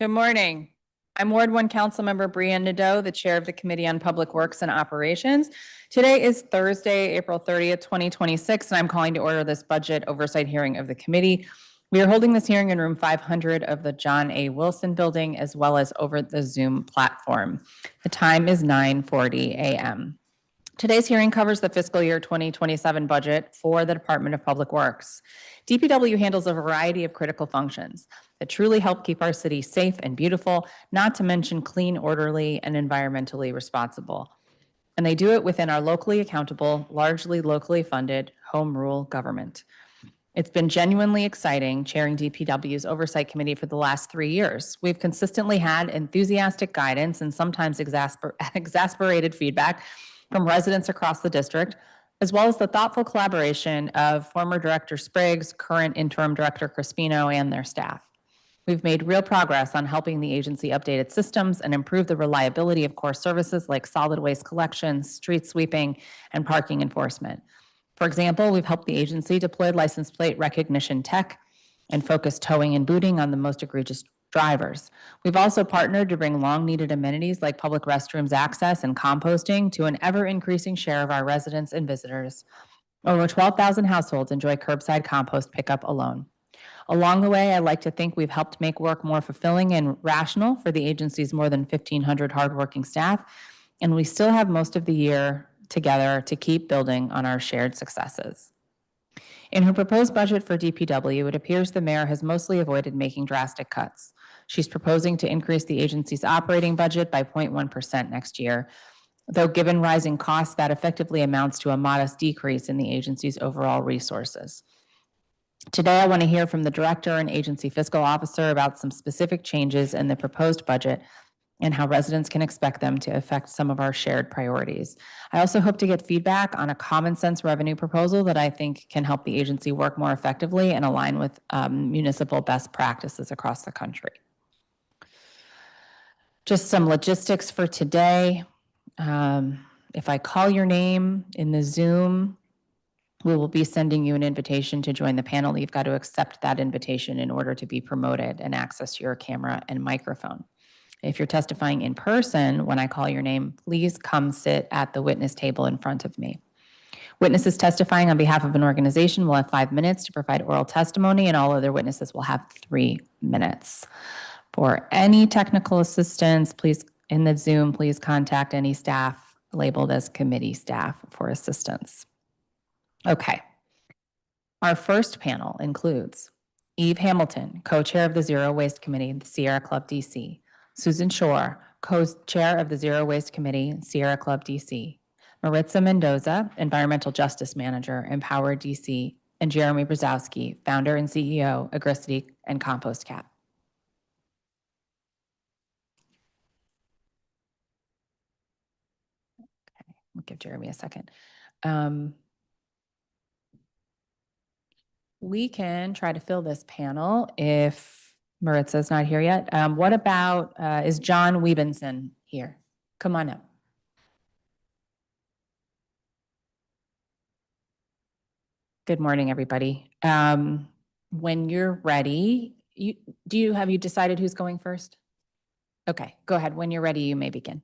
Good morning. I'm Ward 1 Councilmember Brianne Nadeau, the Chair of the Committee on Public Works and Operations. Today is Thursday, April 30th, 2026, and I'm calling to order this budget oversight hearing of the committee. We are holding this hearing in room 500 of the John A. Wilson Building, as well as over the Zoom platform. The time is 9:40 a.m. Today's hearing covers the fiscal year 2027 budget for the Department of Public Works. DPW handles a variety of critical functions that truly help keep our city safe and beautiful, not to mention clean, orderly, and environmentally responsible. And they do it within our locally accountable, largely locally funded home rule government. It's been genuinely exciting chairing DPW's Oversight Committee for the last 3 years. We've consistently had enthusiastic guidance and sometimes exasperated feedback from residents across the district, as well as the thoughtful collaboration of former Director Spriggs, current Interim Director Crispino, and their staff. We've made real progress on helping the agency update its systems and improve the reliability of core services like solid waste collection, street sweeping, and parking enforcement. For example, we've helped the agency deploy license plate recognition tech and focus towing and booting on the most egregious drivers. We've also partnered to bring long-needed amenities like public restrooms access and composting to an ever-increasing share of our residents and visitors. Over 12,000 households enjoy curbside compost pickup alone. Along the way, I like to think we've helped make work more fulfilling and rational for the agency's more than 1,500 hardworking staff, and we still have most of the year together to keep building on our shared successes. In her proposed budget for DPW, it appears the mayor has mostly avoided making drastic cuts. She's proposing to increase the agency's operating budget by 0.1% next year, though given rising costs, that effectively amounts to a modest decrease in the agency's overall resources. Today, I want to hear from the director and agency fiscal officer about some specific changes in the proposed budget and how residents can expect them to affect some of our shared priorities. I also hope to get feedback on a common sense revenue proposal that I think can help the agency work more effectively and align with municipal best practices across the country. Just some logistics for today. If I call your name in the Zoom, we will be sending you an invitation to join the panel. You've got to accept that invitation in order to be promoted and access your camera and microphone. If you're testifying in person, when I call your name, please come sit at the witness table in front of me. Witnesses testifying on behalf of an organization will have 5 minutes to provide oral testimony, and all other witnesses will have 3 minutes. For any technical assistance, please, in the Zoom, please contact any staff labeled as committee staff for assistance. Okay. Our first panel includes Eve Hamilton, co-chair of the Zero Waste Committee, the Sierra Club DC, Susan Shore, co-chair of the Zero Waste Committee, Sierra Club DC, Maritza Mendoza, Environmental Justice Manager, Empower DC, and Jeremy Brzezowski, founder and CEO, Agricity and Compost Cap. Okay, we'll give Jeremy a second. We can try to fill this panel if Maritza's not here yet. What about, is John Wiebenson here? Come on up. Good morning, everybody. When you're ready, have you decided who's going first? Okay, go ahead. When you're ready, you may begin.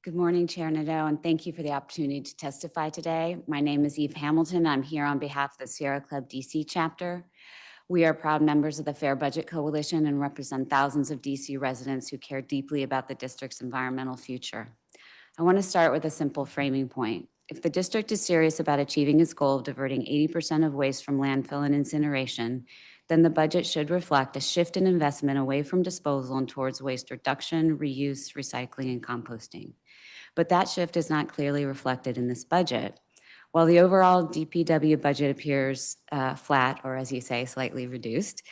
Good morning, Chair Nadeau, and thank you for the opportunity to testify today. My name is Eve Hamilton. I'm here on behalf of the Sierra Club DC chapter. We are proud members of the Fair Budget Coalition and represent thousands of DC residents who care deeply about the district's environmental future. I want to start with a simple framing point. If the district is serious about achieving its goal of diverting 80% of waste from landfill and incineration, then the budget should reflect a shift in investment away from disposal and towards waste reduction, reuse, recycling, and composting. But that shift is not clearly reflected in this budget. While the overall DPW budget appears flat, or as you say, slightly reduced,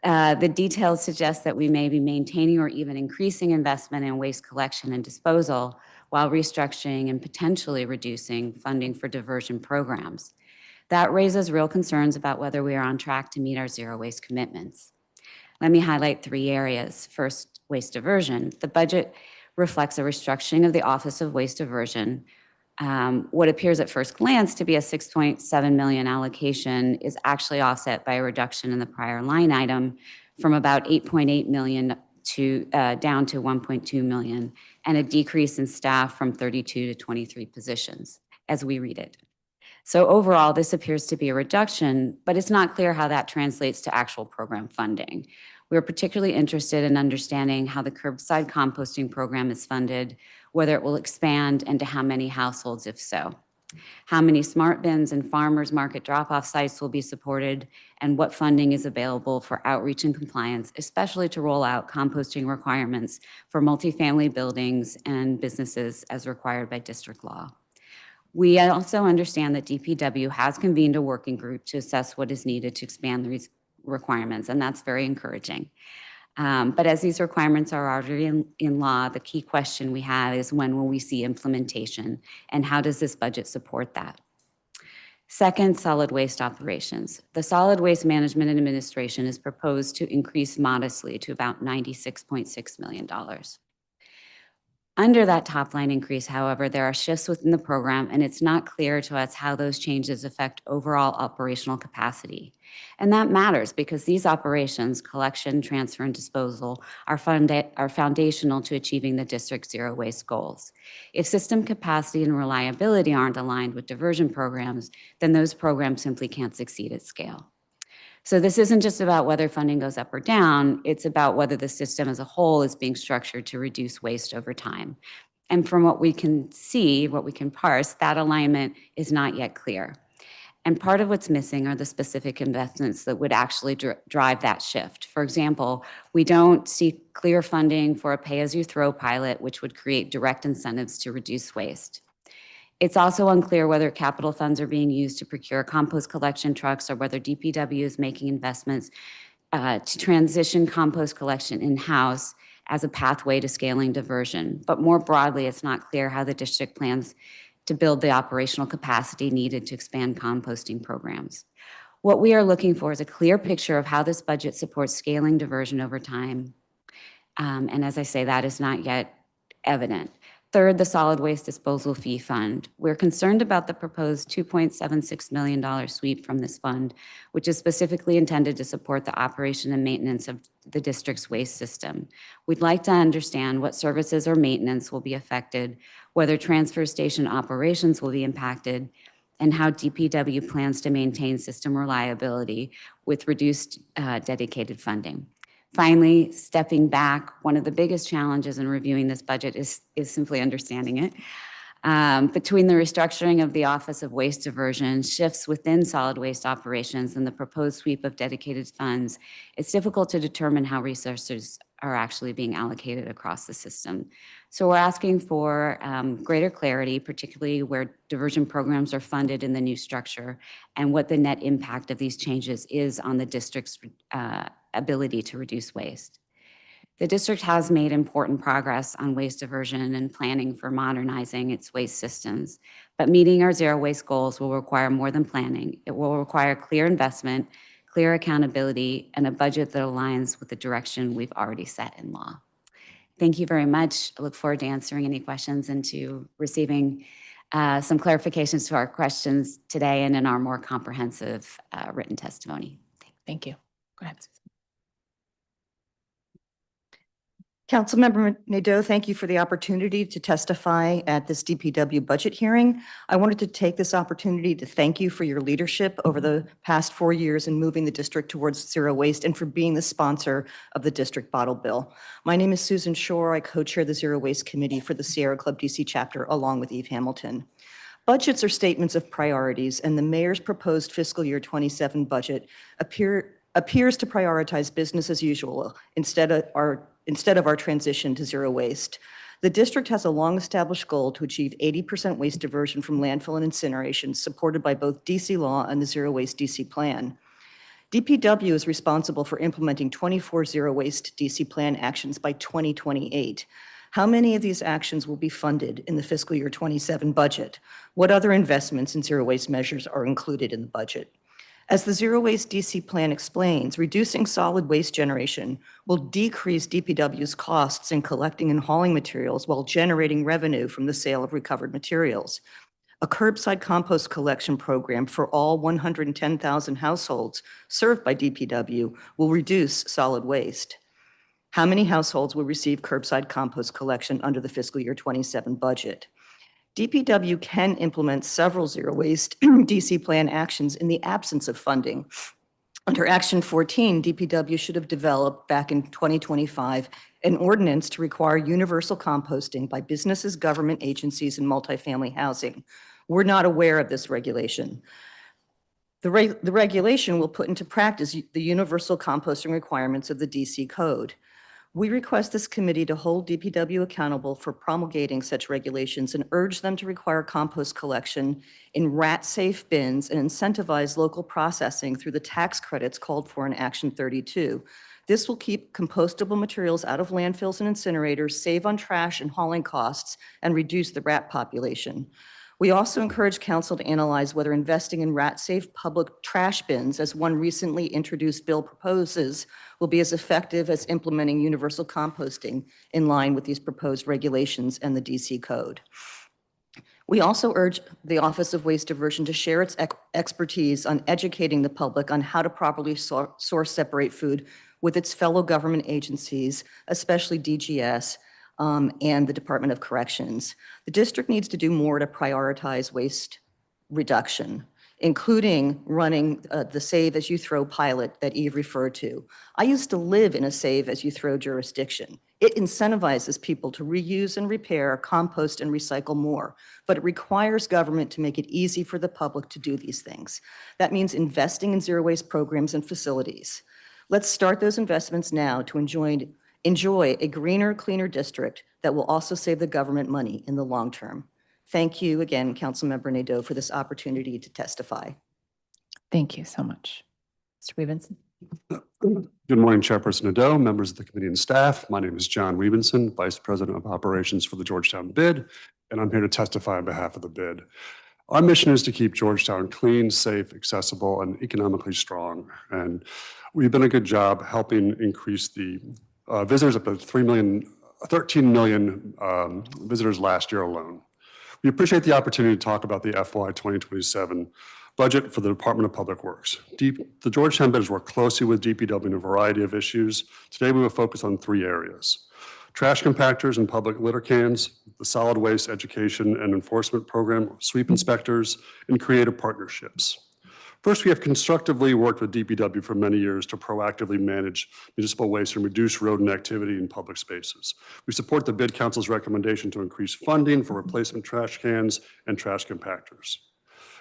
the details suggest that we may be maintaining or even increasing investment in waste collection and disposal while restructuring and potentially reducing funding for diversion programs. That raises real concerns about whether we are on track to meet our zero waste commitments. Let me highlight 3 areas. First, waste diversion. The budget reflects a restructuring of the Office of Waste Diversion What appears at first glance to be a 6.7 million allocation is actually offset by a reduction in the prior line item from about 8.8 million to down to 1.2 million, and a decrease in staff from 32 to 23 positions, as we read it. So overall, this appears to be a reduction, but it's not clear how that translates to actual program funding. We're particularly interested in understanding how the curbside composting program is funded, whether it will expand, and to how many households, if so. How many smart bins and farmers market drop-off sites will be supported, and what funding is available for outreach and compliance, especially to roll out composting requirements for multifamily buildings and businesses as required by district law. We also understand that DPW has convened a working group to assess what is needed to expand these requirements, and that's very encouraging. But as these requirements are already in law, the key question we have is when will we see implementation, and how does this budget support that? Second, solid waste operations. The Solid Waste Management Administration is proposed to increase modestly to about $96.6 million. Under that top line increase, however, there are shifts within the program, and it's not clear to us how those changes affect overall operational capacity. And that matters because these operations, collection, transfer, and disposal, are foundational to achieving the district's zero waste goals. If system capacity and reliability aren't aligned with diversion programs, then those programs simply can't succeed at scale. So this isn't just about whether funding goes up or down, it's about whether the system as a whole is being structured to reduce waste over time. And from what we can see, what we can parse, that alignment is not yet clear. And part of what's missing are the specific investments that would actually drive that shift. For example, we don't see clear funding for a pay-as-you-throw pilot, which would create direct incentives to reduce waste. It's also unclear whether capital funds are being used to procure compost collection trucks or whether DPW is making investments to transition compost collection in-house as a pathway to scaling diversion. But more broadly, it's not clear how the district plans to build the operational capacity needed to expand composting programs. What we are looking for is a clear picture of how this budget supports scaling diversion over time. And as I say, that is not yet evident. Third, the solid waste disposal fee fund. We're concerned about the proposed $2.76 million sweep from this fund, which is specifically intended to support the operation and maintenance of the district's waste system. We'd like to understand what services or maintenance will be affected, whether transfer station operations will be impacted, and how DPW plans to maintain system reliability with reduced dedicated funding. Finally, stepping back, one of the biggest challenges in reviewing this budget is simply understanding it. Between the restructuring of the Office of Waste Diversion, shifts within solid waste operations, and the proposed sweep of dedicated funds, it's difficult to determine how resources are actually being allocated across the system. So we're asking for greater clarity, particularly where diversion programs are funded in the new structure, and what the net impact of these changes is on the district's ability to reduce waste. The district has made important progress on waste diversion and planning for modernizing its waste systems, but meeting our zero waste goals will require more than planning. It will require clear investment, clear accountability, and a budget that aligns with the direction we've already set in law. Thank you very much. I look forward to answering any questions and to receiving some clarifications to our questions today and in our more comprehensive written testimony. Thank you. Go ahead, Susan. Councilmember Nadeau, thank you for the opportunity to testify at this DPW budget hearing. I wanted to take this opportunity to thank you for your leadership over the past 4 years in moving the district towards zero waste and for being the sponsor of the district bottle bill. My name is Susan Shore. I co-chair the Zero Waste Committee for the Sierra Club DC chapter along with Eve Hamilton. Budgets are statements of priorities, and the mayor's proposed fiscal year 27 budget appears to prioritize business as usual instead of our transition to zero waste. The district has a long-established goal to achieve 80% waste diversion from landfill and incineration, supported by both DC law and the Zero Waste DC Plan. DPW is responsible for implementing 24 zero waste DC Plan actions by 2028. How many of these actions will be funded in the fiscal year 27 budget? What other investments in zero waste measures are included in the budget? As the Zero Waste DC Plan explains, reducing solid waste generation will decrease DPW's costs in collecting and hauling materials while generating revenue from the sale of recovered materials. a curbside compost collection program for all 110,000 households served by DPW will reduce solid waste. How many households will receive curbside compost collection under the fiscal year 27 budget? DPW can implement several zero waste DC plan actions in the absence of funding. Under Action 14, DPW should have developed back in 2025 an ordinance to require universal composting by businesses, government agencies, and multifamily housing. We're not aware of this regulation. The regulation will put into practice the universal composting requirements of the DC Code. We request this committee to hold DPW accountable for promulgating such regulations and urge them to require compost collection in rat-safe bins and incentivize local processing through the tax credits called for in Action 32. This will keep compostable materials out of landfills and incinerators, save on trash and hauling costs, and reduce the rat population. We also encourage council to analyze whether investing in rat-safe public trash bins, as one recently introduced bill proposes, will be as effective as implementing universal composting in line with these proposed regulations and the DC Code. We also urge the Office of Waste Diversion to share its expertise on educating the public on how to properly source separate food with its fellow government agencies, especially DGS, and the Department of Corrections. The district needs to do more to prioritize waste reduction, including running the Save As You Throw pilot that Eve referred to. I used to live in a Save As You Throw jurisdiction. It incentivizes people to reuse and repair, compost, and recycle more, but it requires government to make it easy for the public to do these things. That means investing in zero waste programs and facilities. Let's start those investments now to enjoy a greener, cleaner district that will also save the government money in the long term. Thank you again, Councilmember Nadeau, for this opportunity to testify. Thank you so much. Mr. Weavenson. Good morning, Chairperson Nadeau, members of the committee and staff. My name is John Weavenson, Vice President of Operations for the Georgetown bid, and I'm here to testify on behalf of the bid. Our mission is to keep Georgetown clean, safe, accessible, and economically strong. And we've done a good job helping increase the visitors up to 13 million visitors last year alone. We appreciate the opportunity to talk about the FY 2027 budget for the Department of Public Works. The Georgetown bid has worked closely with DPW on a variety of issues. Today we will focus on 3 areas: trash compactors and public litter cans, the solid waste education and enforcement program, sweep inspectors, and creative partnerships. First, we have constructively worked with DPW for many years to proactively manage municipal waste and reduce rodent activity in public spaces. We support the bid council's recommendation to increase funding for replacement trash cans and trash compactors.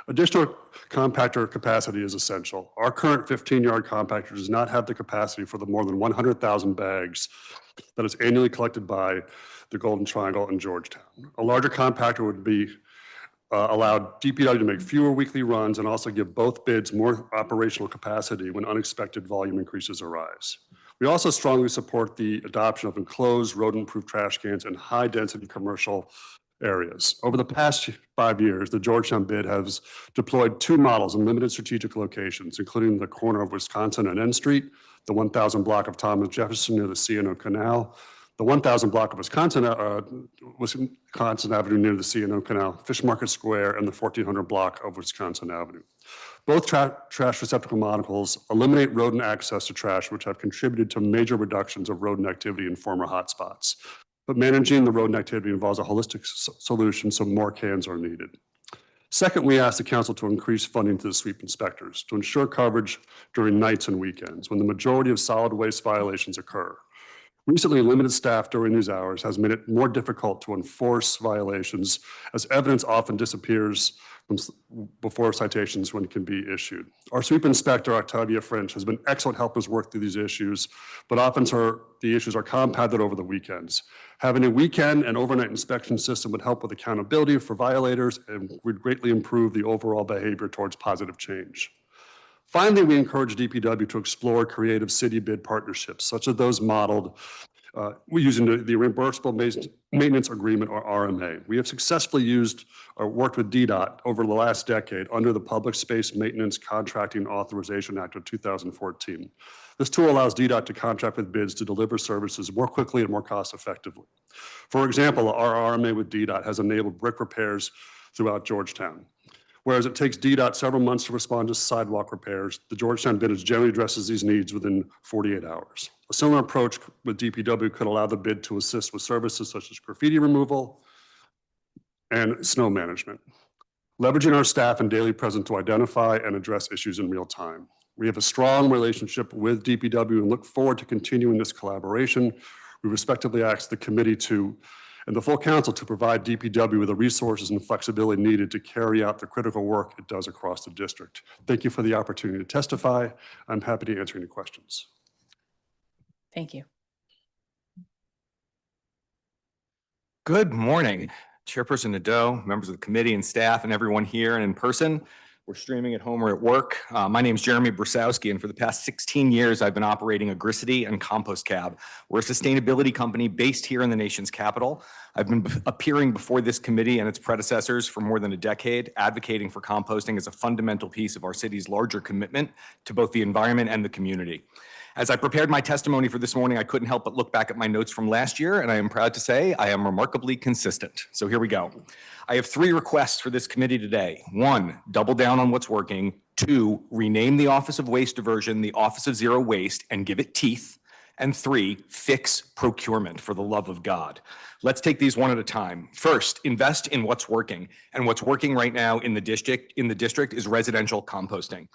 Additional compactor capacity is essential. Our current 15-yard compactor does not have the capacity for the more than 100,000 bags that is annually collected by the Golden Triangle in Georgetown. A larger compactor would be allowed DPW to make fewer weekly runs and also give both bids more operational capacity when unexpected volume increases arise. We also strongly support the adoption of enclosed rodent-proof trash cans in high-density commercial areas. Over the past 5 years, the Georgetown bid has deployed 2 models in limited strategic locations, including the corner of Wisconsin and N Street, the 1000 block of Thomas Jefferson near the C&O Canal, the 1000 block of Wisconsin Avenue near the C&O Canal, Fish Market Square, and the 1400 block of Wisconsin Avenue. Both trash receptacle models eliminate rodent access to trash, which have contributed to major reductions of rodent activity in former hotspots. But managing the rodent activity involves a holistic solution, so more cans are needed. Second, we asked the council to increase funding to the sweep inspectors to ensure coverage during nights and weekends when the majority of solid waste violations occur. Recently, limited staff during these hours has made it more difficult to enforce violations, as evidence often disappears from before citations when it can be issued. Our sweep inspector, Octavia French, has been excellent helping us work through these issues, but often the issues are compounded over the weekends. Having a weekend and overnight inspection system would help with accountability for violators and would greatly improve the overall behavior towards positive change. Finally, we encourage DPW to explore creative city bid partnerships, such as those modeled using the Reimbursable Maintenance Agreement, or RMA. We have successfully worked with DDOT over the last decade under the Public Space Maintenance Contracting Authorization Act of 2014. This tool allows DDOT to contract with bids to deliver services more quickly and more cost effectively. For example, our RMA with DDOT has enabled brick repairs throughout Georgetown. Whereas it takes DDOT several months to respond to sidewalk repairs, the Georgetown bid generally addresses these needs within 48 hours. A similar approach with DPW could allow the bid to assist with services such as graffiti removal and snow management, leveraging our staff and daily presence to identify and address issues in real time. We have a strong relationship with DPW and look forward to continuing this collaboration. We respectively ask the committee and the full council to provide DPW with the resources and flexibility needed to carry out the critical work it does across the district. Thank you for the opportunity to testify. I'm happy to answer any questions. Thank you. Good morning, Chairperson Nadeau, members of the committee and staff, and everyone here and in person. We're streaming at home or at work. My name is Jeremy Brusowski, and for the past 16 years, I've been operating a grisity and compost cab. We're a sustainability company based here in the nation's capital. I've been appearing before this committee and its predecessors for more than a decade, advocating for composting as a fundamental piece of our city's larger commitment to both the environment and the community. As I prepared my testimony for this morning, I couldn't help but look back at my notes from last year, and I am proud to say I am remarkably consistent. So here we go. I have 3 requests for this committee today. 1, double down on what's working. 2, rename the Office of Waste Diversion the Office of Zero Waste and give it teeth. And 3, fix procurement, for the love of God. Let's take these one at a time. First, invest in what's working. And what's working right now in the district is residential composting.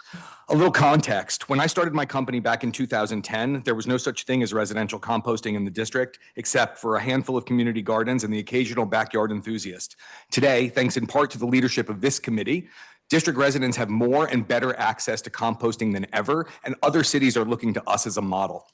A little context. When I started my company back in 2010, there was no such thing as residential composting in the district, except for a handful of community gardens and the occasional backyard enthusiast. Today, thanks in part to the leadership of this committee, district residents have more and better access to composting than ever, and other cities are looking to us as a model.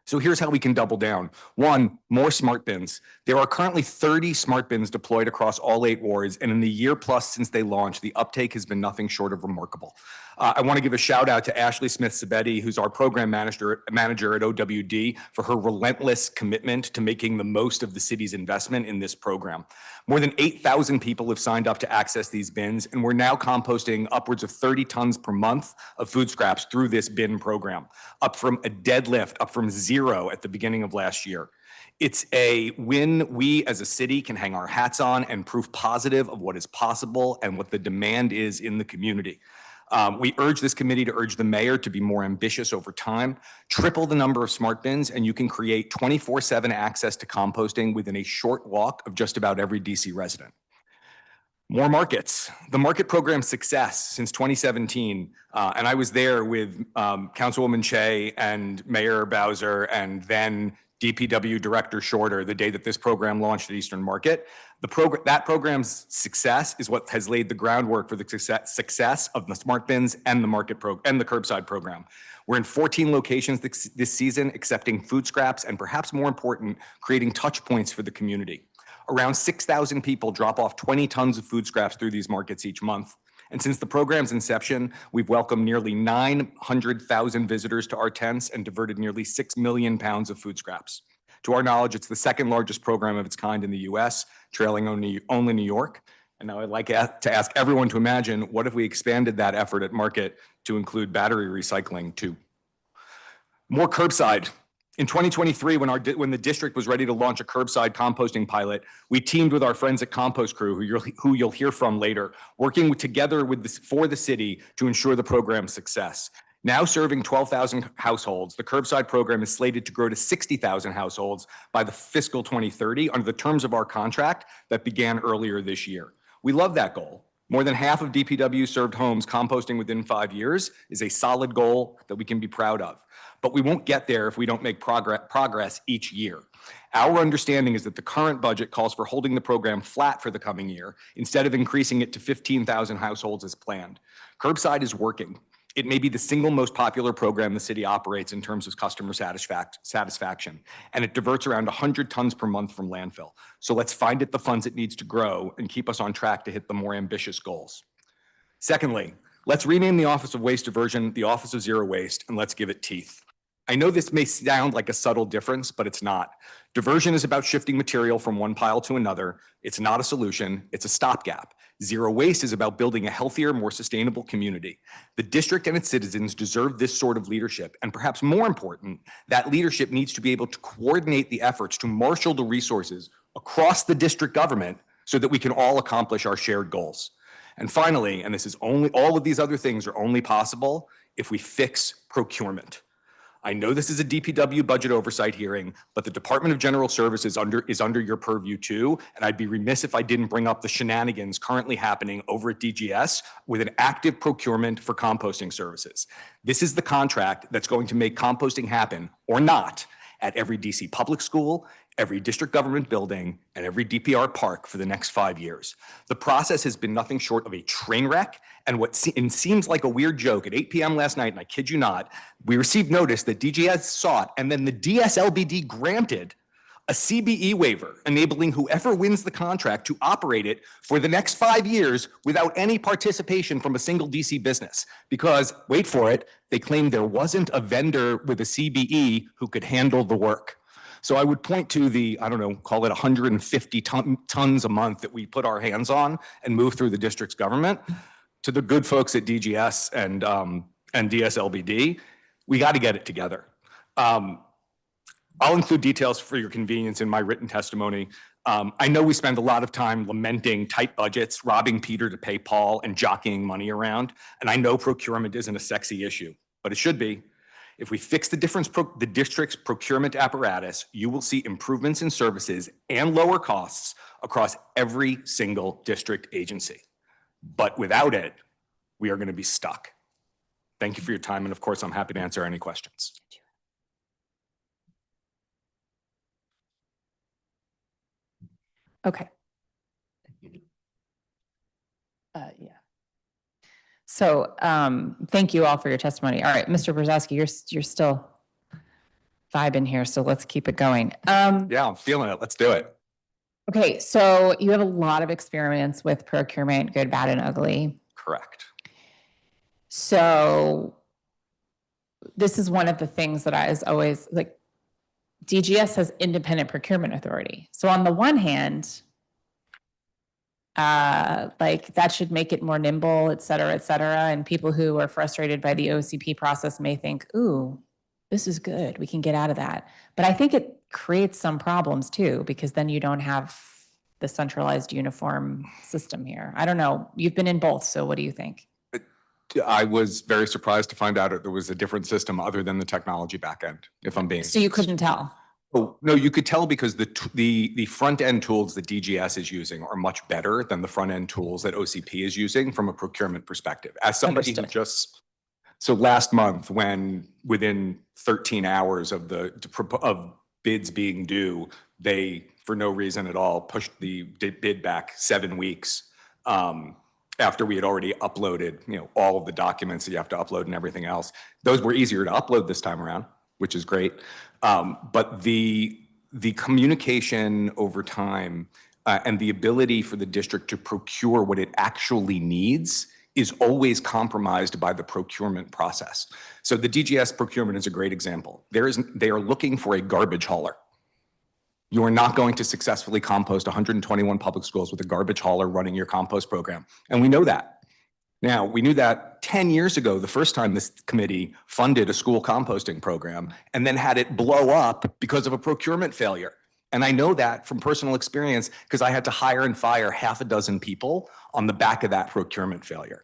So here's how we can double down. 1, more smart bins. There are currently 30 smart bins deployed across all 8 wards, and in the year plus since they launched, the uptake has been nothing short of remarkable. I want to give a shout out to Ashley Smith-Sabetti, who's our program manager at OWD, for her relentless commitment to making the most of the city's investment in this program. More than 8,000 people have signed up to access these bins, and we're now composting upwards of 30 tons per month of food scraps through this bin program, up from a deadlift, up from 0 at the beginning of last year. It's a win we as a city can hang our hats on and proof positive of what is possible and what the demand is in the community. We urge this committee to urge the mayor to be more ambitious over time, triple the number of smart bins, and you can create 24/7 access to composting within a short walk of just about every DC resident. More markets. The market program's success since 2017, and I was there with Councilwoman Shea and Mayor Bowser and then DPW Director Shorter the day that this program launched at Eastern Market. That program's success is what has laid the groundwork for the success of the smart bins and the curbside program. We're in 14 locations this season, accepting food scraps and, perhaps more important, creating touch points for the community. Around 6,000 people drop off 20 tons of food scraps through these markets each month. And since the program's inception, we've welcomed nearly 900,000 visitors to our tents and diverted nearly 6 million pounds of food scraps. To our knowledge, it's the 2nd largest program of its kind in the US, trailing only New York. And now I'd like to ask everyone to imagine, what if we expanded that effort at Market to include battery recycling too? More curbside. In 2023, when the district was ready to launch a curbside composting pilot, we teamed with our friends at Compost Crew, who you'll hear from later, working together for the city to ensure the program's success. Now serving 12,000 households, the curbside program is slated to grow to 60,000 households by the fiscal 2030 under the terms of our contract that began earlier this year. We love that goal. More than half of DPW served homes composting within 5 years is a solid goal that we can be proud of. But we won't get there if we don't make progress each year. Our understanding is that the current budget calls for holding the program flat for the coming year instead of increasing it to 15,000 households as planned. Curbside is working. It may be the single most popular program the city operates in terms of customer satisfaction, and it diverts around 100 tons per month from landfill. So let's find it the funds it needs to grow and keep us on track to hit the more ambitious goals. Secondly, let's rename the Office of Waste Diversion the Office of Zero Waste, and let's give it teeth. I know this may sound like a subtle difference, but it's not. Diversion is about shifting material from one pile to another. It's not a solution, it's a stopgap. Zero waste is about building a healthier, more sustainable community. The district and its citizens deserve this sort of leadership, and perhaps more important, that leadership needs to be able to coordinate the efforts to marshal the resources across the district government so that we can all accomplish our shared goals. And finally, and this is only, all of these other things are only possible if we fix procurement. I know this is a DPW budget oversight hearing, but the Department of General Services is under your purview too, and I'd be remiss if I didn't bring up the shenanigans currently happening over at DGS with an active procurement for composting services. This is the contract that's going to make composting happen, or not, at every DC public school, every district government building, and every DPR park for the next 5 years. The process has been nothing short of a train wreck, and what seems like a weird joke. At 8 p.m. last night, and I kid you not, we received notice that DGS sought, and then the DSLBD granted a CBE waiver, enabling whoever wins the contract to operate it for the next 5 years without any participation from a single DC business. Because, wait for it, they claimed there wasn't a vendor with a CBE who could handle the work. So I would point to the, I don't know, call it 150 tons a month that we put our hands on and move through the district's government, to the good folks at DGS and DSLBD. We got to get it together. I'll include details for your convenience in my written testimony. I know we spend a lot of time lamenting tight budgets, robbing Peter to pay Paul, and jockeying money around. And I know procurement isn't a sexy issue, but it should be. If we fix the district's procurement apparatus, you will see improvements in services and lower costs across every single district agency. But without it, we are going to be stuck. Thank you for your time. And of course, I'm happy to answer any questions. Okay. Yeah. So thank you all for your testimony. All right, Mr. Brzezowski, you're still vibing here, so let's keep it going. Yeah, I'm feeling it. Let's do it. Okay, so you have a lot of experience with procurement, good, bad, and ugly. Correct. So this is one of the things that I was always like, DGS has independent procurement authority. So on the one hand, like that should make it more nimble, et cetera, and people who are frustrated by the OCP process may think, ooh, this is good, we can get out of that. But I think it creates some problems too, because then you don't have the centralized uniform system here. I don't know, you've been in both, so what do you think? I was very surprised to find out that there was a different system other than the technology backend, if I'm being. So you couldn't tell? Oh, no, you could tell because the front end tools that DGS is using are much better than the front end tools that OCP is using from a procurement perspective. As somebody who just, so last month, when within 13 hours of bids being due, they, for no reason at all, pushed the bid back 7 weeks. After we had already uploaded, all of the documents that you have to upload and everything else. Those were easier to upload this time around, which is great. But the communication over time and the ability for the district to procure what it actually needs is always compromised by the procurement process. So the DGS procurement is a great example. They are looking for a garbage hauler. You are not going to successfully compost 121 public schools with a garbage hauler running your compost program. And we know that. Now, we knew that 10 years ago, the first time this committee funded a school composting program and then had it blow up because of a procurement failure. And I know that from personal experience because I had to hire and fire half a dozen people on the back of that procurement failure.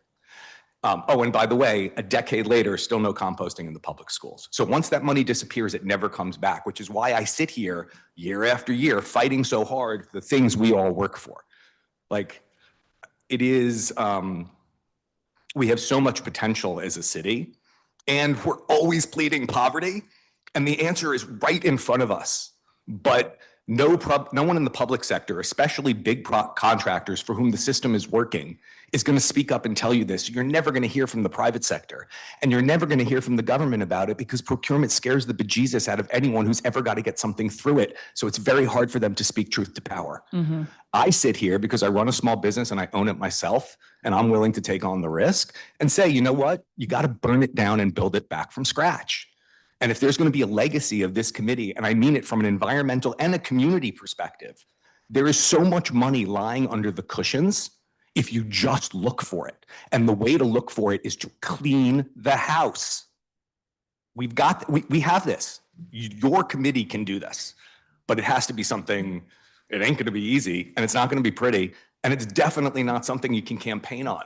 Oh, and by the way, a decade later, still no composting in the public schools. So once that money disappears, it never comes back, which is why I sit here year after year fighting so hard for the things we all work for. Like, it is, we have so much potential as a city, and we're always pleading poverty, and the answer is right in front of us. But no one in the public sector, especially big contractors for whom the system is working, is going to speak up and tell you this. You're never going to hear from the private sector, and you're never going to hear from the government about it because procurement scares the bejesus out of anyone who's ever got to get something through it. So it's very hard for them to speak truth to power. Mm-hmm. I sit here because I run a small business and I own it myself, and I'm willing to take on the risk and say, you know what? You got to burn it down and build it back from scratch. And if there's going to be a legacy of this committee, and I mean it from an environmental and a community perspective, there is so much money lying under the cushions if you just look for it. And the way to look for it is to clean the house. We have this. Your committee can do this, but it has to be something It ain't going to be easy, and it's not going to be pretty, and it's definitely not something you can campaign on.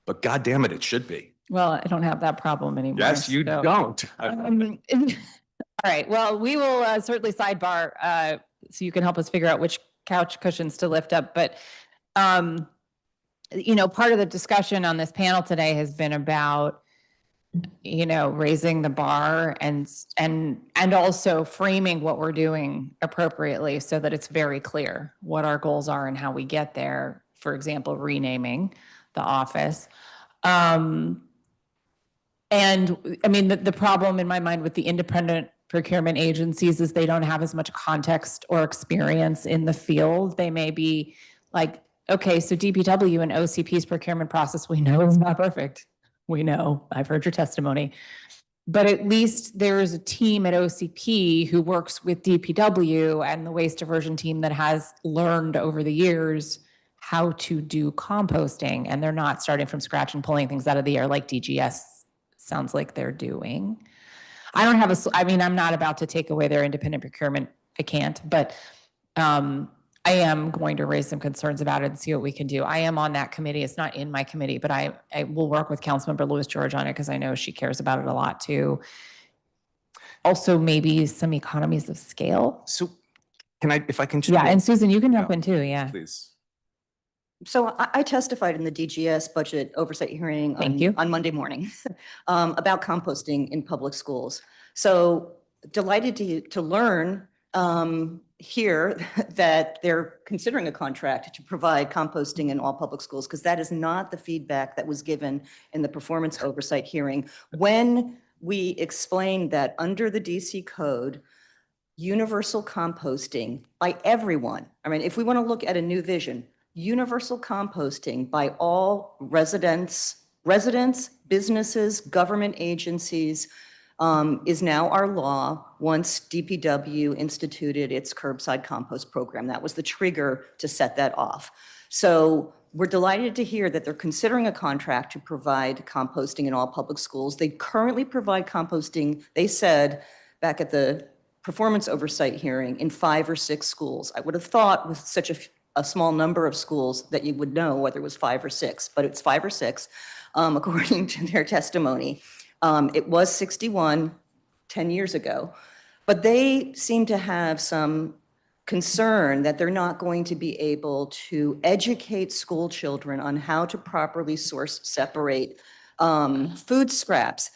But God damn it, it should be. Well, I don't have that problem anymore. Yes, you so- don't. All right, well, we will certainly sidebar, so you can help us figure out which couch cushions to lift up. But, part of the discussion on this panel today has been about, raising the bar and also framing what we're doing appropriately so that it's very clear what our goals are and how we get there. For example, renaming the office. And I mean, the problem in my mind with the independent procurement agencies is they don't have as much context or experience in the field. They may be like, okay, so DPW and OCP's procurement process, we know is not perfect. We know, I've heard your testimony. But at least there is a team at OCP who works with DPW and the waste diversion team that has learned over the years how to do composting. And they're not starting from scratch and pulling things out of the air like DGS sounds like they're doing. I'm not about to take away their independent procurement. I can't, but I am going to raise some concerns about it and see what we can do. I am on that committee. It's not in my committee, but I will work with Councilmember Louis George on it because I know she cares about it a lot too. Also, maybe some economies of scale. So if I can. Yeah, and Susan, you can jump Yeah. in too, yeah. Please. So I testified in the DGS budget oversight hearing Thank you. on Monday morning about composting in public schools. So delighted to learn here that they're considering a contract to provide composting in all public schools, because that is not the feedback that was given in the performance oversight hearing. When we explained that under the DC code, universal composting by everyone, I mean, if we want to look at a new vision, universal composting by all residents, businesses, government agencies is now our law once DPW instituted its curbside compost program. That was the trigger to set that off. So we're delighted to hear that they're considering a contract to provide composting in all public schools. They currently provide composting, they said back at the performance oversight hearing, in 5 or 6 schools. I would have thought with such a small number of schools that you would know whether it was 5 or 6, but it's 5 or 6, according to their testimony. It was 61 10 years ago, but they seem to have some concern that they're not going to be able to educate school children on how to properly separate food scraps.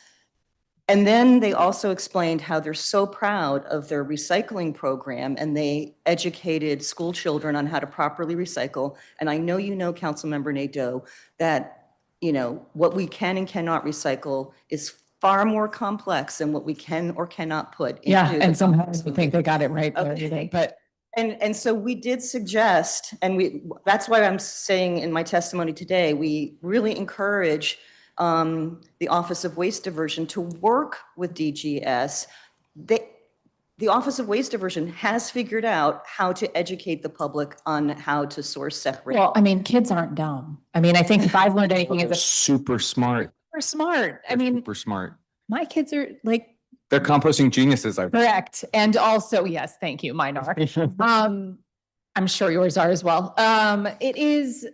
And then they also explained how they're so proud of their recycling program, and they educated school children on how to properly recycle. And I know you know, Councilmember Nadeau, that what we can and cannot recycle is far more complex than what we can or cannot put into Yeah, the and sometimes we composting. think they got it right. Okay. But And so we did suggest, and that's why I'm saying in my testimony today, we really encourage the Office of Waste Diversion to work with DGS. The Office of Waste Diversion has figured out how to educate the public on how to source separate. well, I mean, kids aren't dumb. I mean, I think if I've learned anything, They're it's super smart. they're smart. I They're mean, super smart. my kids are like They're composting geniuses. correct. And also, yes, thank you, mine are. I'm sure yours are as well. It is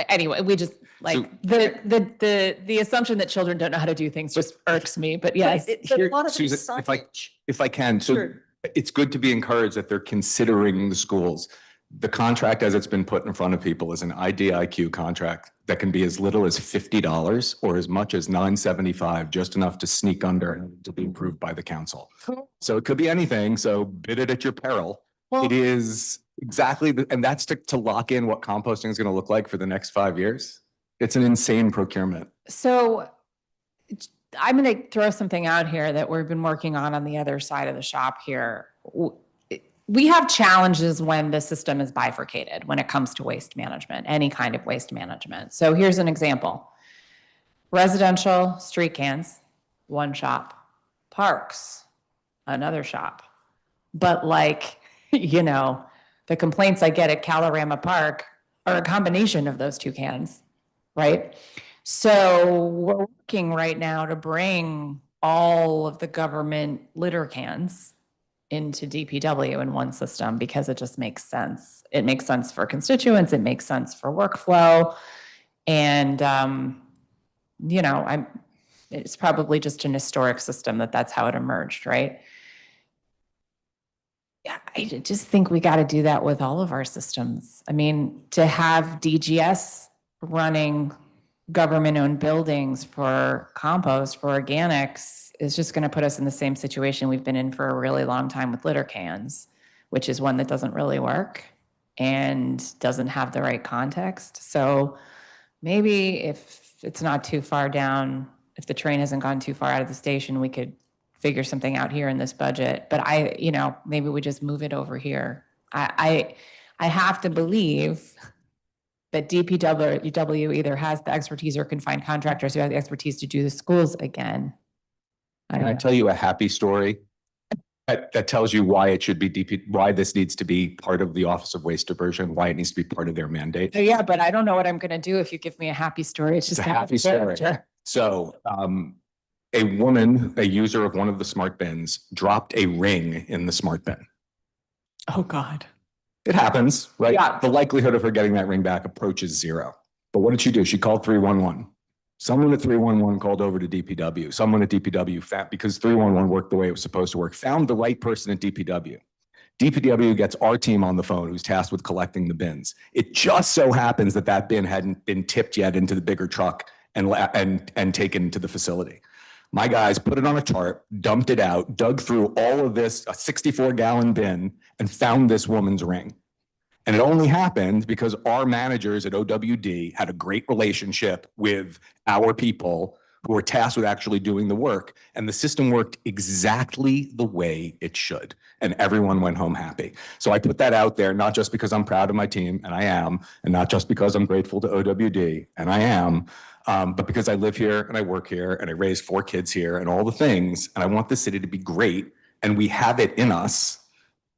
anyway, we just the assumption that children don't know how to do things just irks me. But yes, But a lot of it Susan, is signage. if I can, so Sure. it's good to be encouraged that they're considering the schools. The contract as it's been put in front of people is an IDIQ contract that can be as little as $50 or as much as $975, just enough to sneak under and to be approved by the council. So it could be anything. So bid it at your peril. Well- It is exactly, and that's to lock in what composting is going to look like for the next 5 years. It's an insane procurement. so I'm going to throw something out here that we've been working on the other side of the shop here. We have challenges when the system is bifurcated when it comes to waste management, any kind of waste management. So here's an example. Residential street cans, one shop. Parks, another shop. But the complaints I get at Calorama Park are a combination of those two cans, right? So we're working right now to bring all of the government litter cans into DPW in one system because it just makes sense. It makes sense for constituents, it makes sense for workflow. And, it's probably just an historic system that's how it emerged, right? Yeah, I just think we got to do that with all of our systems. I mean, to have DGS running government-owned buildings for compost, for organics, is just going to put us in the same situation we've been in for a really long time with litter cans, which is one that doesn't really work and doesn't have the right context. So maybe if it's not too far down, if the train hasn't gone too far out of the station, we could figure something out here in this budget. But maybe we just move it over here. I have to believe that DPW either has the expertise or can find contractors who have the expertise to do the schools again. Can I tell you a happy story that tells you why it should be why this needs to be part of the Office of Waste Diversion, why it needs to be part of their mandate? Yeah, but I don't know what I'm going to do if you give me a happy story. It's just a happy story. So, a woman, a user of one of the smart bins, dropped a ring in the smart bin. Oh, God. It happens, right? Yeah. The likelihood of her getting that ring back approaches zero. But what did she do? She called 311. Someone at 311 called over to DPW. Someone at DPW found, because 311 worked the way it was supposed to work, found the right person at DPW. DPW gets our team on the phone who's tasked with collecting the bins. It just so happens that that bin hadn't been tipped yet into the bigger truck and taken to the facility. My guys put it on a chart, dumped it out, dug through all of this, a 64-gallon bin, and found this woman's ring. And it only happened because our managers at OWD had a great relationship with our people who were tasked with actually doing the work. And the system worked exactly the way it should. And everyone went home happy. So I put that out there, not just because I'm proud of my team, and I am, and not just because I'm grateful to OWD, and I am, but because I live here and I work here and I raise 4 kids here and all the things. And I want the city to be great. And we have it in us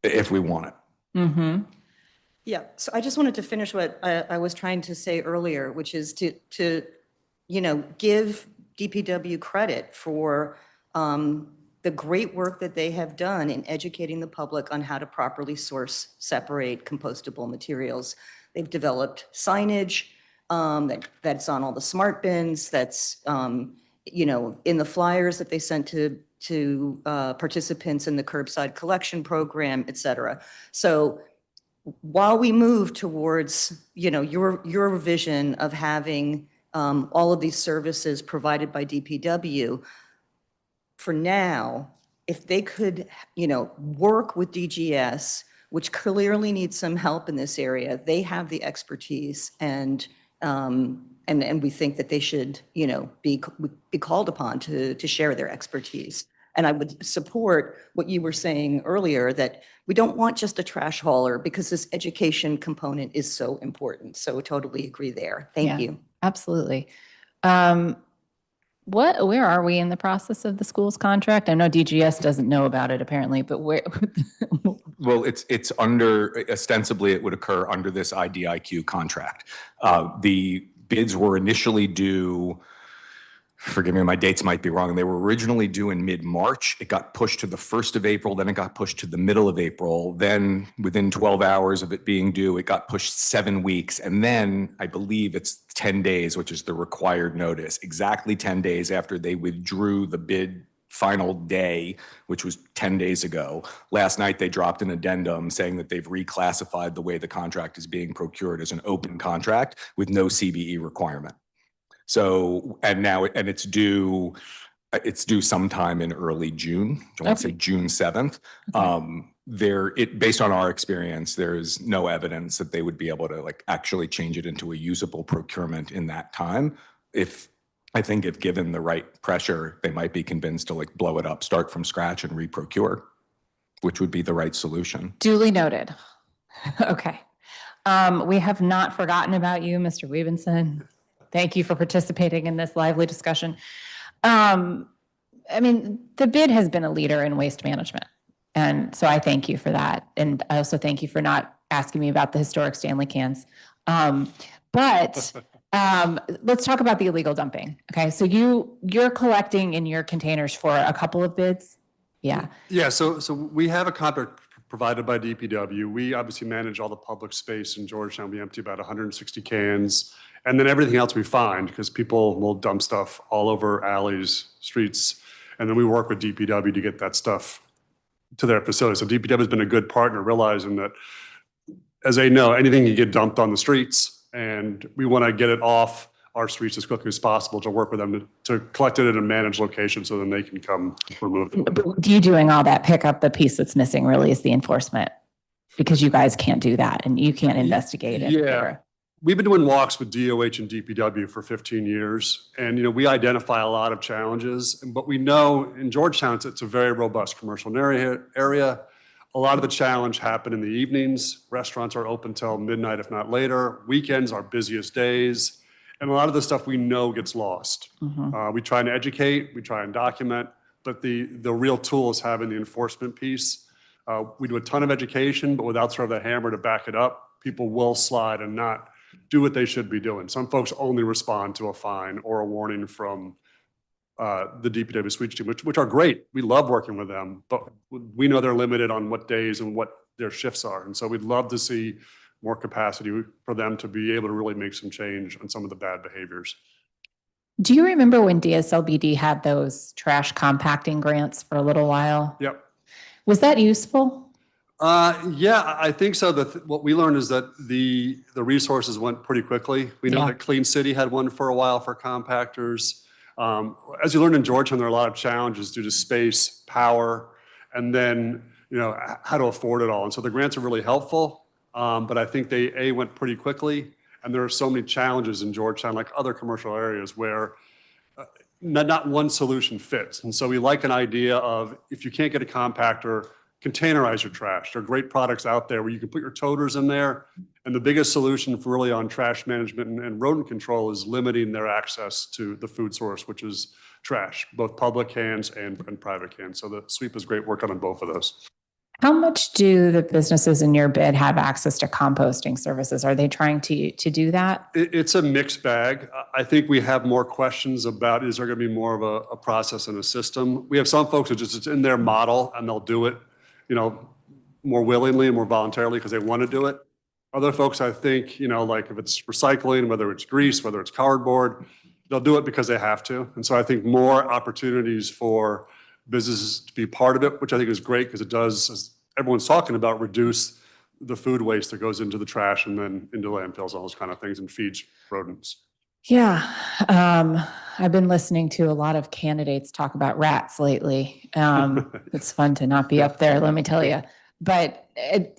if we want it. Mm-hmm. Yeah, so I just wanted to finish what I was trying to say earlier, which is to give DPW credit for the great work that they have done in educating the public on how to properly source, separate compostable materials. They've developed signage that's on all the smart bins, that's in the flyers that they sent to participants in the curbside collection program, et cetera. So while we move towards, your vision of having all of these services provided by DPW, for now, if they could, work with DGS, which clearly needs some help in this area, they have the expertise, and we think that they should, be called upon to share their expertise. And I would support what you were saying earlier, that we don't want just a trash hauler, because this education component is so important. So totally agree there. Thank you. Absolutely. Where are we in the process of the schools contract? I know DGS doesn't know about it apparently, but where? Well, it's under, ostensibly it would occur under this IDIQ contract. The bids were initially due, forgive me, my dates might be wrong. They were originally due in mid-March. It got pushed to the 1st of April, then it got pushed to the middle of April. Then within 12 hours of it being due, it got pushed 7 weeks. And then I believe it's 10 days, which is the required notice, exactly 10 days after they withdrew the bid final day, which was 10 days ago. Last night, they dropped an addendum saying that they've reclassified the way the contract is being procured as an open contract with no CBE requirement. So, and it's due sometime in early June. I want to say June 7th. Okay. Based on our experience, there's no evidence that they would be able to actually change it into a usable procurement in that time. If given the right pressure, they might be convinced to blow it up, start from scratch and reprocure, which would be the right solution. Duly noted. Okay. We have not forgotten about you, Mr. Weavenson. Thank you for participating in this lively discussion. The bid has been a leader in waste management. And so I thank you for that. And I also thank you for not asking me about the historic Stanley cans. But let's talk about the illegal dumping. Okay, so you're collecting in your containers for a couple of bids? Yeah. Yeah, so we have a contract provided by DPW. We obviously manage all the public space in Georgetown. We empty about 160 cans. And then everything else we find, because people will dump stuff all over alleys, streets. And then we work with DPW to get that stuff to their facility. So DPW has been a good partner, realizing that, as they know, anything can get dumped on the streets. And we want to get it off our streets as quickly as possible to work with them to collect it in a managed location so then they can come remove it. But you doing all that pickup, the piece that's missing really is the enforcement, because you guys can't do that and you can't investigate it. Yeah. We've been doing walks with DOH and DPW for 15 years. And, we identify a lot of challenges, but we know in Georgetown, it's a very robust commercial area. A lot of the challenge happen in the evenings. Restaurants are open till midnight, if not later. Weekends are busiest days. And a lot of the stuff we know gets lost. We try and educate, we try and document, but the real tool is having the enforcement piece. We do a ton of education, but without sort of that hammer to back it up, people will slide and not do what they should be doing. Some folks only respond to a fine or a warning from the DPW switch team, which are great. We love working with them, but we know they're limited on what days and what their shifts are. And so we'd love to see more capacity for them to be able to really make some change on some of the bad behaviors. Do you remember when DSLBD had those trash compacting grants for a little while? Yep. Was that useful? Yeah, I think so. What we learned is that the resources went pretty quickly. We know that Clean City had one for a while for compactors. As you learned in Georgetown, there are a lot of challenges due to space, power, and then how to afford it all. And so the grants are really helpful, but I think they went pretty quickly. And there are so many challenges in Georgetown, like other commercial areas, where not one solution fits. And so we like an idea of, if you can't get a compactor, containerize your trash. There are great products out there where you can put your toters in there. And the biggest solution for really on trash management and rodent control is limiting their access to the food source, which is trash, both public cans and private cans. So the sweep is great work on both of those. How much do the businesses in your bid have access to composting services? Are they trying to do that? It's a mixed bag. I think we have more questions about, is there going to be more of a process and a system? We have some folks who it's in their model and they'll do it, more willingly and more voluntarily because they want to do it. Other folks, I think, like if it's recycling, whether it's grease, whether it's cardboard, they'll do it because they have to. And so I think more opportunities for businesses to be part of it, which I think is great because it does, as everyone's talking about, reduce the food waste that goes into the trash and then into landfills, all those kind of things, and feeds rodents. Yeah. I've been listening to a lot of candidates talk about rats lately. It's fun to not be up there, let me tell you. But,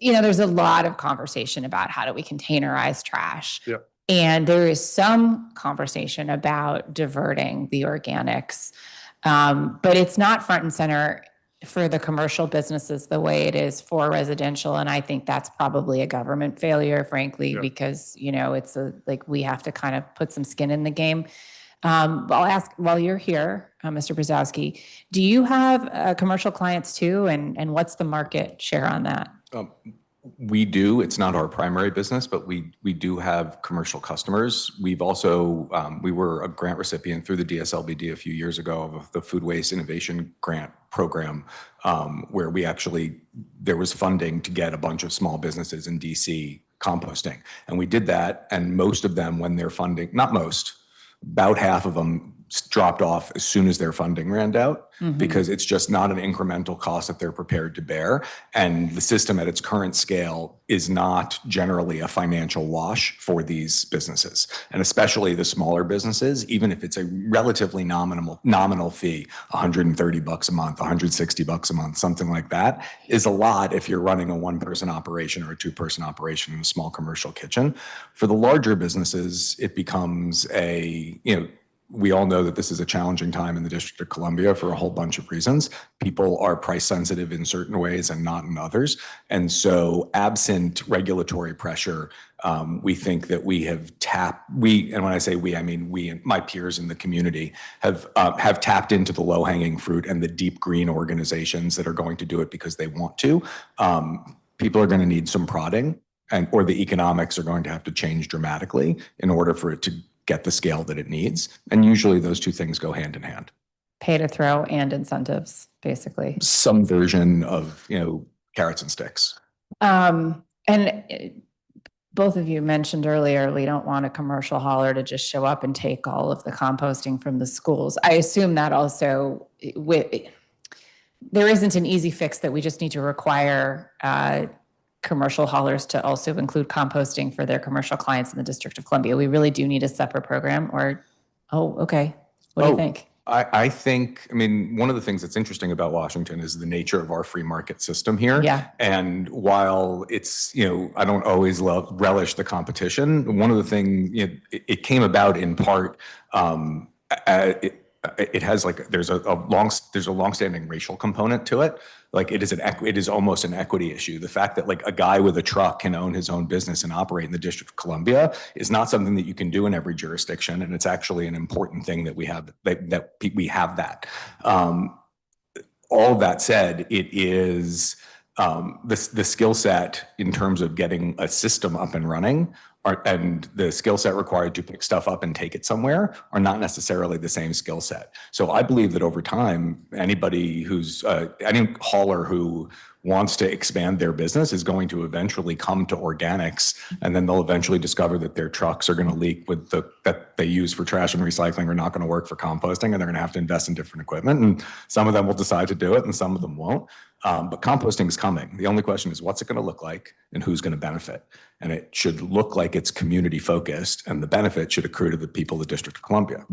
there's a lot of conversation about how do we containerize trash. Yeah. And there is some conversation about diverting the organics. But it's not front and center for the commercial businesses the way it is for residential. And I think that's probably a government failure, frankly, because, it's we have to kind of put some skin in the game. I'll ask, while you're here, Mr. Brzezowski, do you have commercial clients too? And what's the market share on that? We do. It's not our primary business, but we do have commercial customers. We've also, we were a grant recipient through the DSLBD a few years ago of the Food Waste Innovation Grant Program, where there was funding to get a bunch of small businesses in DC composting. And we did that, and most of them, when their funding, not most, about half of them dropped off as soon as their funding ran out, because it's just not an incremental cost that they're prepared to bear. And the system at its current scale is not generally a financial wash for these businesses. And especially the smaller businesses, even if it's a relatively nominal fee, $130 a month, $160 a month, something like that, is a lot if you're running a one-person operation or a two-person operation in a small commercial kitchen. For the larger businesses, it becomes we all know that this is a challenging time in the District of Columbia for a whole bunch of reasons. People are price sensitive in certain ways and not in others. And so absent regulatory pressure, we think that we have and when I say we, I mean we and my peers in the community have tapped into the low-hanging fruit and the deep green organizations that are going to do it because they want to. People are going to need some prodding, or the economics are going to have to change dramatically in order for it to get the scale that it needs. And usually those two things go hand in hand. Pay to throw and incentives, basically. Some version of, carrots and sticks. Both of you mentioned earlier, we don't want a commercial hauler to just show up and take all of the composting from the schools. I assume that also there isn't an easy fix that we just need to require commercial haulers to also include composting for their commercial clients in the District of Columbia. We really do need a separate program okay. What do you think? I think, one of the things that's interesting about Washington is the nature of our free market system here. Yeah. And while it's, I don't always relish the competition, one of the things, it came about in part, it has there's a longstanding racial component to it. It is almost an equity issue. The fact that a guy with a truck can own his own business and operate in the District of Columbia is not something that you can do in every jurisdiction, and it's actually an important thing that we have that. All of that said, it is the skill set in terms of getting a system up and running and the skill set required to pick stuff up and take it somewhere are not necessarily the same skill set. So I believe that over time, anybody any hauler who wants to expand their business is going to eventually come to organics, and then they'll eventually discover that their trucks are going to leak that they use for trash and recycling are not going to work for composting, and they're going to have to invest in different equipment. And some of them will decide to do it and some of them won't. But composting is coming. The only question is, what's it going to look like and who's going to benefit? And it should look like it's community focused, and the benefit should accrue to the people of the District of Columbia.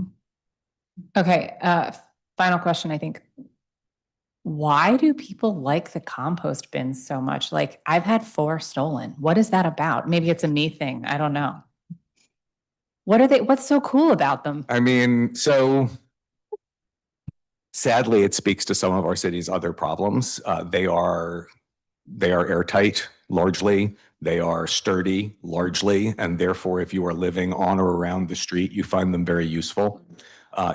Okay. Final question, I think. Why do people like the compost bins so much? I've had 4 stolen. What is that about? Maybe it's a me thing. I don't know. What's so cool about them? So sadly, it speaks to some of our city's other problems. They are airtight, largely. They are sturdy, largely. And therefore, if you are living on or around the street, you find them very useful.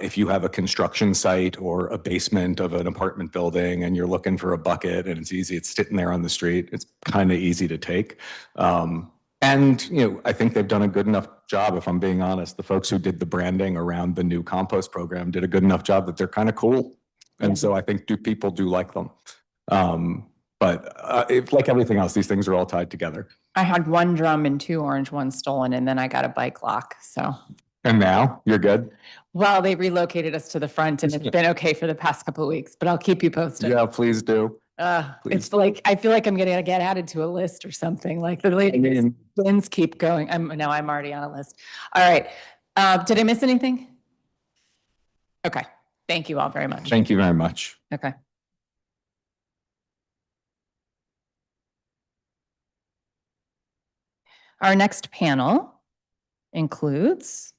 If you have a construction site or a basement of an apartment building and you're looking for a bucket and it's sitting there on the street, it's kind of easy to take. And, I think they've done a good enough job, if I'm being honest. The folks who did the branding around the new compost program did a good enough job that they're kind of cool. And so I think people do like them. But like everything else, these things are all tied together. I had 1 drum and 2 orange ones stolen, and then I got a bike lock. So. And now you're good? Well, they relocated us to the front, and it's been okay for the past couple of weeks, but I'll keep you posted. Yeah, please do. It's I feel like I'm going to get added to a list or something. The bins keep going. I'm already on a list. All right. Did I miss anything? Okay. Thank you all very much. Thank you very much. Okay. Our next panel includes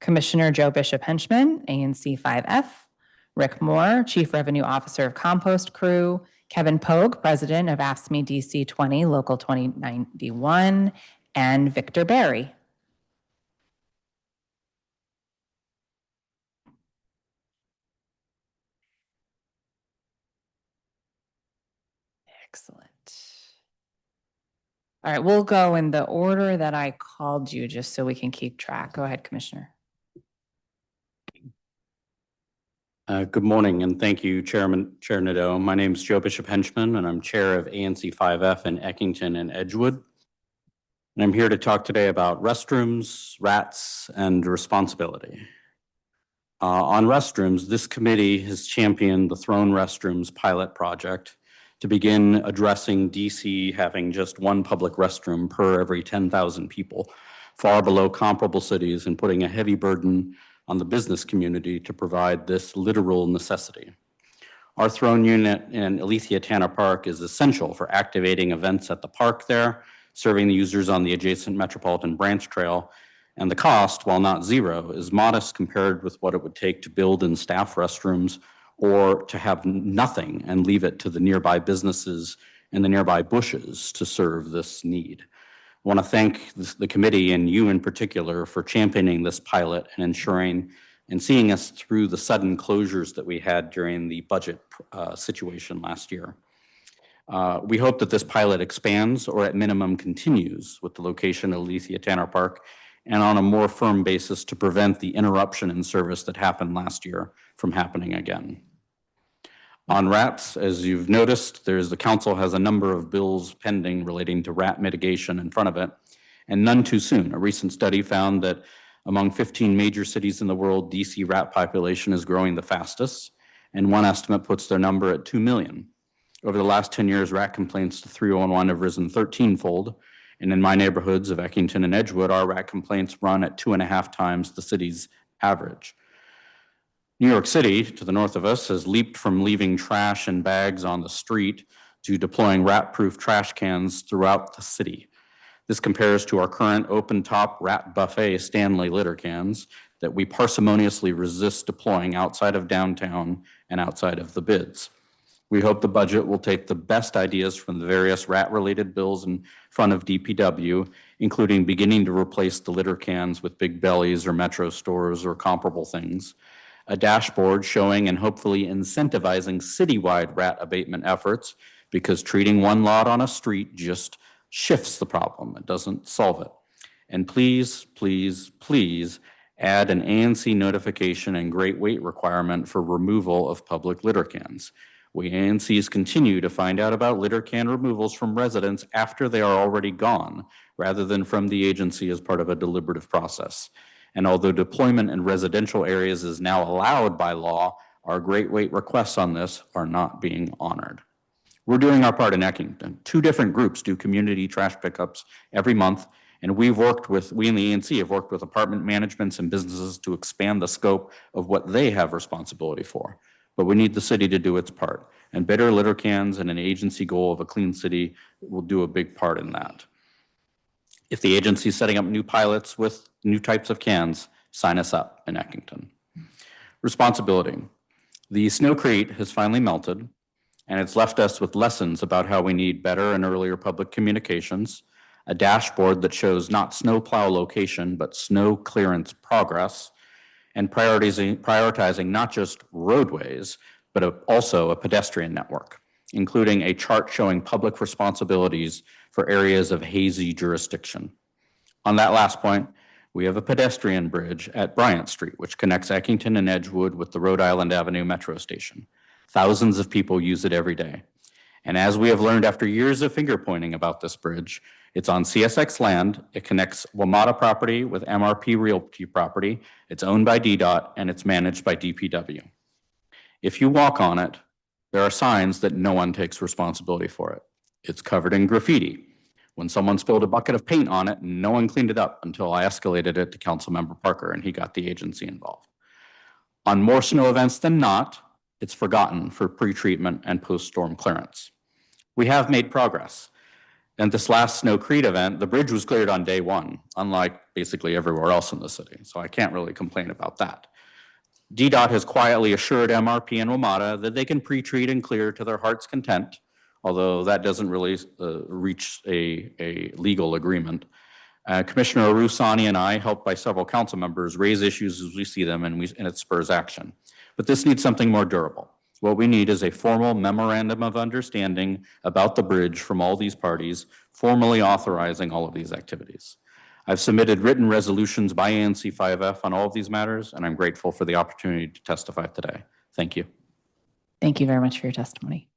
Commissioner Joe Bishop Henchman, ANC 5F, Rick Moore, Chief Revenue Officer of Compost Crew, Kevin Pogue, President of AFSCME DC 20, Local 2091, and Victor Barry. Excellent. All right, we'll go in the order that I called you just so we can keep track. Go ahead, Commissioner. Good morning, and thank you, Chair Nadeau. My name is Joe Bishop Henchman, and I'm Chair of ANC 5F in Eckington and Edgewood. And I'm here to talk today about restrooms, rats, and responsibility. On restrooms, this committee has championed the Throne Restrooms pilot project to begin addressing DC having just 1 public restroom per every 10,000 people, far below comparable cities, and putting a heavy burden on the business community to provide this literal necessity. Our Throne unit in Alethea Tanner Park is essential for activating events at the park there, serving the users on the adjacent Metropolitan Branch Trail, and the cost, while not zero, is modest compared with what it would take to build and staff restrooms or to have nothing and leave it to the nearby businesses and the nearby bushes to serve this need. I want to thank the committee and you in particular for championing this pilot and ensuring and seeing us through the sudden closures that we had during the budget situation last year. We hope that this pilot expands or at minimum continues with the location of Alethea Tanner Park and on a more firm basis to prevent the interruption in service that happened last year from happening again. On rats, as you've noticed, the council has a number of bills pending relating to rat mitigation in front of it, and none too soon. A recent study found that among 15 major cities in the world, DC rat population is growing the fastest, and one estimate puts their number at 2 million. Over the last 10 years, rat complaints to 311 have risen 13-fold, and in my neighborhoods of Eckington and Edgewood, our rat complaints run at 2.5 times the city's average. New York City, to the north of us, has leaped from leaving trash and bags on the street to deploying rat-proof trash cans throughout the city. This compares to our current open-top rat buffet Stanley litter cans that we parsimoniously resist deploying outside of downtown and outside of the bids. We hope the budget will take the best ideas from the various rat-related bills in front of DPW, including beginning to replace the litter cans with Big Bellies or Metro stores or comparable things, a dashboard showing and hopefully incentivizing citywide rat abatement efforts, because treating one lot on a street just shifts the problem. It doesn't solve it. And please, please, please add an ANC notification and great weight requirement for removal of public litter cans. We ANCs continue to find out about litter can removals from residents after they are already gone, rather than from the agency as part of a deliberative process. And although deployment in residential areas is now allowed by law, our great weight requests on this are not being honored. We're doing our part in Eckington. 2 different groups do community trash pickups every month, and we in the ANC have worked with apartment managements and businesses to expand the scope of what they have responsibility for. But we need the city to do its part, and better litter cans and an agency goal of a clean city will do a big part in that. If the agency is setting up new pilots with new types of cans, sign us up in Eckington. Responsibility. The snowcrete has finally melted, and it's left us with lessons about how we need better and earlier public communications, a dashboard that shows not snowplow location, but snow clearance progress, and prioritizing not just roadways, but also a pedestrian network, including a chart showing public responsibilities for areas of hazy jurisdiction. On that last point, we have a pedestrian bridge at Bryant Street, which connects Eckington and Edgewood with the Rhode Island Avenue metro station. Thousands of people use it every day. And as we have learned after years of finger pointing about this bridge, it's on CSX land. It connects WMATA property with MRP Realty property. It's owned by DDOT and it's managed by DPW. If you walk on it, there are signs that no one takes responsibility for it. It's covered in graffiti. When someone spilled a bucket of paint on it, no one cleaned it up until I escalated it to Councilmember Parker and he got the agency involved. On more snow events than not, it's forgotten for pre-treatment and post-storm clearance. We have made progress. And this last snowcrete event, the bridge was cleared on day 1, unlike basically everywhere else in the city. So I can't really complain about that. DDOT has quietly assured MRP and WMATA that they can pre-treat and clear to their heart's content, although that doesn't really reach a legal agreement. Commissioner Arusani and I, helped by several council members, raise issues as we see them, and it spurs action. But this needs something more durable. What we need is a formal memorandum of understanding about the bridge from all these parties, formally authorizing all of these activities. I've submitted written resolutions by ANC 5F on all of these matters, and I'm grateful for the opportunity to testify today. Thank you. Thank you very much for your testimony.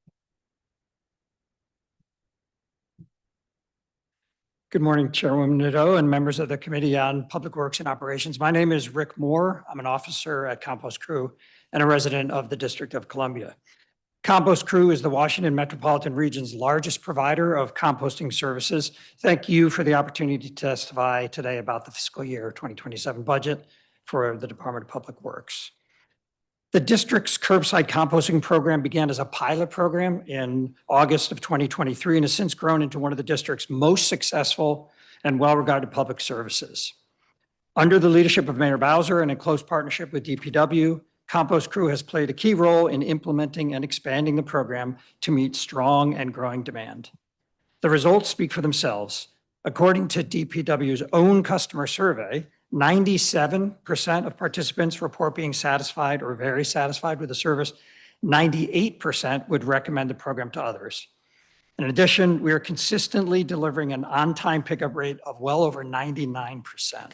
Good morning, Chairwoman Nadeau and members of the Committee on Public Works and Operations. My name is Rick Moore. I'm an officer at Compost Crew and a resident of the District of Columbia. Compost Crew is the Washington Metropolitan Region's largest provider of composting services. Thank you for the opportunity to testify today about the fiscal year 2027 budget for the Department of Public Works. The district's curbside composting program began as a pilot program in August of 2023 and has since grown into one of the district's most successful and well-regarded public services. Under the leadership of Mayor Bowser and in close partnership with DPW, Compost Crew has played a key role in implementing and expanding the program to meet strong and growing demand. The results speak for themselves. According to DPW's own customer survey, 97% of participants report being satisfied or very satisfied with the service. 98% would recommend the program to others. In addition, we are consistently delivering an on-time pickup rate of well over 99%.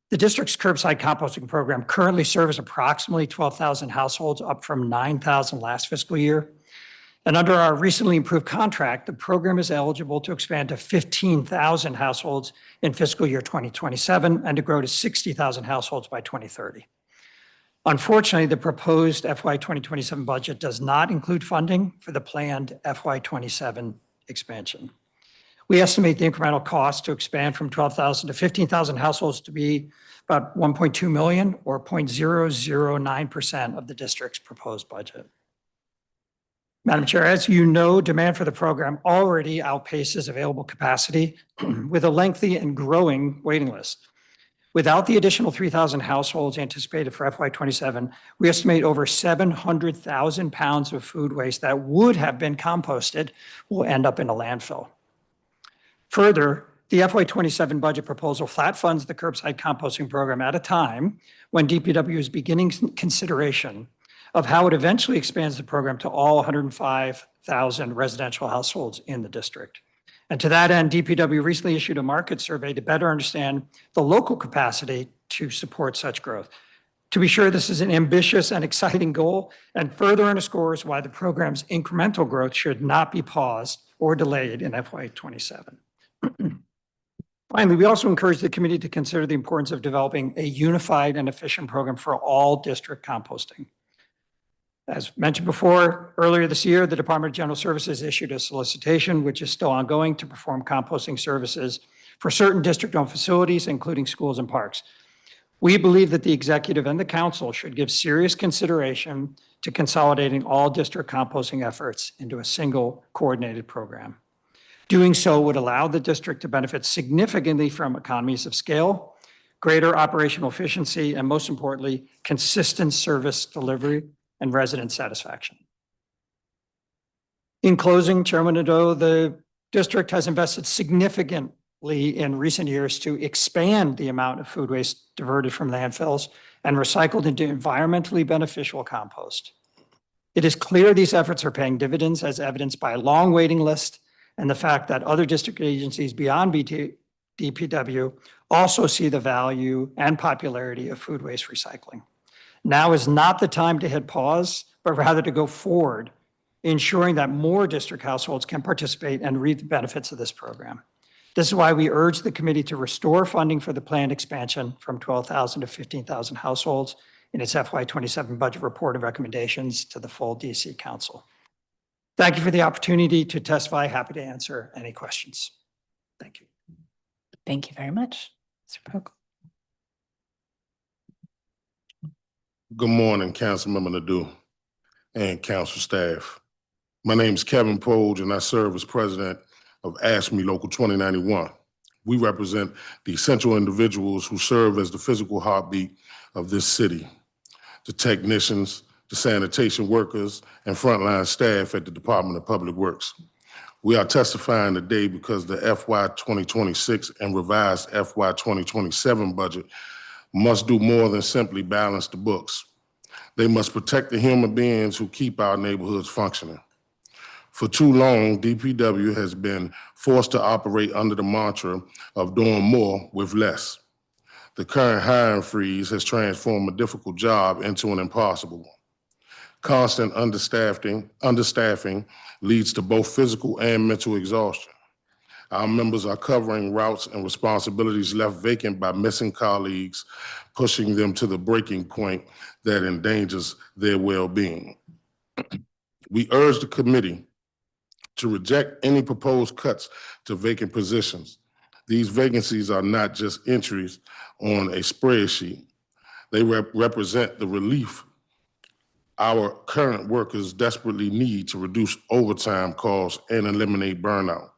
The district's curbside composting program currently serves approximately 12,000 households, up from 9,000 last fiscal year. And under our recently improved contract, the program is eligible to expand to 15,000 households in fiscal year 2027 and to grow to 60,000 households by 2030. Unfortunately, the proposed FY 2027 budget does not include funding for the planned FY 27 expansion. We estimate the incremental cost to expand from 12,000 to 15,000 households to be about 1.2 million, or 0.009% of the district's proposed budget. Madam Chair, as you know, demand for the program already outpaces available capacity with a lengthy and growing waiting list. Without the additional 3,000 households anticipated for FY27, we estimate over 700,000 pounds of food waste that would have been composted will end up in a landfill. Further, the FY27 budget proposal flat funds the curbside composting program at a time when DPW is beginning consideration of how it eventually expands the program to all 105,000 residential households in the district. And to that end, DPW recently issued a market survey to better understand the local capacity to support such growth. To be sure, this is an ambitious and exciting goal, and further underscores why the program's incremental growth should not be paused or delayed in FY27. Finally, we also encourage the committee to consider the importance of developing a unified and efficient program for all district composting. As mentioned before, earlier this year, the Department of General Services issued a solicitation, which is still ongoing, to perform composting services for certain district-owned facilities, including schools and parks. We believe that the executive and the council should give serious consideration to consolidating all district composting efforts into a single coordinated program. Doing so would allow the district to benefit significantly from economies of scale, greater operational efficiency, and most importantly, consistent service delivery and resident satisfaction. In closing, Chairman Nadeau, the district has invested significantly in recent years to expand the amount of food waste diverted from landfills and recycled into environmentally beneficial compost. It is clear these efforts are paying dividends, as evidenced by a long waiting list and the fact that other district agencies beyond DPW also see the value and popularity of food waste recycling. Now is not the time to hit pause, but rather to go forward, ensuring that more district households can participate and reap the benefits of this program. This is why we urge the committee to restore funding for the planned expansion from 12,000 to 15,000 households in its FY27 budget report and recommendations to the full DC Council. Thank you for the opportunity to testify. Happy to answer any questions. Thank you. Thank you very much, Mr. Pogue. Good morning, Councilmember Nadeau and Council staff. My name is Kevin Pogue, and I serve as president of ASME Local 2091. We represent the essential individuals who serve as the physical heartbeat of this city, the technicians, the sanitation workers, and frontline staff at the Department of Public Works. We are testifying today because the FY 2026 and revised FY 2027 budget must do more than simply balance the books. They must protect the human beings who keep our neighborhoods functioning. For too long, DPW has been forced to operate under the mantra of doing more with less. The current hiring freeze has transformed a difficult job into an impossible one. Constant understaffing leads to both physical and mental exhaustion. Our members are covering routes and responsibilities left vacant by missing colleagues, pushing them to the breaking point that endangers their well-being. We urge the committee to reject any proposed cuts to vacant positions. These vacancies are not just entries on a spreadsheet. They represent the relief our current workers desperately need to reduce overtime costs and eliminate burnout.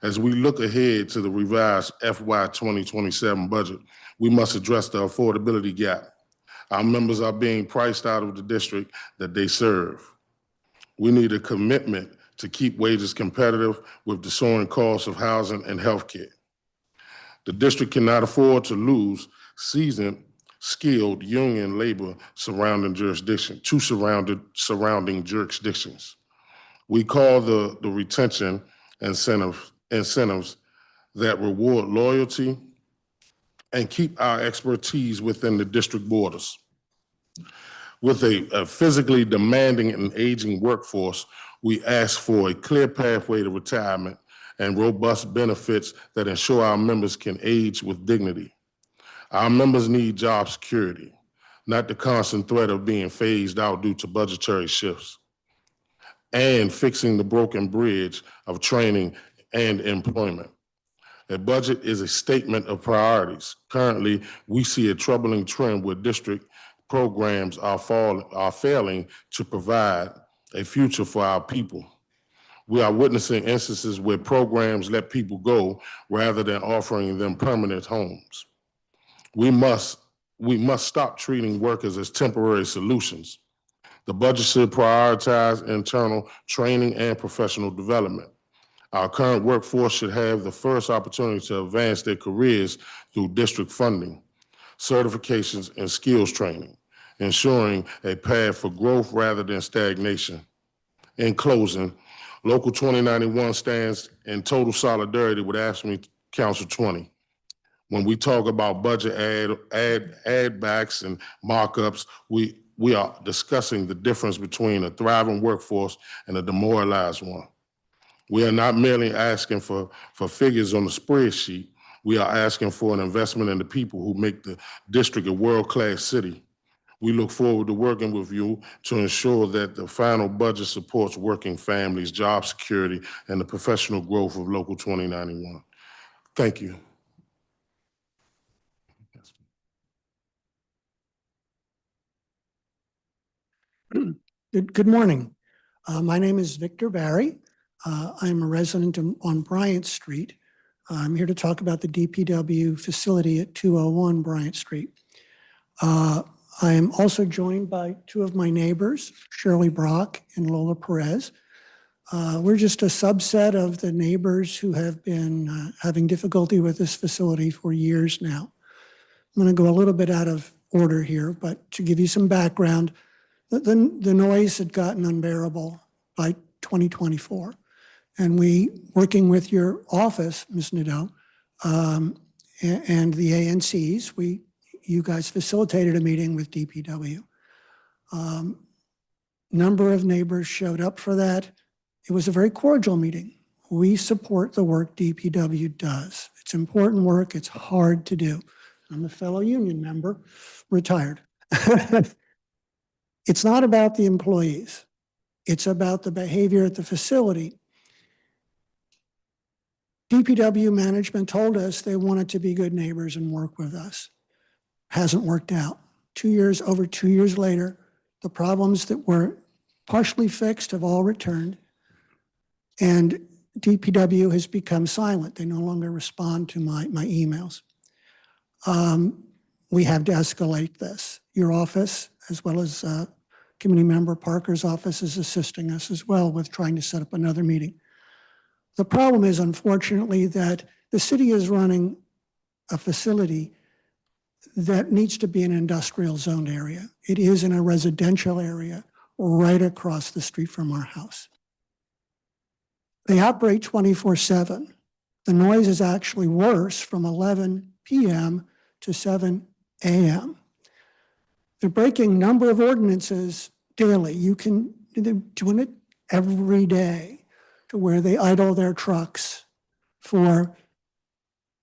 As we look ahead to the revised FY 2027 budget, we must address the affordability gap. Our members are being priced out of the district that they serve. We need a commitment to keep wages competitive with the soaring costs of housing and healthcare. The district cannot afford to lose seasoned, skilled union labor surrounding jurisdictions. We call the retention incentives that reward loyalty and keep our expertise within the district borders. With a physically demanding and aging workforce, we ask for a clear pathway to retirement and robust benefits that ensure our members can age with dignity. Our members need job security, not the constant threat of being phased out due to budgetary shifts, and fixing the broken bridge of training and employment. A budget is a statement of priorities. Currently, we see a troubling trend where district programs are failing to provide a future for our people. We are witnessing instances where programs let people go rather than offering them permanent homes. We must stop treating workers as temporary solutions. The budget should prioritize internal training and professional development. Our current workforce should have the first opportunity to advance their careers through district funding, certifications, and skills training, ensuring a path for growth rather than stagnation. In closing, Local 2091 stands in total solidarity with AFSCME Council 20. When we talk about budget add backs and markups, we are discussing the difference between a thriving workforce and a demoralized one. We are not merely asking for figures on the spreadsheet. We are asking for an investment in the people who make the district a world-class city. We look forward to working with you to ensure that the final budget supports working families, job security, and the professional growth of Local 2091. Thank you. Good morning. My name is Victor Barry. I'm a resident on Bryant Street. I'm here to talk about the DPW facility at 201 Bryant Street. I am also joined by two of my neighbors, Shirley Brock and Lola Perez. We're just a subset of the neighbors who have been having difficulty with this facility for years now. I'm going to go a little bit out of order here, but to give you some background, the noise had gotten unbearable by 2024. And we, working with your office, Ms. Nadeau, and the ANCs, you guys facilitated a meeting with DPW. Number of neighbors showed up for that. It was a very cordial meeting. We support the work DPW does. It's important work. It's hard to do. I'm a fellow union member, retired. It's not about the employees. It's about the behavior at the facility. DPW management told us they wanted to be good neighbors and work with us. Hasn't worked out. Over 2 years later, the problems that were partially fixed have all returned, and DPW has become silent. They no longer respond to my emails. We have to escalate this. Your office, as well as committee member Parker's office, is assisting us as well with trying to set up another meeting. The problem is, unfortunately, that the city is running a facility that needs to be an industrial zoned area. It is in a residential area right across the street from our house. They operate 24/7. The noise is actually worse from 11 p.m. to 7 a.m. They're breaking a number of ordinances daily. They're doing it every day, to where they idle their trucks for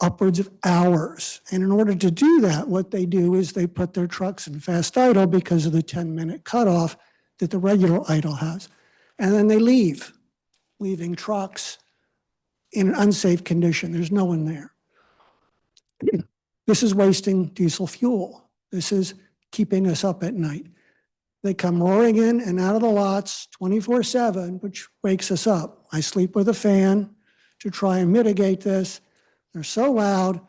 upwards of hours. And in order to do that, what they do is they put their trucks in fast idle because of the 10-minute cutoff that the regular idle has. And then they leave, leaving trucks in an unsafe condition. There's no one there. This is wasting diesel fuel. This is keeping us up at night. They come roaring in and out of the lots 24/7, which wakes us up. I sleep with a fan to try and mitigate this. They're so loud,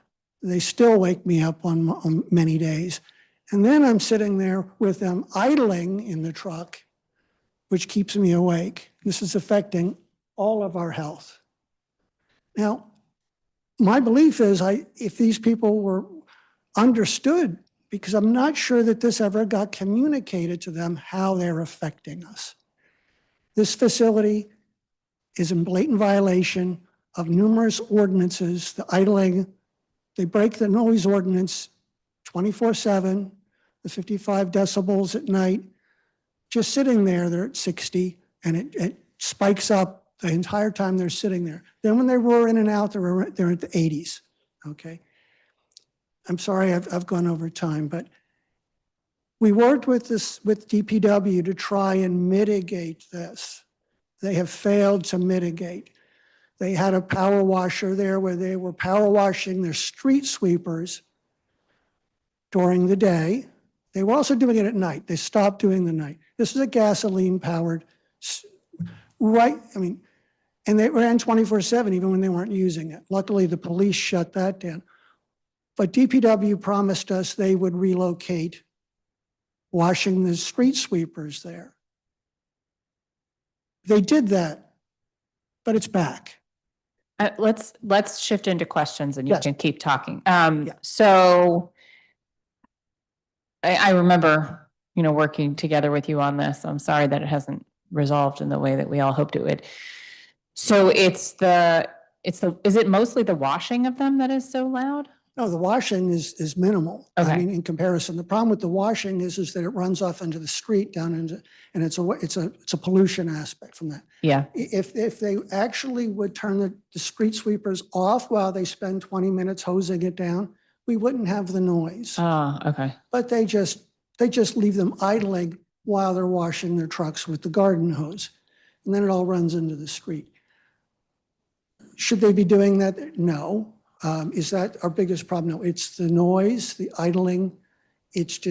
they still wake me up on many days. And then I'm sitting there with them idling in the truck, which keeps me awake. This is affecting all of our health. Now, my belief is if these people were understood, because I'm not sure that this ever got communicated to them how they're affecting us. This facility is in blatant violation of numerous ordinances, the idling They break the noise ordinance 24/7, the 55 decibels at night. Just sitting there, they're at 60, and it spikes up the entire time they're sitting there. Then when they roar in and out, they're at the 80s, okay? I'm sorry I've gone over time, but we worked with DPW to try and mitigate this. They have failed to mitigate. They had a power washer there where they were power washing their street sweepers during the day. They were also doing it at night. They stopped doing the night. This is a gasoline powered, and they ran 24/7 even when they weren't using it. Luckily, the police shut that down. But DPW promised us they would relocate washing the street sweepers there. They did that, but it's back. Let's shift into questions and you Yes. can keep talking. So I remember, working together with you on this. I'm sorry that it hasn't resolved in the way that we all hoped it would. So is it mostly the washing of them that is so loud? No, the washing is minimal. Okay. I mean, in comparison, the problem with the washing is that it runs off into the street down into, and it's a pollution aspect from that. Yeah. If they actually would turn the street sweepers off while they spend 20 minutes hosing it down, we wouldn't have the noise. Oh, okay. But they just leave them idling while they're washing their trucks with the garden hose. And then it all runs into the street. Should they be doing that? No. Is that our biggest problem? No, it's the noise, the idling. It's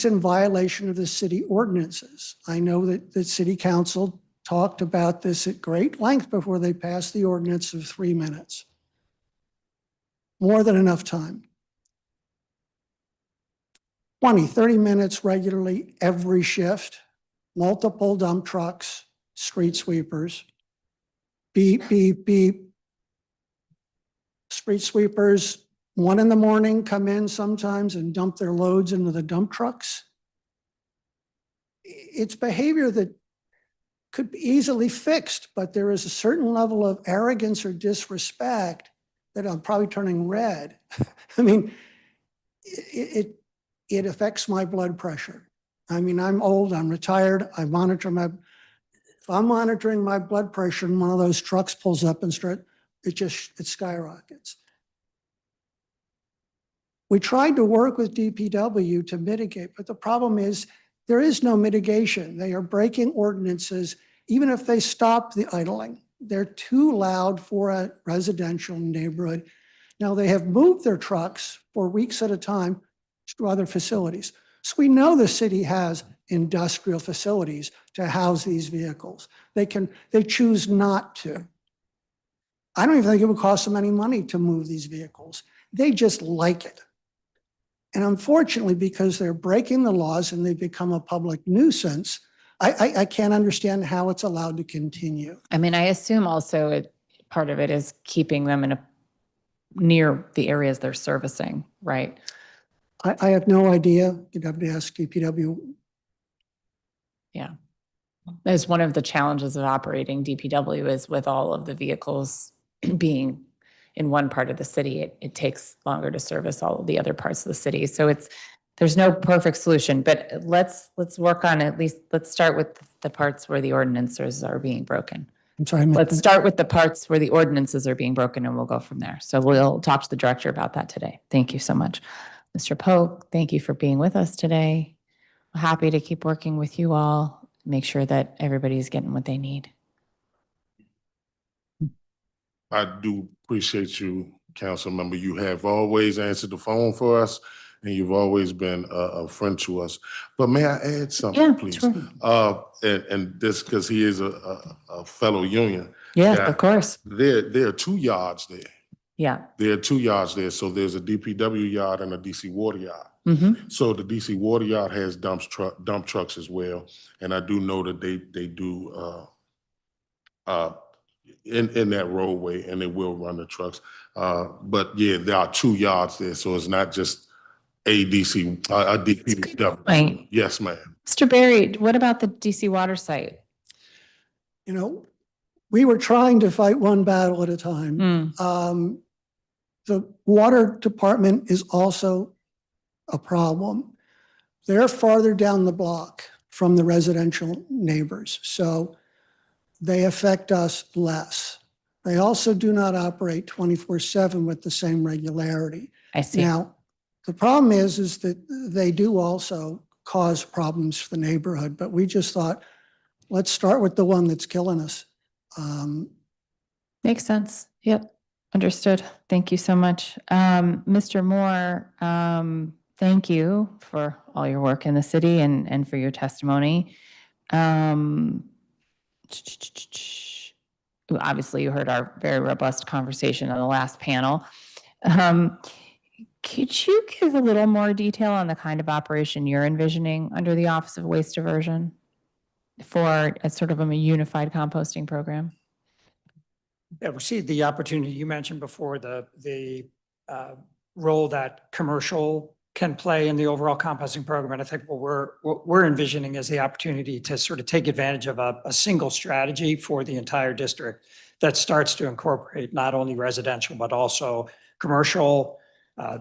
in violation of the city ordinances. I know that the city council talked about this at great length before they passed the ordinance of 3 minutes. More than enough time. 20, 30 minutes regularly every shift, multiple dump trucks, street sweepers, beep, beep, beep. Street sweepers, 1 in the morning, come in sometimes and dump their loads into the dump trucks. It's behavior that could be easily fixed, but there is a certain level of arrogance or disrespect that I'm probably turning red. I mean, it affects my blood pressure. I mean, I'm old, I'm retired, if I'm monitoring my blood pressure and one of those trucks pulls up and it skyrockets. We tried to work with DPW to mitigate, but the problem is there is no mitigation. They are breaking ordinances, even if they stop the idling. They're too loud for a residential neighborhood. Now they have moved their trucks for weeks at a time to other facilities. So we know the city has industrial facilities to house these vehicles. They choose not to. I don't even think it would cost them any money to move these vehicles. They just like it. And unfortunately, because they're breaking the laws and they've become a public nuisance, I can't understand how it's allowed to continue. I mean, I assume also part of it is keeping them near the areas they're servicing, right? I have no idea. You'd have to ask DPW. Yeah. That's one of the challenges of operating DPW is with all of the vehicles being in one part of the city, it takes longer to service all of the other parts of the city. So there's no perfect solution, but let's work on let's start with the parts where the ordinances are being broken. I'm sorry. Let's start with the parts where the ordinances are being broken and we'll go from there. So we'll talk to the director about that today. Thank you so much. Mr. Polk, thank you for being with us today. I'm happy to keep working with you all, make sure that everybody's getting what they need. I do appreciate you, council member. You have always answered the phone for us and you've always been a friend to us. But may I add something, Yeah, please? sure. And this, because he is a fellow union. Yeah, Yeah. of course. There are 2 yards there. Yeah. There are 2 yards there. So there's a DPW yard and a DC water yard. Mm-hmm. So the DC water yard has dump trucks as well. And I do know that they do in that roadway and they will run the trucks. But yeah, there are 2 yards there. So it's not just a DPW. Right. Yes, ma'am. Mr. Barry, what about the DC water site? You know, we were trying to fight one battle at a time. The water department is also a problem. They're farther down the block from the residential neighbors, so they affect us less. They also do not operate 24/7 with the same regularity. I see. Now, the problem is that they do also cause problems for the neighborhood, but we just thought, let's start with the one that's killing us. Makes sense. Yep. Understood. Thank you so much. Mr. Moore, thank you for all your work in the city and for your testimony. Obviously, you heard our very robust conversation on the last panel. Could you give a little more detail on the kind of operation you're envisioning under the Office of Waste Diversion for a sort of a unified composting program? Yeah, received the opportunity you mentioned before, the role that commercial can play in the overall composting program. And I think what we're envisioning is the opportunity to sort of take advantage of a single strategy for the entire district that starts to incorporate not only residential, but also commercial,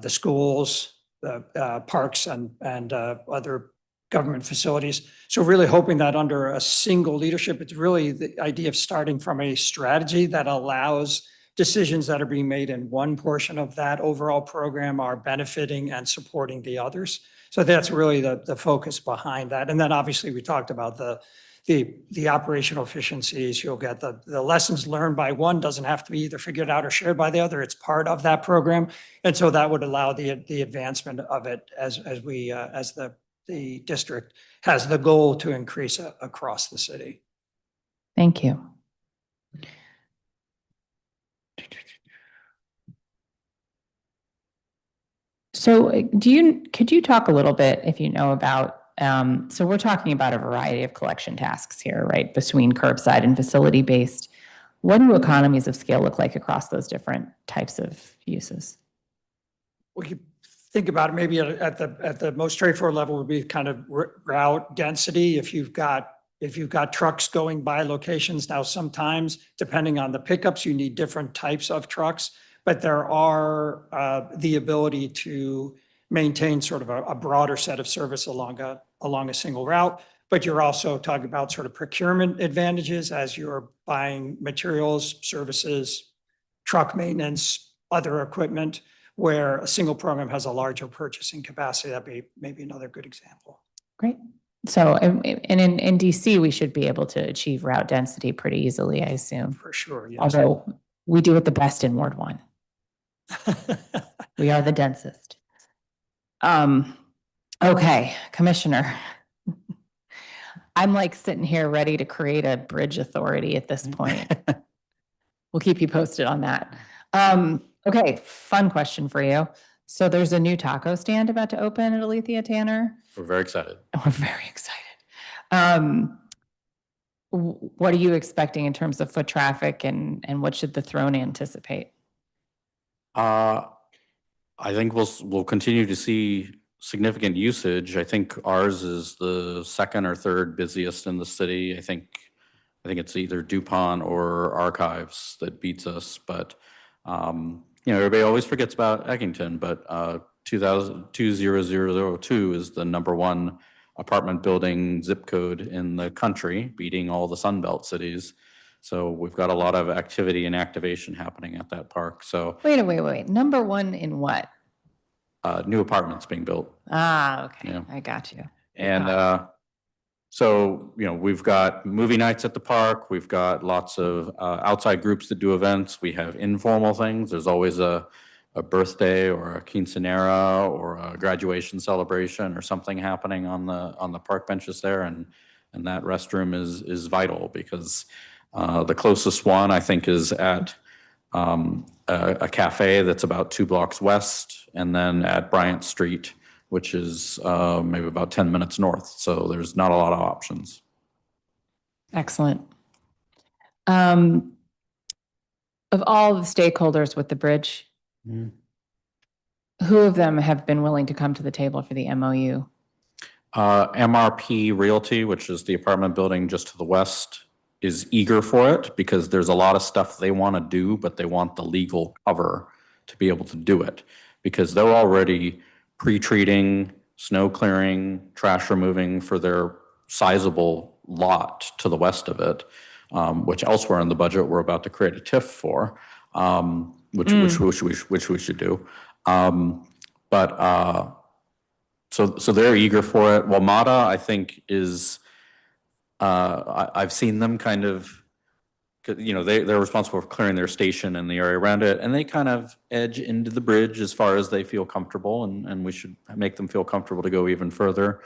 the schools, the parks and other government facilities. So really hoping that under a single leadership, it's really the idea of starting from a strategy that allows decisions that are being made in one portion of that overall program are benefiting and supporting the others. So that's really the focus behind that. And then obviously we talked about the operational efficiencies. You'll get the lessons learned by one doesn't have to be either figured out or shared by the other. It's part of that program. And so that would allow the advancement of it as the district has the goal to increase across the city. Thank you. So could you talk a little bit, if you know about, so we're talking about a variety of collection tasks here, right? Between curbside and facility-based. What do economies of scale look like across those different types of uses? We could think about it maybe at the most straightforward level would be kind of route density. If you've got trucks going by locations, now sometimes depending on the pickups, you need different types of trucks, but there are the ability to maintain sort of a broader set of service along a single route. But you're also talking about sort of procurement advantages as you're buying materials, services, truck maintenance, other equipment, where a single program has a larger purchasing capacity. That'd be maybe another good example. Great. So, and in DC, we should be able to achieve route density pretty easily, I assume. For sure, yes. Although we do it the best in Ward 1. We are the densest. Okay, Commissioner. I'm like sitting here ready to create a bridge authority at this point. We'll keep you posted on that. Okay, fun question for you. So there's a new taco stand about to open at Alethea Tanner. We're very excited. We're very excited. What are you expecting in terms of foot traffic and what should the Throne anticipate? I think we'll continue to see significant usage. I think ours is the second or third busiest in the city. I think it's either DuPont or Archives that beats us, but everybody always forgets about Eckington, but 20002 is the #1 apartment building zip code in the country, beating all the Sunbelt cities. So we've got a lot of activity and activation happening at that park. So wait. #1 in what? New apartments being built. Okay. Yeah. I got you. And so, we've got movie nights at the park. We've got lots of outside groups that do events. We have informal things. There's always a birthday or a quinceanera or a graduation celebration or something happening on the park benches there. And that restroom is vital because the closest one, I think, is at a cafe that's about 2 blocks west, and then at Bryant Street, which is maybe about 10 minutes north. So there's not a lot of options. Excellent. Of all the stakeholders with the bridge, who of them have been willing to come to the table for the MOU? MRP Realty, which is the apartment building just to the west, is eager for it because there's a lot of stuff they want to do, but they want the legal cover to be able to do it because they're already pre-treating, snow clearing, trash removing for their sizable lot to the west of it, which elsewhere in the budget we're about to create a TIF for, which we should do. So they're eager for it. WMATA, I think, is I've seen them kind of, they're responsible for clearing their station and the area around it, and they kind of edge into the bridge as far as they feel comfortable, and we should make them feel comfortable to go even further.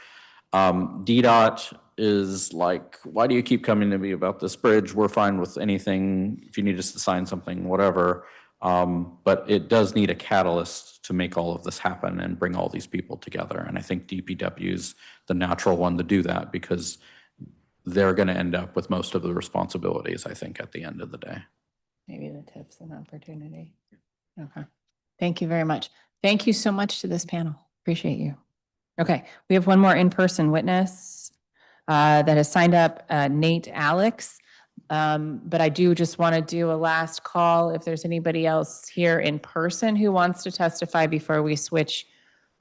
DDOT is like, why do you keep coming to me about this bridge? We're fine with anything. If you need us to sign something, whatever. But it does need a catalyst to make all of this happen and bring all these people together. And I think DPW is the natural one to do that because they're going to end up with most of the responsibilities, I think, at the end of the day. Maybe the tips and opportunity. Okay. Thank you very much. Thank you so much to this panel. Appreciate you. Okay. We have one more in-person witness that has signed up, Nate Alex. But I do just want to do a last call if there's anybody else here in person who wants to testify before we switch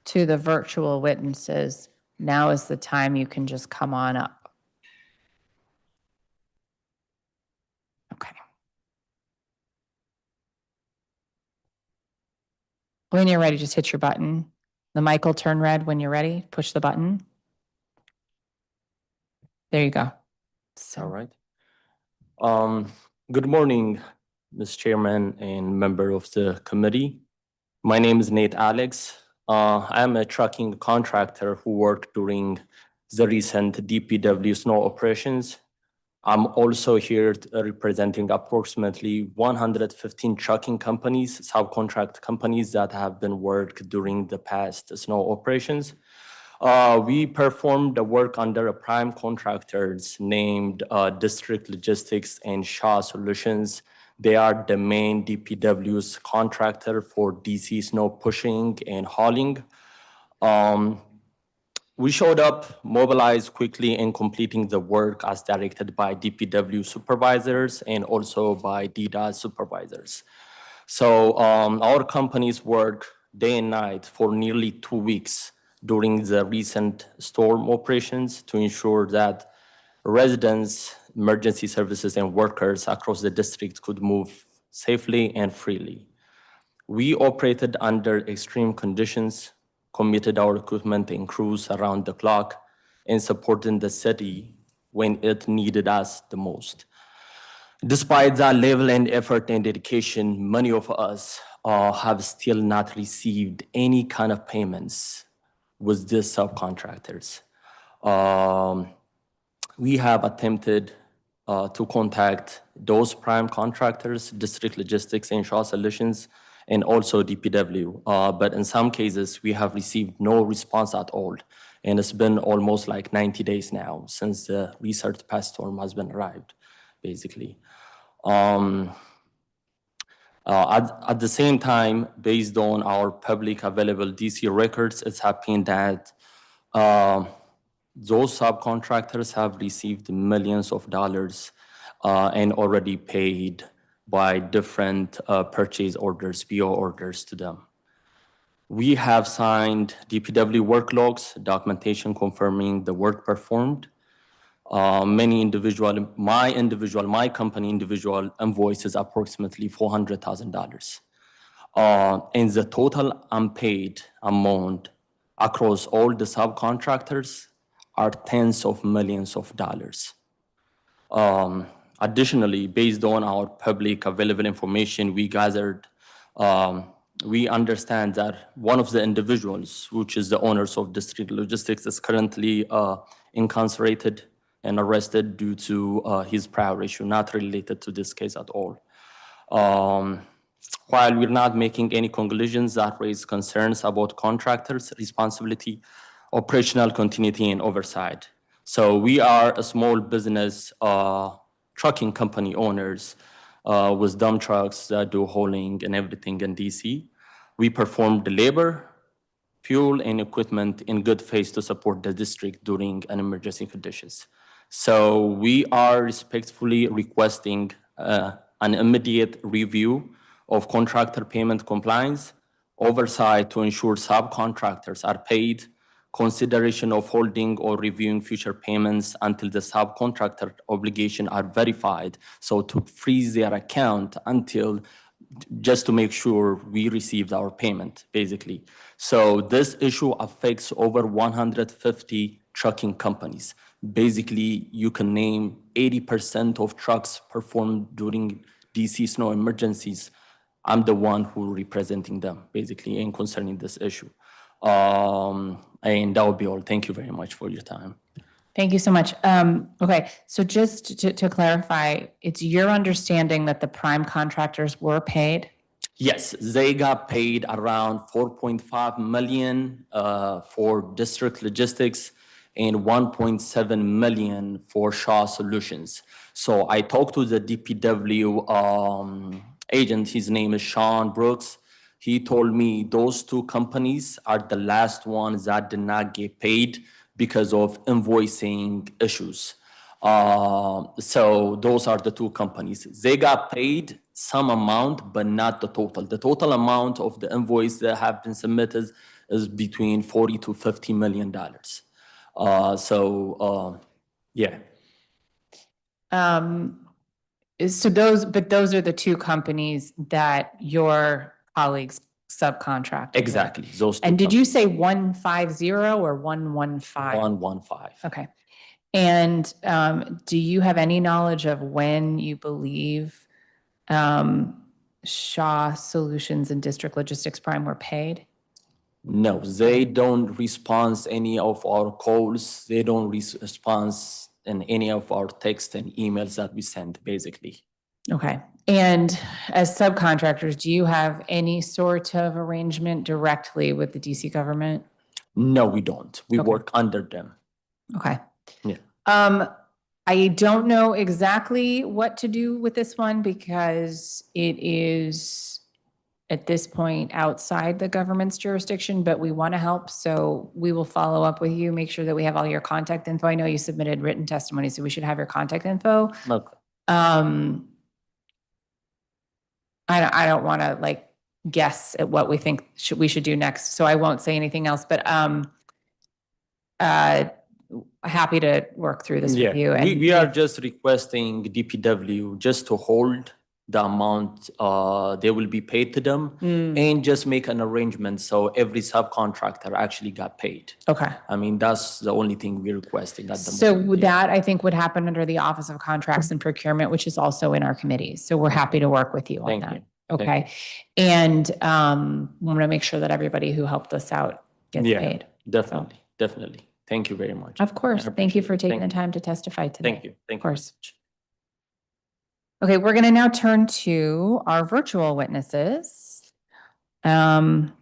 to the virtual witnesses. Now is the time you can just come on up. Okay. When you're ready, just hit your button. The mic will turn red when you're ready. Push the button. There you go. All right. Good morning, Ms. Chairman and member of the committee. My name is Nate Alex. I am a trucking contractor who worked during the recent DPW snow operations. I'm also here representing approximately 115 trucking companies, subcontract companies that have been worked during the past snow operations. We performed the work under a prime contractors named District Logistics and Shaw Solutions. They are the main DPW's contractor for DC snow pushing and hauling. We showed up, mobilized quickly in completing the work as directed by DPW supervisors and also by DDOT supervisors. So our companies worked day and night for nearly 2 weeks during the recent storm operations to ensure that residents, emergency services, and workers across the district could move safely and freely. We operated under extreme conditions, committed our equipment and crews around the clock, and supported the city when it needed us the most. Despite that level and effort and dedication, many of us have still not received any kind of payments with these subcontractors. We have attempted to contact those prime contractors, District Logistics and Shaw Solutions, and also DPW. But in some cases, we have received no response at all. And it's been almost like 90 days now since the recent past storm has been arrived, basically. At the same time, based on our public available DC records, it's happened that those subcontractors have received millions of dollars and already paid by different purchase orders, PO orders to them. We have signed DPW work logs, documentation confirming the work performed. My company individual invoice is approximately $400,000. And the total unpaid amount across all the subcontractors are tens of millions of dollars. Additionally, based on our public available information we gathered, we understand that one of the individuals, which is the owners of District Logistics, is currently incarcerated and arrested due to his prior issue, not related to this case at all. While we're not making any conclusions that raise concerns about contractors' responsibility, operational continuity, and oversight. So we are a small business trucking company owners with dump trucks that do hauling and everything in DC. We perform the labor, fuel, and equipment in good faith to support the district during an emergency conditions. So we are respectfully requesting an immediate review of contractor payment compliance, oversight to ensure subcontractors are paid, consideration of holding or reviewing future payments until the subcontractor obligation are verified. So to freeze their account until, just to make sure we received our payment, basically. So this issue affects over 150 trucking companies. Basically, you can name 80% of trucks performed during DC snow emergencies. I'm the one who representing them, basically, in concerning this issue. And that would be all. Thank you very much for your time. Thank you so much. Okay, so just to clarify, it's your understanding that the prime contractors were paid? Yes, they got paid around 4.5 million for district logistics and 1.7 million for Shaw Solutions. So I talked to the DPW agent, his name is Sean Brooks. He told me those two companies are the last ones that did not get paid because of invoicing issues. So those are the two companies. They got paid some amount, but not the total. The total amount of the invoice that have been submitted is between 40 to 50 million dollars. Yeah. So those are the two companies that your colleagues subcontracted with? Exactly. Those two And did you companies. say 150 or 115? 115. Okay. And do you have any knowledge of when you believe Shaw Solutions and District Logistics Prime were paid? No, they don't respond any of our calls. They don't respond in any of our text and emails that we send, basically. Okay. And as subcontractors, do you have any sort of arrangement directly with the DC government? No, we don't. We Okay. work under them. Okay. Yeah. I don't know exactly what to do with this one because it is at this point outside the government's jurisdiction, but we want to help. So we will follow up with you, make sure that we have all your contact info. I know you submitted written testimony, so we should have your contact info. Okay. I don't want to like guess at what we think we should do next, so I won't say anything else, but happy to work through this with you. And we are just requesting DPW just to hold the amount they will be paid to them and just make an arrangement so every subcontractor actually got paid. Okay. I mean, that's the only thing we're requesting at the So moment. that I think would happen under the Office of Contracts and Procurement, which is also in our committee. So we're happy to work with you on Thank that. you. Okay. And we want to make sure that everybody who helped us out gets paid. Definitely, definitely. Thank you very much. Of course. I Thank you appreciate for it. taking the Thank time to testify today. Thank you. Thank Of course. you. Okay, we're going to now turn to our virtual witnesses. I'm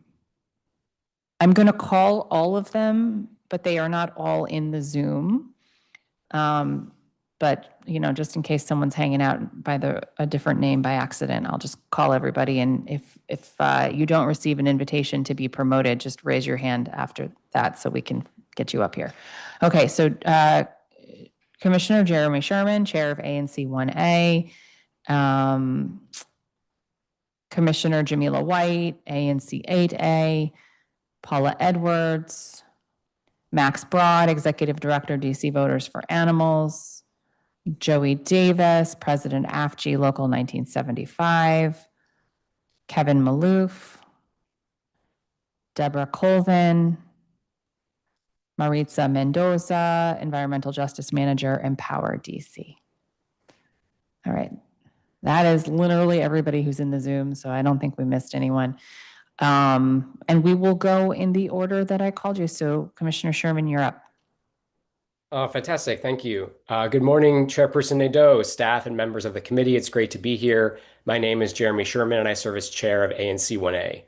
going to call all of them, but they are not all in the Zoom. But, you know, just in case someone's hanging out by a different name by accident, I'll just call everybody. And if you don't receive an invitation to be promoted, just raise your hand after that so we can get you up here. Okay, so Commissioner Jeremy Sherman, Chair of ANC 1A. Commissioner Jamila White, ANC 8A. Paula Edwards. Max Broad, Executive Director, DC Voters for Animals. Joey Davis, President AFG Local 1975. Kevin Maloof. Deborah Colvin. Maritza Mendoza, Environmental Justice Manager, Empower DC. All right. That is literally everybody who's in the Zoom, so I don't think we missed anyone. And we will go in the order that I called you. So Commissioner Sherman, you're up. Fantastic. Thank you. Good morning, Chairperson Nadeau, staff, and members of the committee. It's great to be here. My name is Jeremy Sherman, and I serve as chair of ANC 1A.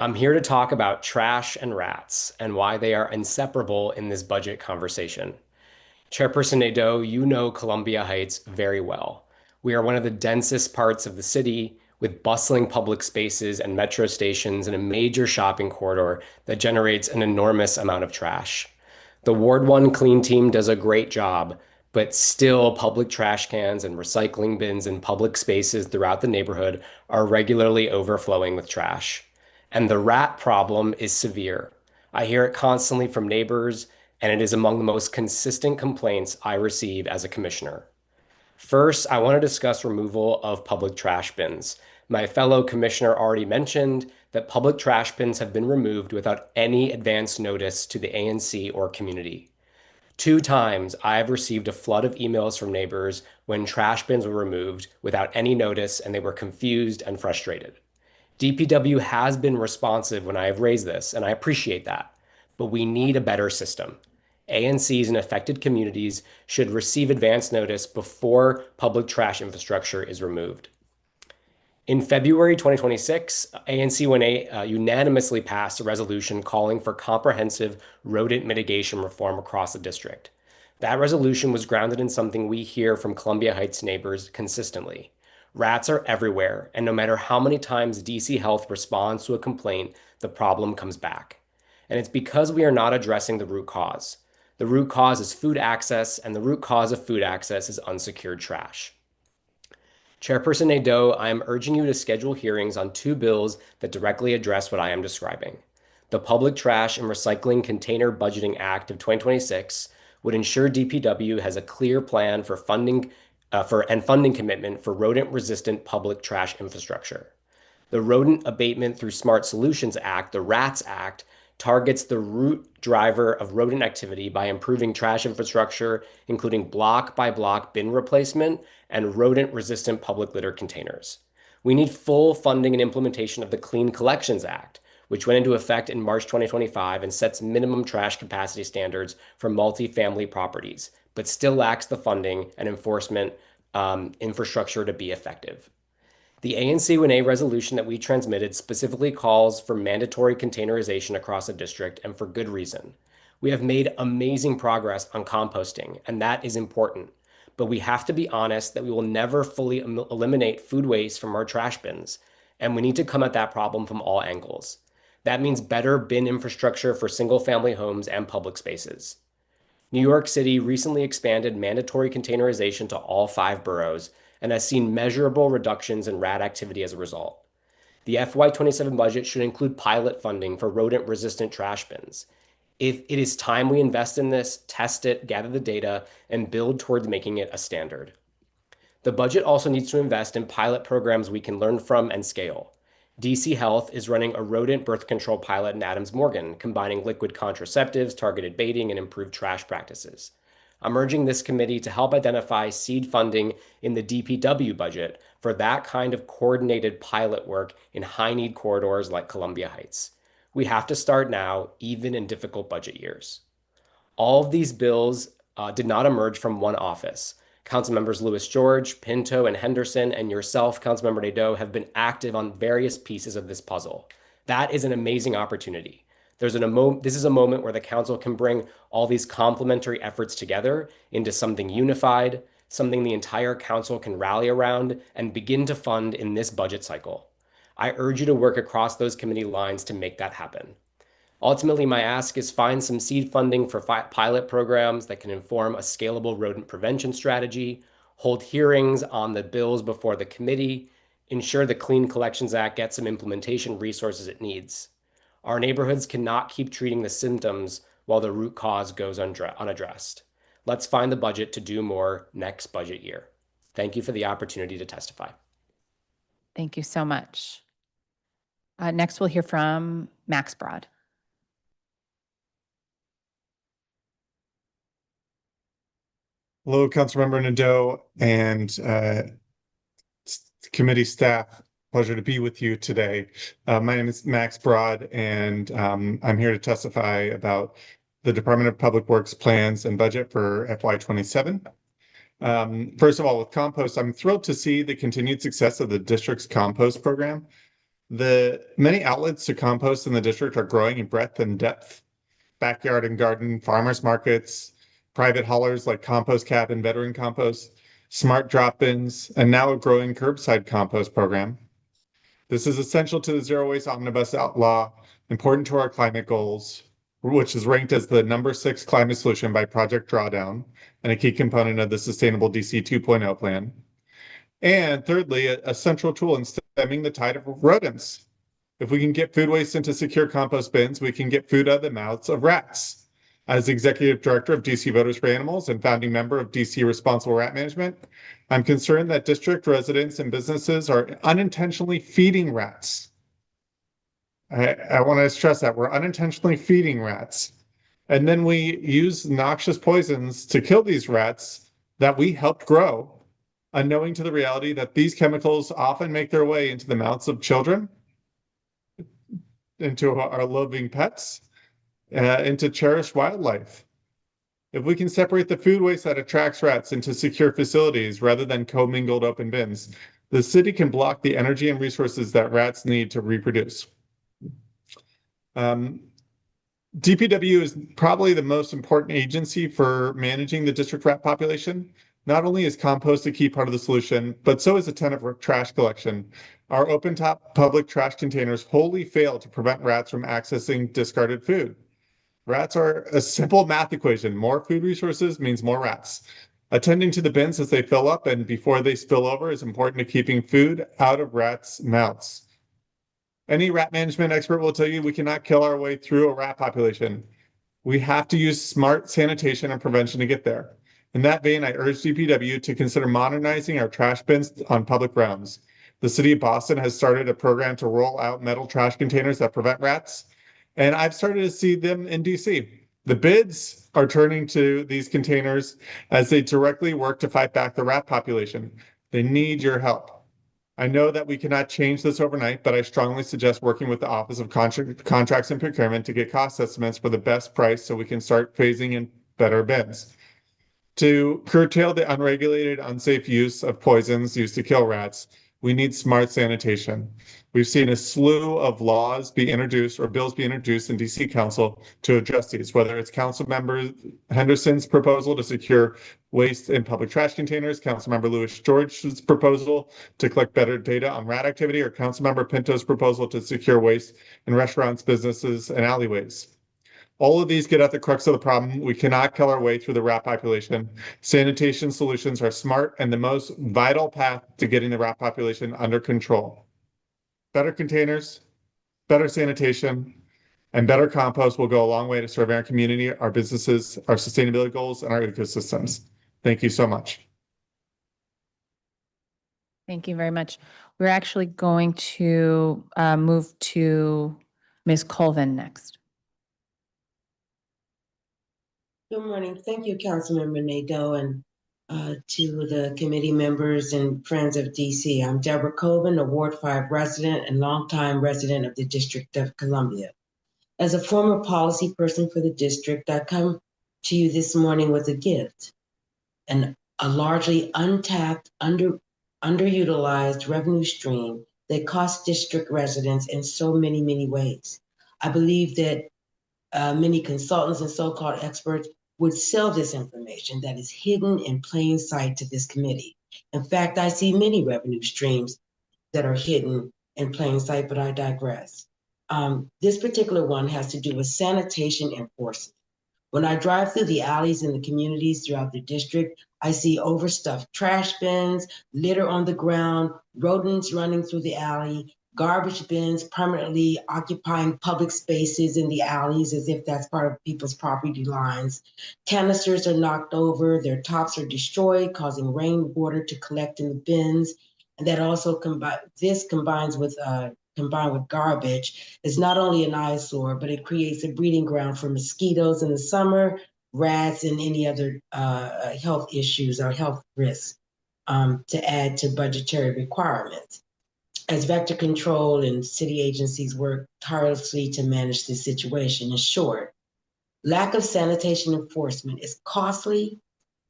I'm here to talk about trash and rats and why they are inseparable in this budget conversation. Chairperson Nadeau, you know Columbia Heights very well. We are one of the densest parts of the city with bustling public spaces and metro stations and a major shopping corridor that generates an enormous amount of trash. The Ward 1 clean team does a great job, but still public trash cans and recycling bins in public spaces throughout the neighborhood are regularly overflowing with trash. And the rat problem is severe. I hear it constantly from neighbors, and it is among the most consistent complaints I receive as a commissioner. First, I want to discuss removal of public trash bins. My fellow commissioner already mentioned that public trash bins have been removed without any advance notice to the ANC or community. 2 times I have received a flood of emails from neighbors when trash bins were removed without any notice and they were confused and frustrated. DPW has been responsive when I have raised this, and I appreciate that, but we need a better system. ANCs in affected communities should receive advance notice before public trash infrastructure is removed. In February 2026, ANC1A unanimously passed a resolution calling for comprehensive rodent mitigation reform across the district. That resolution was grounded in something we hear from Columbia Heights neighbors consistently. Rats are everywhere, and no matter how many times DC Health responds to a complaint, the problem comes back. And it's because we are not addressing the root cause. The root cause is food access, and the root cause of food access is unsecured trash. Chairperson Nadeau, I am urging you to schedule hearings on 2 bills that directly address what I am describing. The Public Trash and Recycling Container Budgeting Act of 2026 would ensure DPW has a clear plan for funding funding commitment for rodent-resistant public trash infrastructure. The Rodent Abatement Through Smart Solutions Act, the RATS Act, targets the root driver of rodent activity by improving trash infrastructure, including block-by-block bin replacement and rodent-resistant public litter containers. We need full funding and implementation of the Clean Collections Act, which went into effect in March 2025 and sets minimum trash capacity standards for multifamily properties, but still lacks the funding and enforcement infrastructure to be effective. The ANC1A resolution that we transmitted specifically calls for mandatory containerization across the district, and for good reason. We have made amazing progress on composting, and that is important. But we have to be honest that we will never fully eliminate food waste from our trash bins, and we need to come at that problem from all angles. That means better bin infrastructure for single-family homes and public spaces. New York City recently expanded mandatory containerization to all 5 boroughs and has seen measurable reductions in rat activity as a result. The FY27 budget should include pilot funding for rodent-resistant trash bins. It is time we invest in this, test it, gather the data, and build towards making it a standard. The budget also needs to invest in pilot programs we can learn from and scale. DC Health is running a rodent birth control pilot in Adams Morgan, combining liquid contraceptives, targeted baiting, and improved trash practices. I'm urging this committee to help identify seed funding in the DPW budget for that kind of coordinated pilot work in high-need corridors like Columbia Heights. We have to start now, even in difficult budget years. All of these bills did not emerge from one office. Councilmembers Lewis George, Pinto, and Henderson, and yourself, Councilmember Nadeau, have been active on various pieces of this puzzle. That is an amazing opportunity. This is a moment where the council can bring all these complementary efforts together into something unified, something the entire council can rally around and begin to fund in this budget cycle. I urge you to work across those committee lines to make that happen. Ultimately, my ask is find some seed funding for pilot programs that can inform a scalable rodent prevention strategy, hold hearings on the bills before the committee, ensure the Clean Collections Act gets some implementation resources it needs. Our neighborhoods cannot keep treating the symptoms while the root cause goes unaddressed. Let's find the budget to do more next budget year. Thank you for the opportunity to testify. Thank you so much. Next, we'll hear from Max Broad. Hello, Councilmember Nadeau and committee staff. Pleasure to be with you today. My name is Max Broad, and I'm here to testify about the Department of Public Works plans and budget for FY27. First of all, with compost, I'm thrilled to see the continued success of the district's compost program. The many outlets to compost in the district are growing in breadth and depth. Backyard and garden, farmers markets, private haulers like Compost Cap and Veteran Compost, smart drop bins, and now a growing curbside compost program. This is essential to the Zero Waste Omnibus Outlaw, important to our climate goals, which is ranked as the #6 climate solution by Project Drawdown and a key component of the Sustainable DC 2.0 plan. And thirdly, a central tool in stemming the tide of rodents. If we can get food waste into secure compost bins, we can get food out of the mouths of rats. As Executive Director of DC Voters for Animals and founding member of DC Responsible Rat Management, I'm concerned that district residents and businesses are unintentionally feeding rats. I want to stress that we're unintentionally feeding rats. And then we use noxious poisons to kill these rats that we helped grow, unknowing to the reality that these chemicals often make their way into the mouths of children, into our living pets, into cherished wildlife. If we can separate the food waste that attracts rats into secure facilities rather than commingled open bins, the city can block the energy and resources that rats need to reproduce. DPW is probably the most important agency for managing the district rat population. Not only is compost a key part of the solution, but so is a ton of trash collection. Our open-top public trash containers wholly fail to prevent rats from accessing discarded food. Rats are a simple math equation. More food resources means more rats. Attending to the bins as they fill up and before they spill over is important to keeping food out of rats' mouths. Any rat management expert will tell you we cannot kill our way through a rat population. We have to use smart sanitation and prevention to get there. In that vein, I urge DPW to consider modernizing our trash bins on public grounds. The city of Boston has started a program to roll out metal trash containers that prevent rats, and I've started to see them in DC. The bids are turning to these containers as they directly work to fight back the rat population. They need your help. I know that we cannot change this overnight, but I strongly suggest working with the Office of Contracts and Procurement to get cost estimates for the best price so we can start phasing in better bins. To curtail the unregulated, unsafe use of poisons used to kill rats, we need smart sanitation. We've seen a slew of laws be introduced or bills be introduced in DC Council to address these, whether it's Councilmember Henderson's proposal to secure waste in public trash containers, Councilmember Louis George's proposal to collect better data on rat activity, or Councilmember Pinto's proposal to secure waste in restaurants, businesses, and alleyways. All of these get at the crux of the problem. We cannot kill our way through the rat population. Sanitation solutions are smart and the most vital path to getting the rat population under control. Better containers, better sanitation, and better compost will go a long way to serving our community, our businesses, our sustainability goals, and our ecosystems. Thank you so much. Thank you very much. We're actually going to move to Ms. Colvin next. Good morning. Thank you, Councilmember Nadeau, and to the committee members and friends of DC. I'm Deborah Colvin, a Ward 5 resident and longtime resident of the District of Columbia. As a former policy person for the district, I come to you this morning with a gift, and a largely untapped, underutilized revenue stream that costs district residents in so many, many ways. I believe that many consultants and so-called experts would sell this information that is hidden in plain sight to this committee. In fact, I see many revenue streams that are hidden in plain sight, but I digress. This particular one has to do with sanitation enforcement. When I drive through the alleys in the communities throughout the district, I see overstuffed trash bins, litter on the ground, rodents running through the alley, garbage bins permanently occupying public spaces in the alleys as if that's part of people's property lines. Canisters are knocked over, their tops are destroyed, causing rainwater to collect in the bins. And that also combined with garbage is not only an eyesore, but it creates a breeding ground for mosquitoes in the summer, rats, and any other health issues or health risks to add to budgetary requirements. As vector control and city agencies work tirelessly to manage this situation. In short, lack of sanitation enforcement is costly,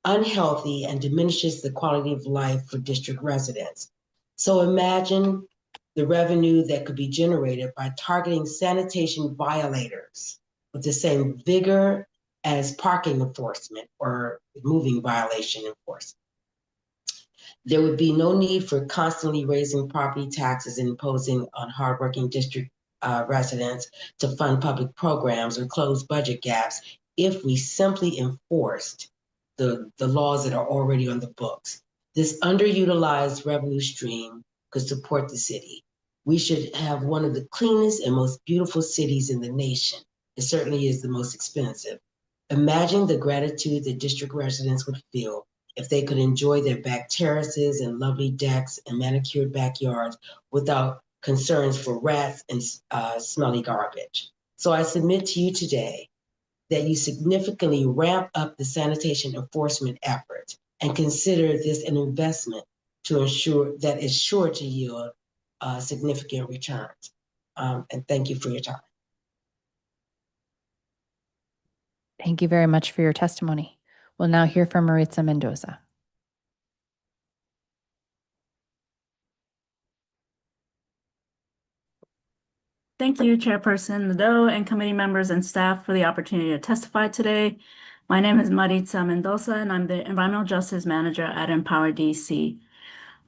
unhealthy, and diminishes the quality of life for district residents. So imagine the revenue that could be generated by targeting sanitation violators with the same vigor as parking enforcement or moving violation enforcement. There would be no need for constantly raising property taxes and imposing on hardworking district residents to fund public programs or close budget gaps if we simply enforced the laws that are already on the books. This underutilized revenue stream could support the city. We should have one of the cleanest and most beautiful cities in the nation. It certainly is the most expensive. Imagine the gratitude that district residents would feel if they could enjoy their back terraces and lovely decks and manicured backyards without concerns for rats and smelly garbage. So I submit to you today that you significantly ramp up the sanitation enforcement efforts and consider this an investment to ensure that is sure to yield significant returns. And thank you for your time. Thank you very much for your testimony. We'll now hear from Maritza Mendoza. Thank you, Chairperson Nadeau and committee members and staff for the opportunity to testify today. My name is Maritza Mendoza, and I'm the Environmental Justice Manager at Empower DC.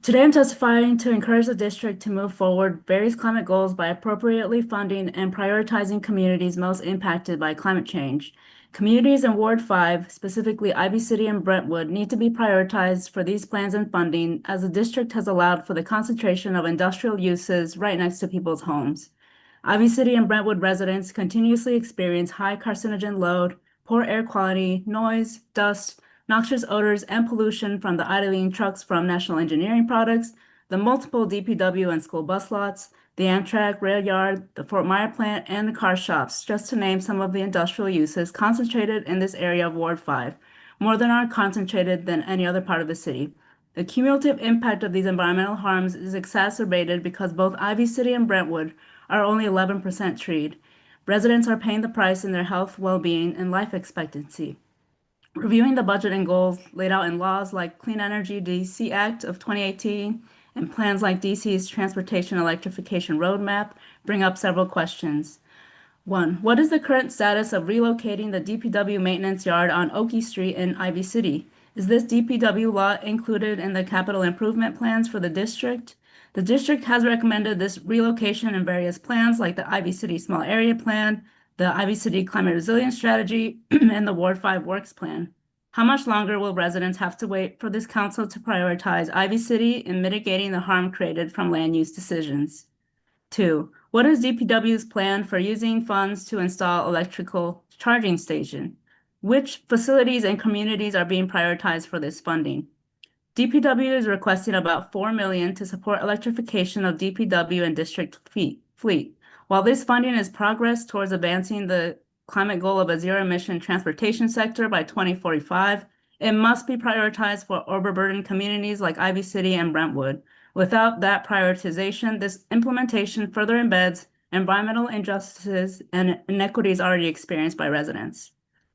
Today, I'm testifying to encourage the district to move forward various climate goals by appropriately funding and prioritizing communities most impacted by climate change. Communities in Ward 5, specifically Ivy City and Brentwood, need to be prioritized for these plans and funding, as the district has allowed for the concentration of industrial uses right next to people's homes. Ivy City and Brentwood residents continuously experience high carcinogen load, poor air quality, noise, dust, noxious odors, and pollution from the idling trucks from National Engineering Products, the multiple DPW and school bus lots, the Amtrak rail yard, the Fort Myer plant, and the car shops, just to name some of the industrial uses concentrated in this area of Ward 5, more than are concentrated than any other part of the city. The cumulative impact of these environmental harms is exacerbated because both Ivy City and Brentwood are only 11% treed. Residents are paying the price in their health, well-being, and life expectancy. Reviewing the budget and goals laid out in laws like Clean Energy DC Act of 2018 and plans like DC's Transportation Electrification Roadmap bring up several questions. 1. What is the current status of relocating the DPW maintenance yard on Oakey Street in Ivy City? Is this DPW lot included in the capital improvement plans for the district? The district has recommended this relocation in various plans like the Ivy City Small Area Plan, the Ivy City Climate Resilience Strategy, and the Ward 5 Works Plan. How much longer will residents have to wait for this council to prioritize Ivy City in mitigating the harm created from land use decisions? 2. What is DPW's plan for using funds to install electrical charging station? Which facilities and communities are being prioritized for this funding? DPW is requesting about $4 million to support electrification of DPW and district fleet. While this funding is progress towards advancing the climate goal of a zero-emission transportation sector by 2045, it must be prioritized for overburdened communities like Ivy City and Brentwood. Without that prioritization, this implementation further embeds environmental injustices and inequities already experienced by residents.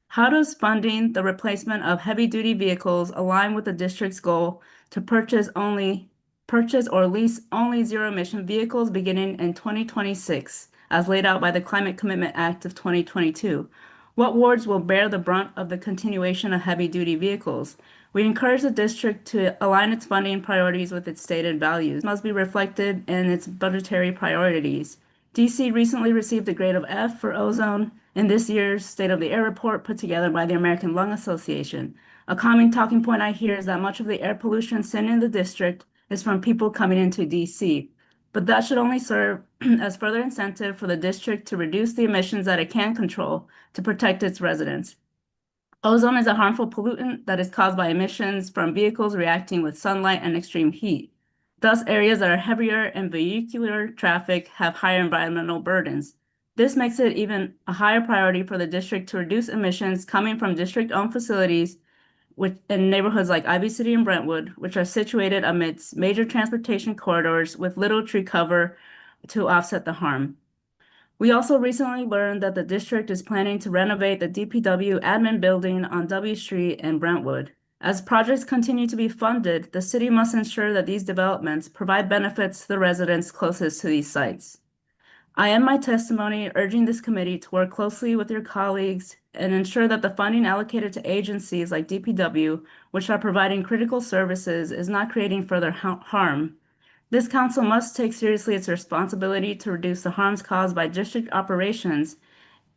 How does funding the replacement of heavy-duty vehicles align with the district's goal to purchase or lease only zero-emission vehicles beginning in 2026, as laid out by the Climate Commitment Act of 2022? What wards will bear the brunt of the continuation of heavy-duty vehicles? We encourage the district to align its funding priorities with its stated values. It must be reflected in its budgetary priorities. DC recently received a grade of F for ozone in this year's State of the Air report put together by the American Lung Association. A common talking point I hear is that much of the air pollution seen in the district is from people coming into DC. But that should only serve as further incentive for the district to reduce the emissions that it can control to protect its residents. Ozone is a harmful pollutant that is caused by emissions from vehicles reacting with sunlight and extreme heat. Thus, areas that are heavier in vehicular traffic have higher environmental burdens. This makes it even a higher priority for the district to reduce emissions coming from district-owned facilities in neighborhoods like Ivy City and Brentwood, which are situated amidst major transportation corridors with little tree cover to offset the harm. We also recently learned that the district is planning to renovate the DPW admin building on W Street in Brentwood. As projects continue to be funded, the city must ensure that these developments provide benefits to the residents closest to these sites. I end my testimony urging this committee to work closely with your colleagues and ensure that the funding allocated to agencies like DPW, which are providing critical services, is not creating further harm. This council must take seriously its responsibility to reduce the harms caused by district operations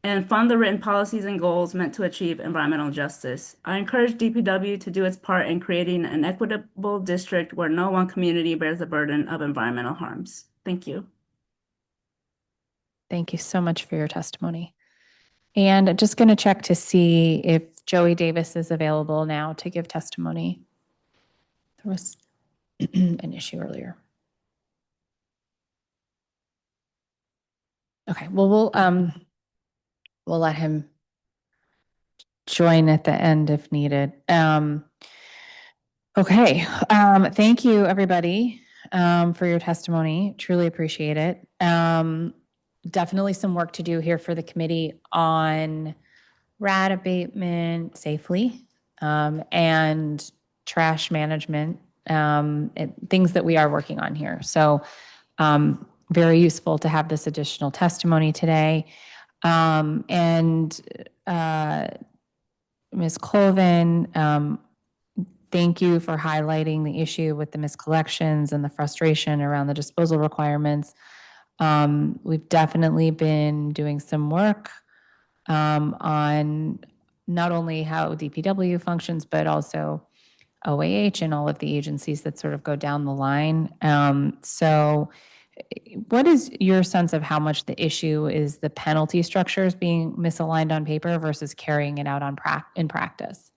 and fund the written policies and goals meant to achieve environmental justice. I encourage DPW to do its part in creating an equitable district where no one community bears the burden of environmental harms. Thank you. Thank you so much for your testimony. And I'm just going to check to see if Joey Davis is available now to give testimony. There was an issue earlier. Okay, well, we'll let him join at the end if needed. Okay, thank you, everybody, for your testimony. Truly appreciate it. Definitely some work to do here for the committee on rat abatement safely, and trash management, and things that we are working on here. So very useful to have this additional testimony today. And Ms. Colvin, thank you for highlighting the issue with the miscollections and the frustration around the disposal requirements. We've definitely been doing some work on not only how DPW functions, but also OAH and all of the agencies that sort of go down the line. So what is your sense of how much the issue is the penalty structures being misaligned on paper versus carrying it out in practice?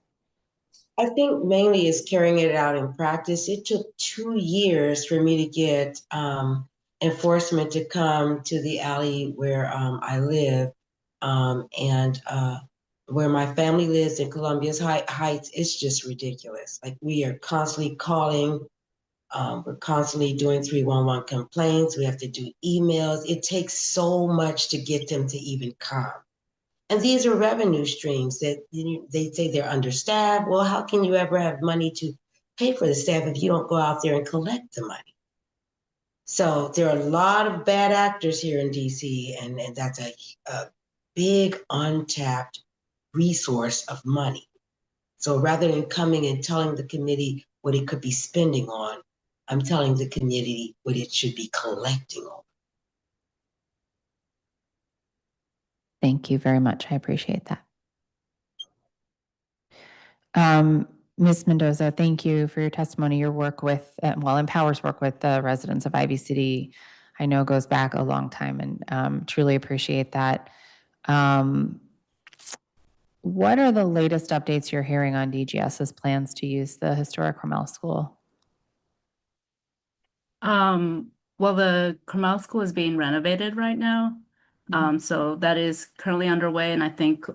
I think mainly is carrying it out in practice. It took 2 years for me to get enforcement to come to the alley where I live, and where my family lives in Columbia's Heights. It's just ridiculous. Like, we are constantly calling. We're constantly doing 311 complaints. We have to do emails. It takes so much to get them to even come. And these are revenue streams that they say they're understaffed. Well, how can you ever have money to pay for the staff if you don't go out there and collect the money? So there are a lot of bad actors here in DC, and that's a big untapped resource of money. So rather than coming and telling the committee what it could be spending on, I'm telling the community what it should be collecting on. Thank you very much. I appreciate that. Ms. Mendoza, thank you for your testimony. Your work with, Empower's work with the residents of Ivy City, I know goes back a long time, and truly appreciate that. What are the latest updates you're hearing on DGS's plans to use the historic Carmel School? Well, the Carmel School is being renovated right now. So that is currently underway, and I think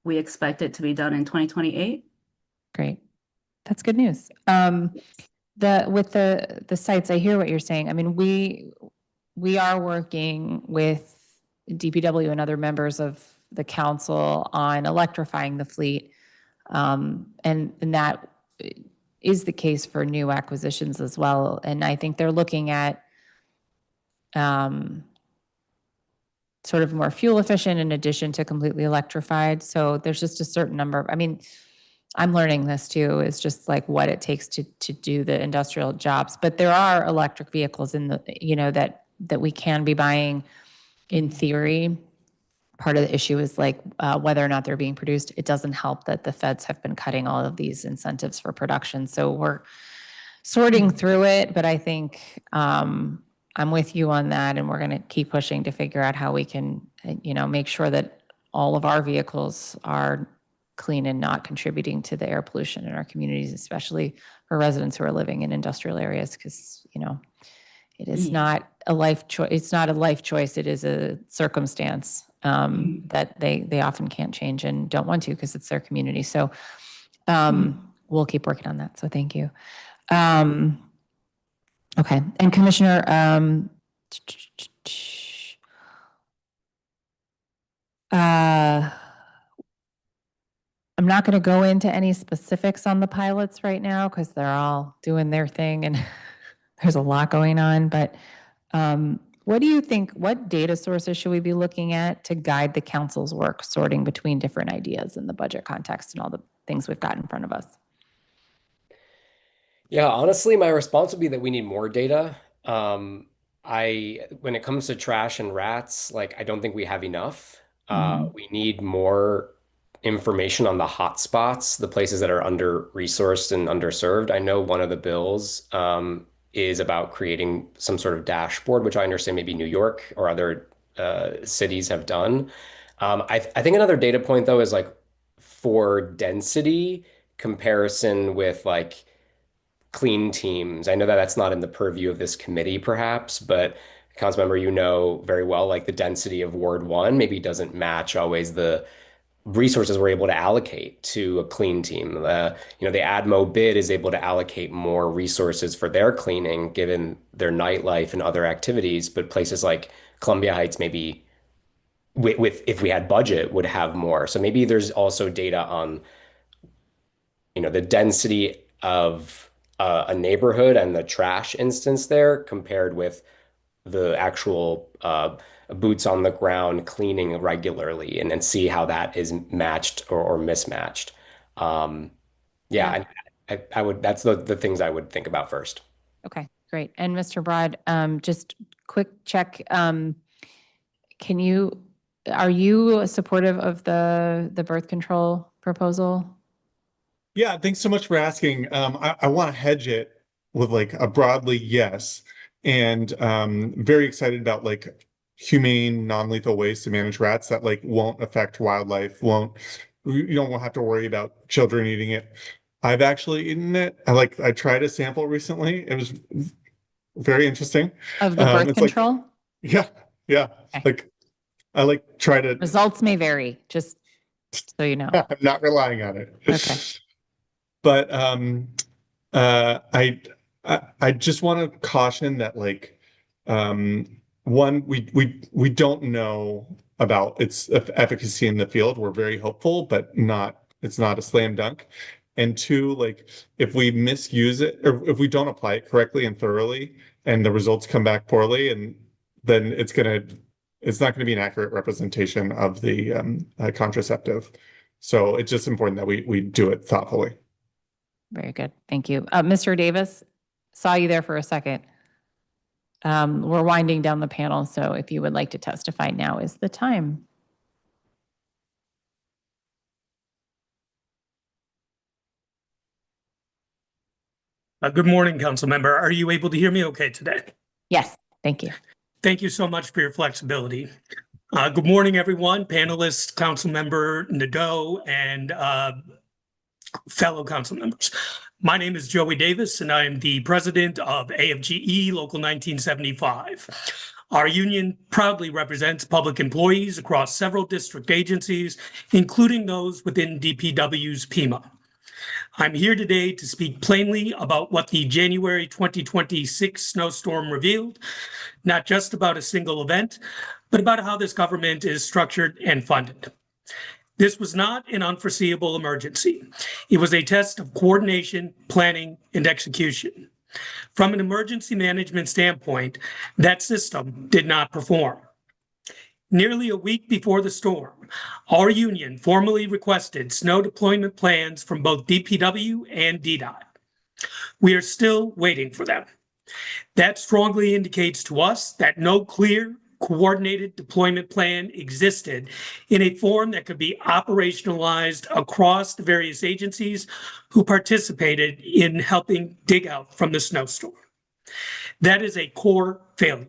we expect it to be done in 2028. Great. That's good news. With the sites, I hear what you're saying. I mean, we are working with DPW and other members of the council on electrifying the fleet. And that is the case for new acquisitions as well. And I think they're looking at sort of more fuel efficient in addition to completely electrified. So there's just a certain number. I mean, I'm learning this too, is just like what it takes to do the industrial jobs. But there are electric vehicles in the, that we can be buying in theory. Part of the issue is like whether or not they're being produced. It doesn't help that the feds have been cutting all of these incentives for production. So we're sorting through it, but I think I'm with you on that, and we're going to keep pushing to figure out how we can, make sure that all of our vehicles are clean and not contributing to the air pollution in our communities, especially for residents who are living in industrial areas, because, it is not a life choice. It's not a life choice. It is a circumstance that they often can't change and don't want to because it's their community. So we'll keep working on that. So thank you. Okay. And Commissioner, I'm not going to go into any specifics on the pilots right now because they're all doing their thing and there's a lot going on. But what do you think, what data sources should we be looking at to guide the council's work, sorting between different ideas in the budget context and all the things we've got in front of us? Yeah, honestly, my response would be that we need more data. When it comes to trash and rats, like I don't think we have enough. We need more information on the hot spots, the places that are under-resourced and underserved. I know one of the bills is about creating some sort of dashboard, which I understand maybe New York or other cities have done. I think another data point though is like for density comparison with like clean teams. I know that that's not in the purview of this committee, perhaps, but Councilmember, you know very well, like the density of Ward 1 maybe doesn't match always the resources we're able to allocate to a clean team. The ADMO bid is able to allocate more resources for their cleaning, given their nightlife and other activities, but places like Columbia Heights maybe with if we had budget would have more. So maybe there's also data on the density of a neighborhood and the trash instance there compared with the actual boots on the ground cleaning regularly and then see how that is matched or mismatched. Yeah, I would, that's the things I would think about first. Okay, great. And Mr. Broad, just quick check. Are you supportive of the birth control proposal? Yeah, thanks so much for asking. I want to hedge it with like a broadly yes, and very excited about like humane, non-lethal ways to manage rats that like won't affect wildlife, you don't have to worry about children eating it. I've actually eaten it. I tried a sample recently. It was very interesting. Of the birth It's like, control? yeah, yeah. Okay. Like I like try to. Results may vary, just so you know. I'm not relying on it. Okay. But I just want to caution that like one we don't know about its efficacy in the field. We're very hopeful, but it's not a slam dunk. And two, like if we misuse it or if we don't apply it correctly and thoroughly, and the results come back poorly, and then it's not going to be an accurate representation of the contraceptive. So it's just important that we do it thoughtfully. Very good. Thank you. Mr. Davis, saw you there for a second. We're winding down the panel, so if you would like to testify, now is the time. Good morning, council member. Are you able to hear me okay today? Yes, thank you. Thank you so much for your flexibility. Good morning, everyone, panelists, council member Nadeau, and fellow council members. My name is Joey Davis, and I am the president of AFGE Local 1975. Our union proudly represents public employees across several district agencies, including those within DPW's PIMA. I'm here today to speak plainly about what the January 2026 snowstorm revealed, not just about a single event, but about how this government is structured and funded. This was not an unforeseeable emergency. It was a test of coordination, planning, and execution. From an emergency management standpoint, that system did not perform. Nearly a week before the storm, our union formally requested snow deployment plans from both DPW and DDOT. We are still waiting for them. That strongly indicates to us that no clear, coordinated deployment plan existed in a form that could be operationalized across the various agencies who participated in helping dig out from the snowstorm. That is a core failure.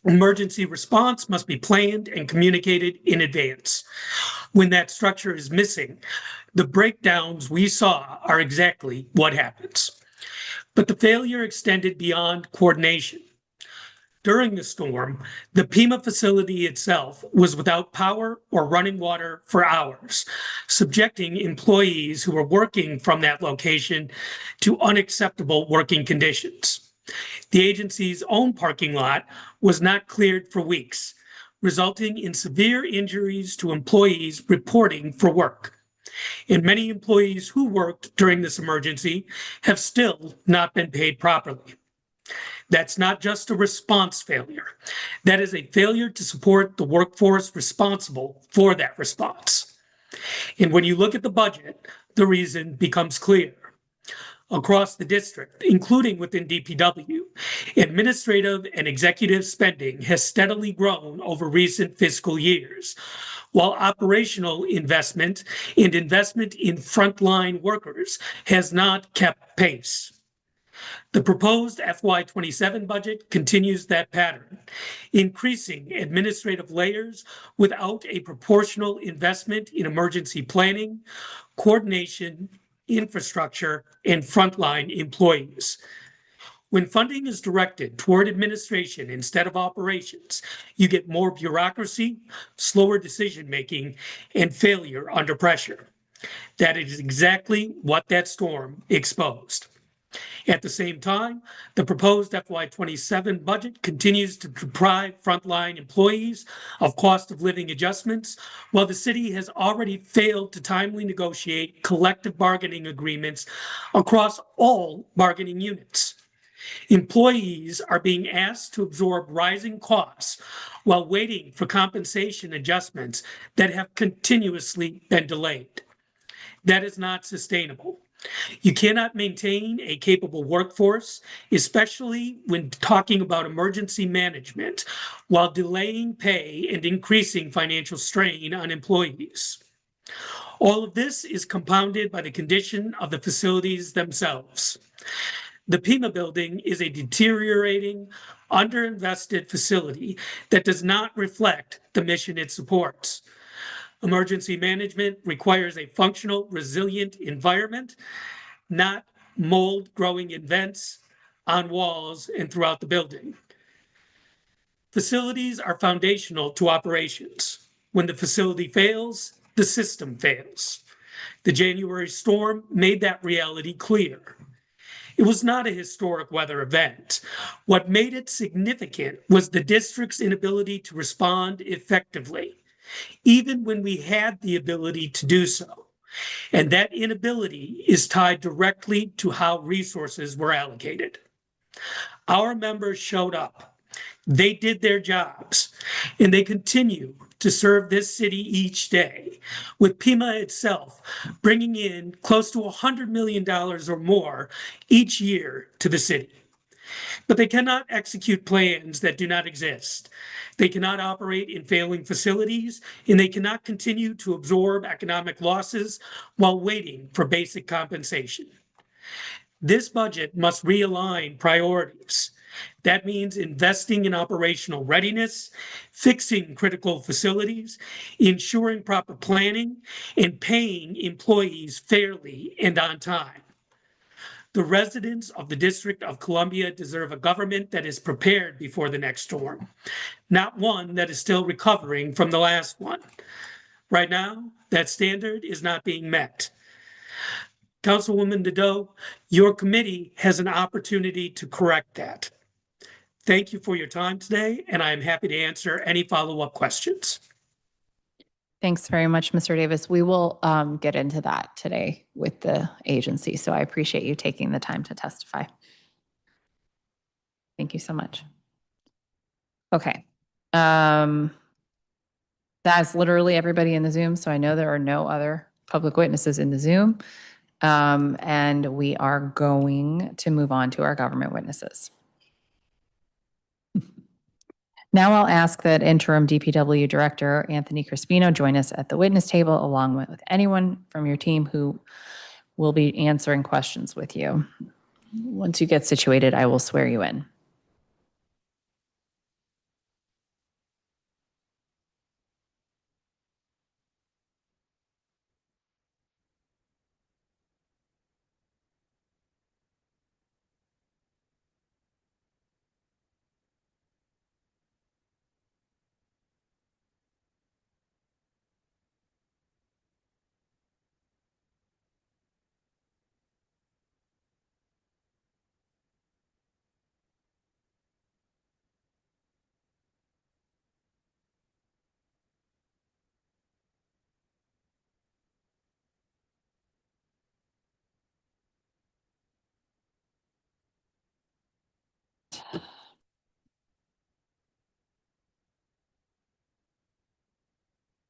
Emergency response must be planned and communicated in advance. When that structure is missing, the breakdowns we saw are exactly what happens. But the failure extended beyond coordination. During the storm, the PIMA facility itself was without power or running water for hours, subjecting employees who were working from that location to unacceptable working conditions. The agency's own parking lot was not cleared for weeks, resulting in severe injuries to employees reporting for work. And many employees who worked during this emergency have still not been paid properly. That's not just a response failure. That is a failure to support the workforce responsible for that response. And when you look at the budget, the reason becomes clear. across the district, including within DPW. Administrative and executive spending has steadily grown over recent fiscal years, while operational investment and investment in frontline workers has not kept pace. The proposed FY27 budget continues that pattern, increasing administrative layers without a proportional investment in emergency planning, coordination, infrastructure, and frontline employees. When funding is directed toward administration instead of operations, you get more bureaucracy, slower decision-making, and failure under pressure. That is exactly what that storm exposed. At the same time, the proposed FY27 budget continues to deprive frontline employees of cost of living adjustments, while the city has already failed to timely negotiate collective bargaining agreements across all bargaining units. Employees are being asked to absorb rising costs while waiting for compensation adjustments that have continuously been delayed. That is not sustainable. You cannot maintain a capable workforce, especially when talking about emergency management, while delaying pay and increasing financial strain on employees. All of this is compounded by the condition of the facilities themselves. The Pima building is a deteriorating, underinvested facility that does not reflect the mission it supports. Emergency management requires a functional, resilient environment, not mold growing in vents, on walls, and throughout the building. Facilities are foundational to operations. When the facility fails, the system fails. The January storm made that reality clear. It was not a historic weather event. What made it significant was the district's inability to respond effectively, even when we had the ability to do so. And that inability is tied directly to how resources were allocated. Our members showed up. They did their jobs, and they continue to serve this city each day, with Pima itself bringing in close to $100 million or more each year to the city. But they cannot execute plans that do not exist. They cannot operate in failing facilities, and they cannot continue to absorb economic losses while waiting for basic compensation. This budget must realign priorities. That means investing in operational readiness, fixing critical facilities, ensuring proper planning, and paying employees fairly and on time. The residents of the District of Columbia deserve a government that is prepared before the next storm, not one that is still recovering from the last one. Right now, that standard is not being met. Councilwoman Nadeau, your committee has an opportunity to correct that. Thank you for your time today, and I am happy to answer any follow-up questions. Thanks very much, Mr. Davis. We will get into that today with the agency, so I appreciate you taking the time to testify. Thank you so much. Okay. That's literally everybody in the Zoom, so I know there are no other public witnesses in the Zoom. And we are going to move on to our government witnesses. Now I'll ask that interim DPW Director Anthony Crispino join us at the witness table along with anyone from your team who will be answering questions with you. Once you get situated, I will swear you in.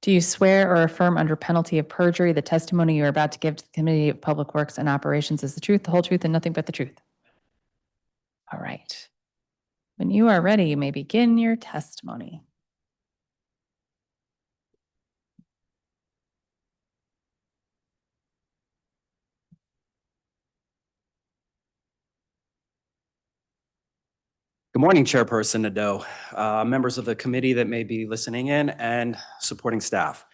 Do you swear or affirm under penalty of perjury the testimony you are about to give to the Committee of Public Works and Operations is the truth, the whole truth, and nothing but the truth? All right. When you are ready, you may begin your testimony. Good morning, Chairperson Nadeau, members of the committee that may be listening in, and supporting staff.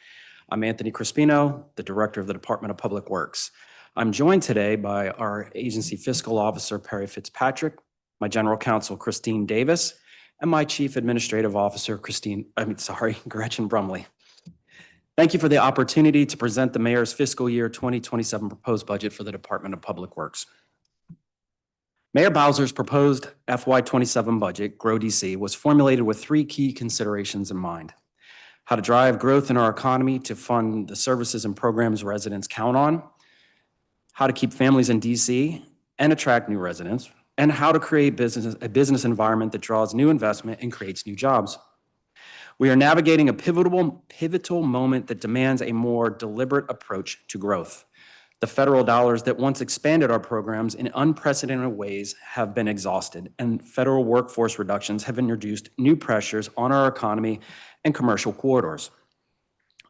I'm Anthony Crispino, the Director of the Department of Public Works. I'm joined today by our Agency Fiscal Officer, Perry Fitzpatrick, my General Counsel, Christine Davis, and my Chief Administrative Officer, Gretchen Brumley. Thank you for the opportunity to present the Mayor's fiscal year 2027 proposed budget for the Department of Public Works. Mayor Bowser's proposed FY27 budget, Grow DC, was formulated with three key considerations in mind: how to drive growth in our economy to fund the services and programs residents count on, how to keep families in DC and attract new residents, and how to create a business environment that draws new investment and creates new jobs. We are navigating a pivotal moment that demands a more deliberate approach to growth. The federal dollars that once expanded our programs in unprecedented ways have been exhausted, and federal workforce reductions have introduced new pressures on our economy and commercial corridors.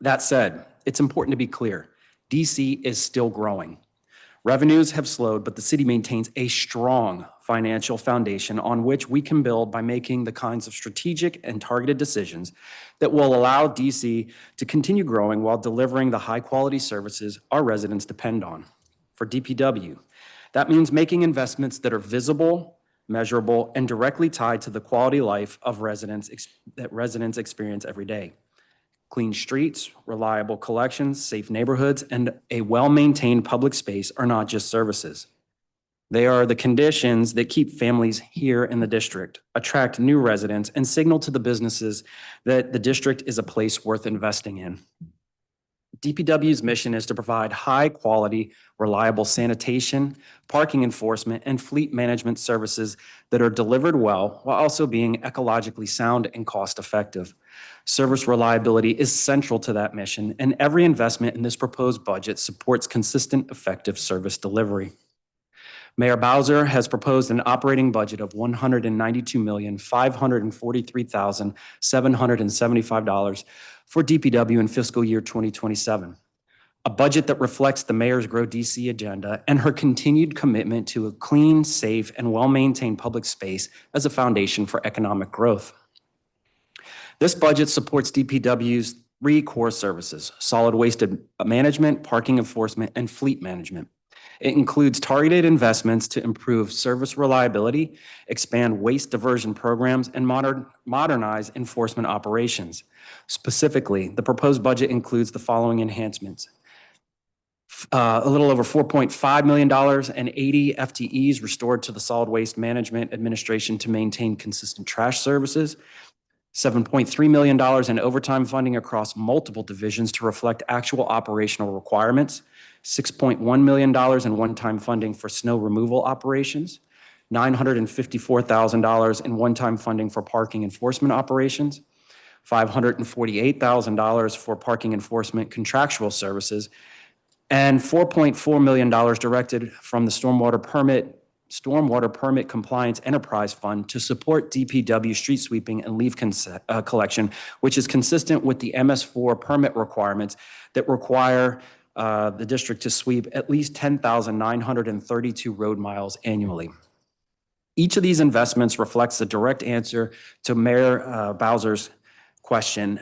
That said, it's important to be clear, DC is still growing. Revenues have slowed, but the city maintains a strong financial foundation on which we can build by making the kinds of strategic and targeted decisions that will allow DC to continue growing while delivering the high-quality services our residents depend on. For DPW, that means making investments that are visible, measurable, and directly tied to the quality of life of residents that residents experience every day. Clean streets, reliable collections, safe neighborhoods, and a well-maintained public space are not just services. They are the conditions that keep families here in the district, attract new residents, and signal to the businesses that the district is a place worth investing in. DPW's mission is to provide high-quality, reliable sanitation, parking enforcement, and fleet management services that are delivered well while also being ecologically sound and cost-effective. Service reliability is central to that mission, and every investment in this proposed budget supports consistent, effective service delivery. Mayor Bowser has proposed an operating budget of $192,543,775 for DPW in fiscal year 2027, a budget that reflects the mayor's Grow DC agenda and her continued commitment to a clean, safe, and well-maintained public space as a foundation for economic growth. This budget supports DPW's three core services: solid waste management, parking enforcement, and fleet management. It includes targeted investments to improve service reliability, expand waste diversion programs, and modernize enforcement operations. Specifically, the proposed budget includes the following enhancements: a little over $4.5 million and 80 FTEs restored to the Solid Waste Management Administration to maintain consistent trash services, $7.3 million in overtime funding across multiple divisions to reflect actual operational requirements, $6.1 million in one-time funding for snow removal operations, $954,000 in one-time funding for parking enforcement operations, $548,000 for parking enforcement contractual services, and $4.4 million directed from the Stormwater Permit Compliance Enterprise Fund to support DPW street sweeping and leaf collection, which is consistent with the MS4 permit requirements that require the district to sweep at least 10,932 road miles annually. Each of these investments reflects a direct answer to Mayor Bowser's question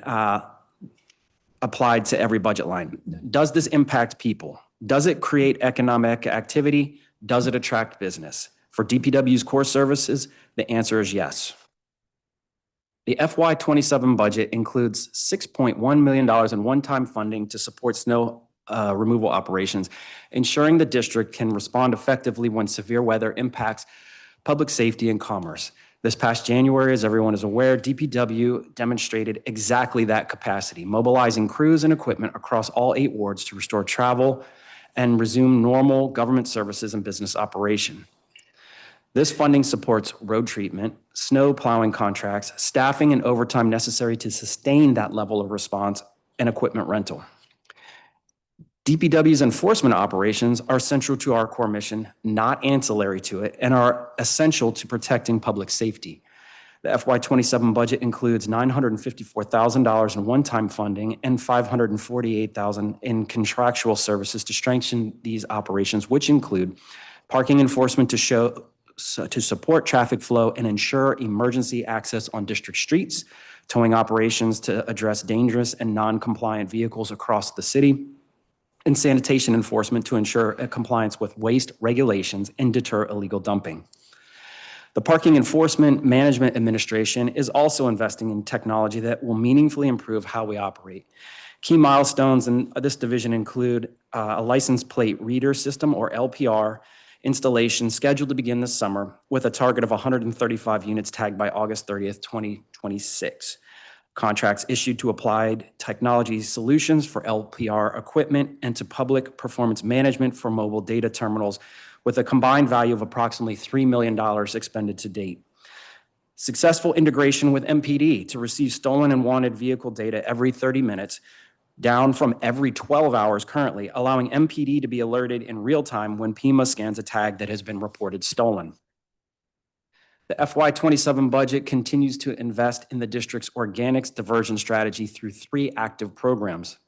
applied to every budget line. Does this impact people? Does it create economic activity? Does it attract business? For DPW's core services, the answer is yes. The FY27 budget includes $6.1 million in one-time funding to support snow removal operations, ensuring the district can respond effectively when severe weather impacts public safety and commerce. This past January, as everyone is aware, DPW demonstrated exactly that capacity, mobilizing crews and equipment across all 8 wards to restore travel and resume normal government services and business operation. This funding supports road treatment, snow plowing contracts, staffing, and overtime necessary to sustain that level of response and equipment rental. DPW's enforcement operations are central to our core mission, not ancillary to it, and are essential to protecting public safety. The FY27 budget includes $954,000 in one-time funding and $548,000 in contractual services to strengthen these operations, which include parking enforcement to support traffic flow and ensure emergency access on district streets, towing operations to address dangerous and non-compliant vehicles across the city, and sanitation enforcement to ensure compliance with waste regulations and deter illegal dumping. The Parking Enforcement Management Administration is also investing in technology that will meaningfully improve how we operate. Key milestones in this division include a license plate reader system, or LPR, installation scheduled to begin this summer with a target of 135 units tagged by August 30th, 2026. Contracts issued to Applied Technology Solutions for LPR equipment and to Public Performance Management for mobile data terminals, with a combined value of approximately $3 million expended to date. Successful integration with MPD to receive stolen and wanted vehicle data every 30 minutes, down from every 12 hours currently, allowing MPD to be alerted in real time when PEMA scans a tag that has been reported stolen. The FY27 budget continues to invest in the district's organics diversion strategy through 3 active programs.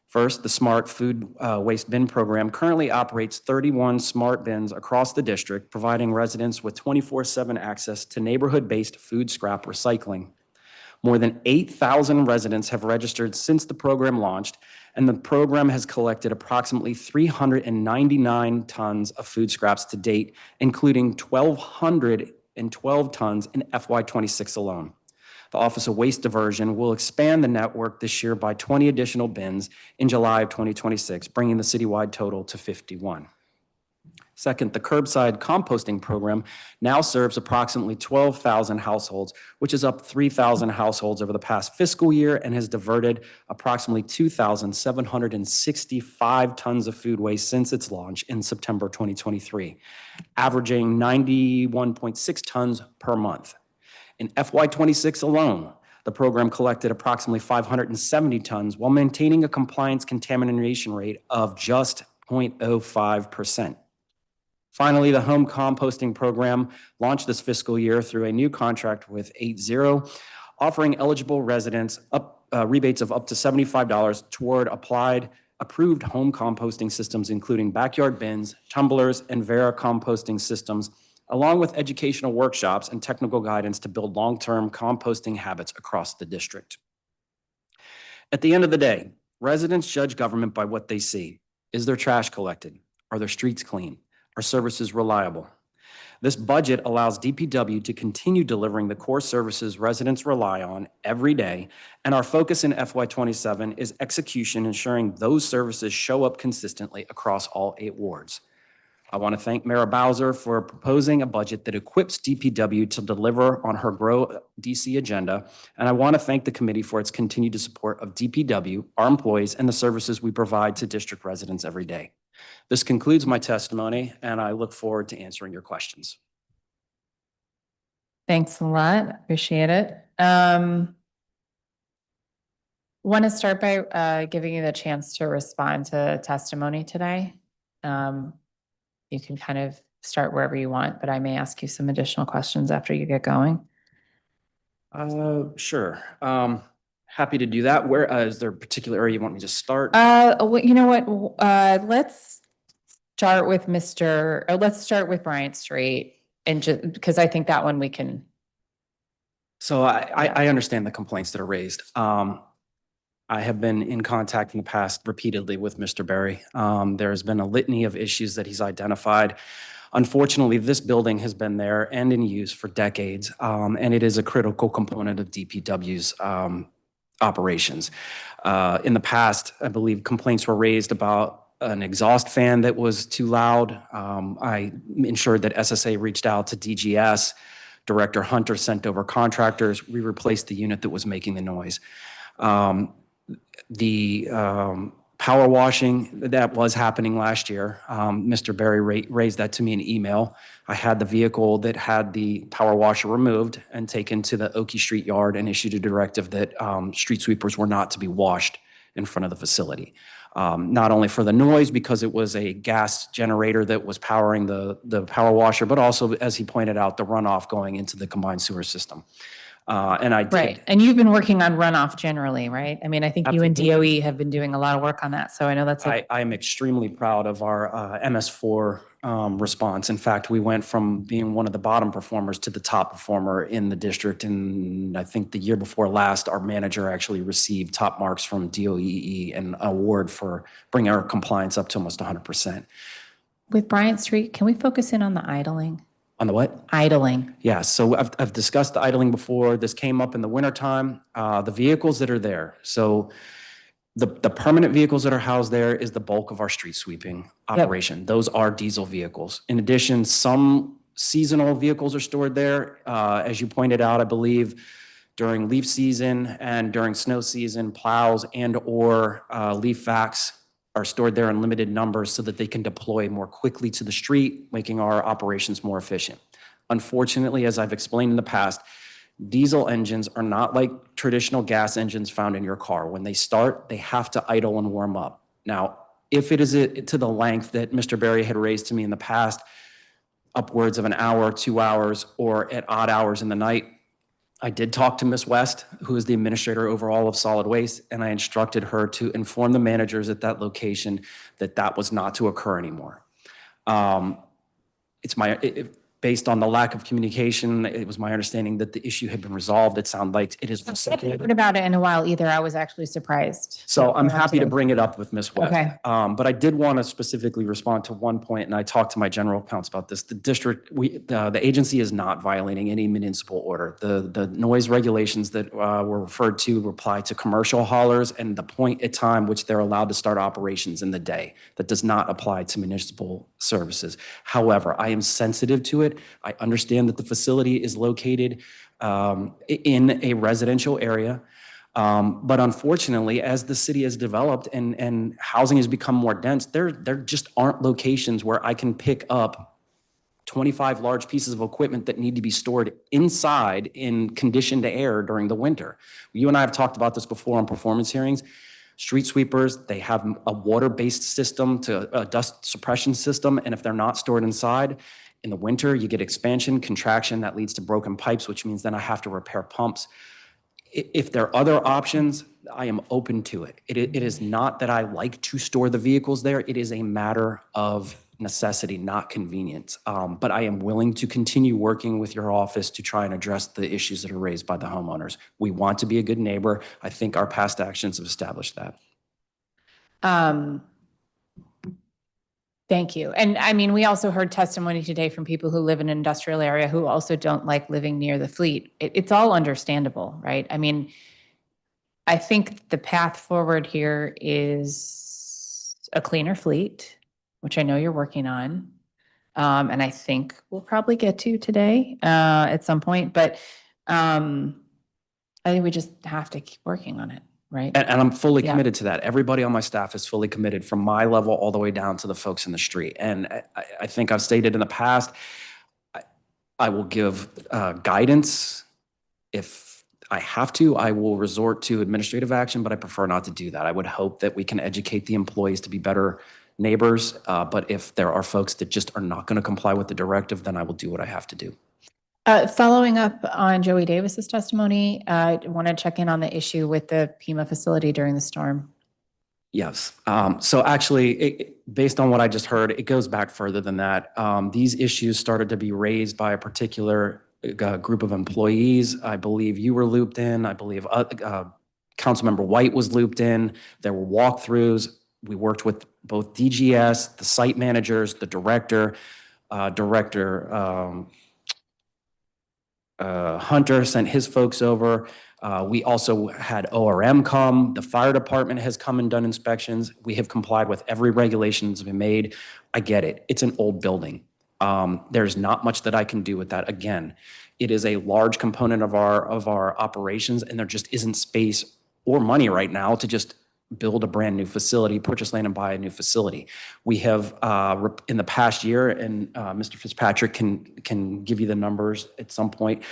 First, the Smart Food Waste Bin Program currently operates 31 smart bins across the district, providing residents with 24/7 access to neighborhood-based food scrap recycling. More than 8,000 residents have registered since the program launched, and the program has collected approximately 399 tons of food scraps to date, including 1,212 tons in FY26 alone. The Office of Waste Diversion will expand the network this year by 20 additional bins in July of 2026, bringing the citywide total to 51. Second, the Curbside Composting Program now serves approximately 12,000 households, which is up 3,000 households over the past fiscal year and has diverted approximately 2,765 tons of food waste since its launch in September 2023, averaging 91.6 tons per month. In FY26 alone, the program collected approximately 570 tons while maintaining a compliance contamination rate of just 0.05%. Finally, the Home Composting Program launched this fiscal year through a new contract with 80, offering eligible residents rebates of up to $75 toward approved home composting systems, including backyard bins, tumblers, and Vera composting systems, along with educational workshops and technical guidance to build long-term composting habits across the district. At the end of the day, residents judge government by what they see. Is their trash collected? Are their streets clean? Are services reliable? This budget allows DPW to continue delivering the core services residents rely on every day, and our focus in FY27 is execution, ensuring those services show up consistently across all 8 wards. I want to thank Mayor Bowser for proposing a budget that equips DPW to deliver on her Grow DC agenda, and I want to thank the committee for its continued support of DPW, our employees, and the services we provide to district residents every day. This concludes my testimony, and I look forward to answering your questions. Thanks a lot. Appreciate it. Want to start by giving you the chance to respond to testimony today. You can kind of start wherever you want, but I may ask you some additional questions after you get going. Sure. Happy to do that. Where is there a particular area you want me to start? Well, you know what? Let's start with let's start with Bryant Street, and just because I think that one we can. So I understand the complaints that are raised. I have been in contact in the past repeatedly with Mr. Berry. There has been a litany of issues that he's identified. Unfortunately, this building has been there and in use for decades, and it is a critical component of DPW's operations. In the past, I believe complaints were raised about an exhaust fan that was too loud. I ensured that SSA reached out to DGS. Director Hunter sent over contractors. We replaced the unit that was making the noise. The power washing that was happening last year, Mr. Berry raised that to me in email. I had the vehicle that had the power washer removed and taken to the Oakey Street yard and issued a directive that street sweepers were not to be washed in front of the facility. Not only for the noise, because it was a gas generator that was powering the power washer, but also, as he pointed out, the runoff going into the combined sewer system. And I did. Right. And you've been working on runoff generally, right? I mean, I think you and Absolutely. DOE have been doing a lot of work on that. So I know that's like, I am extremely proud of our MS4 response. In fact, we went from being one of the bottom performers to the top performer in the district. And I think the year before last, our manager actually received top marks from DOEE and an award for bringing our compliance up to almost 100%. with Bryant Street, can we focus in on the idling? On the what? Idling. Yeah, so I've discussed the idling before. This came up in the wintertime. The vehicles that are there, so the permanent vehicles that are housed there is the bulk of our street sweeping operation. Those are diesel vehicles. In addition, some seasonal vehicles are stored there. As you pointed out, I believe during leaf season and during snow season, plows and/or leaf vacs are stored there in limited numbers so that they can deploy more quickly to the street, making our operations more efficient. Unfortunately, as I've explained in the past, diesel engines are not like traditional gas engines found in your car. When they start, they have to idle and warm up. Now, if it is to the length that Mr. Berry had raised to me in the past, upwards of an hour, 2 hours, or at odd hours in the night, I did talk to Ms. West, who is the administrator overall of solid waste, and I instructed her to inform the managers at that location that that was not to occur anymore. Based on the lack of communication, it was my understanding that the issue had been resolved. It sounded like it is. I haven't heard about it in a while either. I was actually surprised. So I'm happy to bring it up with Ms. West. Okay. But I did want to specifically respond to one point, and I talked to my general counsel about this. The district, the agency is not violating any municipal order. The noise regulations that were referred to apply to commercial haulers and the point at time which they're allowed to start operations in the day. That does not apply to municipal services. However, I am sensitive to it. I understand that the facility is located in a residential area. But unfortunately, as the city has developed and housing has become more dense, there just aren't locations where I can pick up 25 large pieces of equipment that need to be stored inside in conditioned air during the winter. You and I have talked about this before on performance hearings. Street sweepers, they have a water-based system to a dust suppression system, and if they're not stored inside, in the winter, you get expansion, contraction, that leads to broken pipes, which means then I have to repair pumps. If there are other options, I am open to it. It is not that I like to store the vehicles there. It is a matter of necessity, not convenience. But I am willing to continue working with your office to try and address the issues that are raised by the homeowners. We want to be a good neighbor. I think our past actions have established that. Thank you. And I mean, we also heard testimony today from people who live in an industrial area who also don't like living near the fleet. It's all understandable, right? I mean, I think the path forward here is a cleaner fleet, which I know you're working on. And I think we'll probably get to today at some point, but I think we just have to keep working on it. Right. And I'm fully committed to that. Everybody on my staff is fully committed from my level all the way down to the folks in the street. And I think I've stated in the past, I will give guidance. If I have to, I will resort to administrative action, but I prefer not to do that. I would hope that we can educate the employees to be better neighbors. But if there are folks that just are not going to comply with the directive, then I will do what I have to do. Following up on Joey Davis's testimony, I want to check in on the issue with the Pima facility during the storm. Yes. So actually, based on what I just heard, it goes back further than that. These issues started to be raised by a particular group of employees. I believe you were looped in. I believe Councilmember White was looped in. There were walkthroughs. We worked with both DGS, the site managers, the director, Hunter sent his folks over. We also had ORM come. The fire department has come and done inspections. We have complied with every regulation that's been made. I get it. It's an old building. There's not much that I can do with that. Again, it is a large component of our operations, and there just isn't space or money right now to just build a brand new facility, purchase land and buy a new facility. We have in the past year, and Mr. Fitzpatrick can give you the numbers at some point,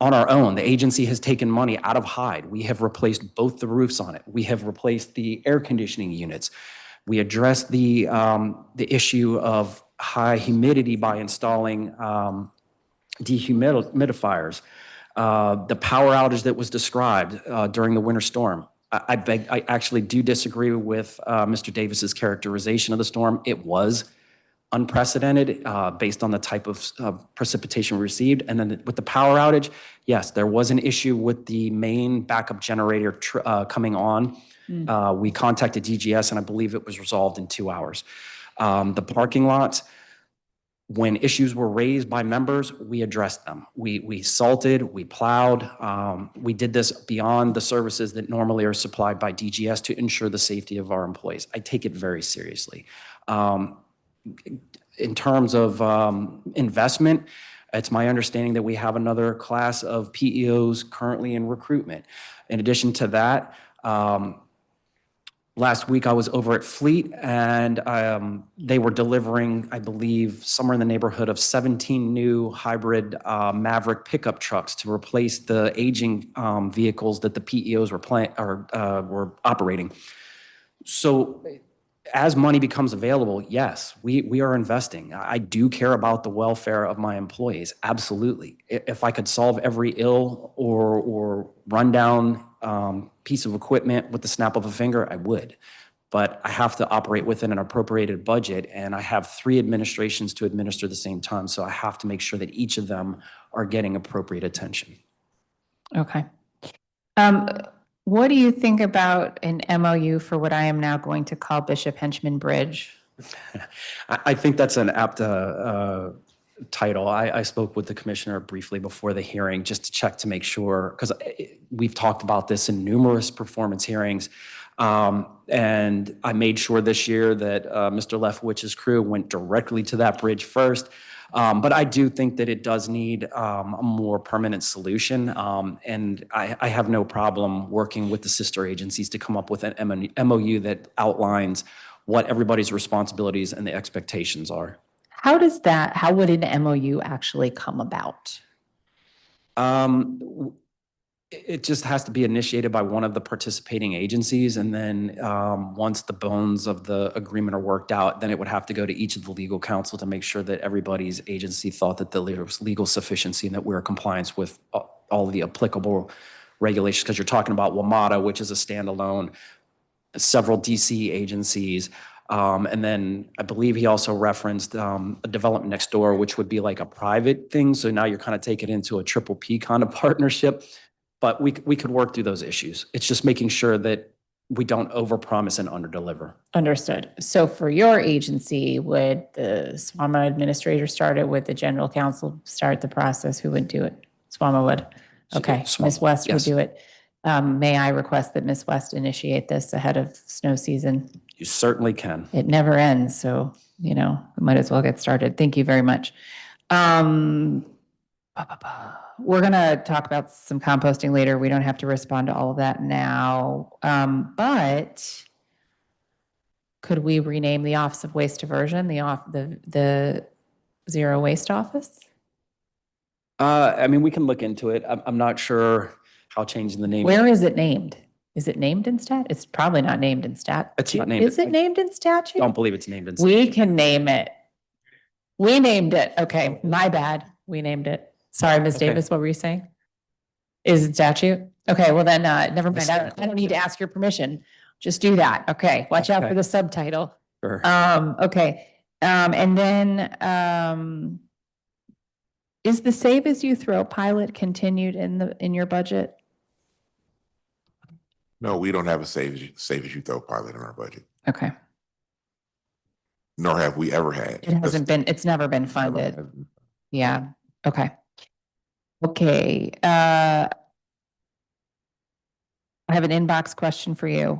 on our own. The agency has taken money out of Hyde. We have replaced both the roofs on it. We have replaced the air conditioning units. We addressed the issue of high humidity by installing dehumidifiers. The power outage that was described during the winter storm. I actually do disagree with Mr. Davis's characterization of the storm. It was unprecedented based on the type of precipitation we received. And then with the power outage, yes, there was an issue with the main backup generator coming on. We contacted DGS and I believe it was resolved in 2 hours. The parking lots, when issues were raised by members, we addressed them. We salted, we plowed. We did this beyond the services that normally are supplied by DGS to ensure the safety of our employees. I take it very seriously. In terms of investment, it's my understanding that we have another class of PEOs currently in recruitment. In addition to that, last week I was over at Fleet and they were delivering, I believe, somewhere in the neighborhood of 17 new hybrid Maverick pickup trucks to replace the aging vehicles that the PEOs were operating. So as money becomes available, yes, we are investing. I do care about the welfare of my employees, absolutely. If I could solve every ill or rundown piece of equipment with the snap of a finger, I would. But I have to operate within an appropriated budget, and I have 3 administrations to administer at the same time, so I have to make sure that each of them are getting appropriate attention. Okay. What do you think about an MOU for what I am now going to call Bishop Henchman Bridge? I think that's an apt title. I spoke with the commissioner briefly before the hearing just to check to make sure, because we've talked about this in numerous performance hearings. And I made sure this year that Mr. Leftwich's crew went directly to that bridge first. But I do think that it does need a more permanent solution. And I have no problem working with the sister agencies to come up with an MOU that outlines what everybody's responsibilities and the expectations are. How would an MOU actually come about? It just has to be initiated by one of the participating agencies. And then once the bones of the agreement are worked out, then it would have to go to each of the legal counsel to make sure that everybody's agency thought that there was legal sufficiency and that we're in compliance with all of the applicable regulations. Because you're talking about WMATA, which is a standalone, several DC agencies. And then I believe he also referenced a development next door, which would be like a private thing. So now you're kind of taking it into a triple P kind of partnership. But we could work through those issues. It's just making sure that we don't overpromise and underdeliver. Understood. So for your agency, would the SWAMA administrator start it? Would the general counsel start the process? Who would do it? SWAMA would. Okay, Ms. West would do it. May I request that Ms. West initiate this ahead of snow season? You certainly can. It never ends, so, we might as well get started. Thank you very much. We're going to talk about some composting later. We don't have to respond to all of that now. But could we rename the Office of Waste Diversion, the Zero Waste Office? We can look into it. I'm not sure how changing the name. Where is it named? Is it named in stat? It's probably not named in stat. It's not named. Is it named in statute? Don't believe it's named in statute. We can name it. We named it. Okay, my bad. We named it. Sorry, Ms. Davis, what were you saying? Is it statute? Okay, well then, never mind. I don't need to ask your permission. Just do that. Okay, watch out for the subtitle. Sure. Okay. And then, is the Save As You Throw pilot continued in your budget? No, we don't have a Save As You Throw pilot in our budget. Okay. Nor have we ever had. It's never been funded. Yeah, okay. Okay, I have an inbox question for you.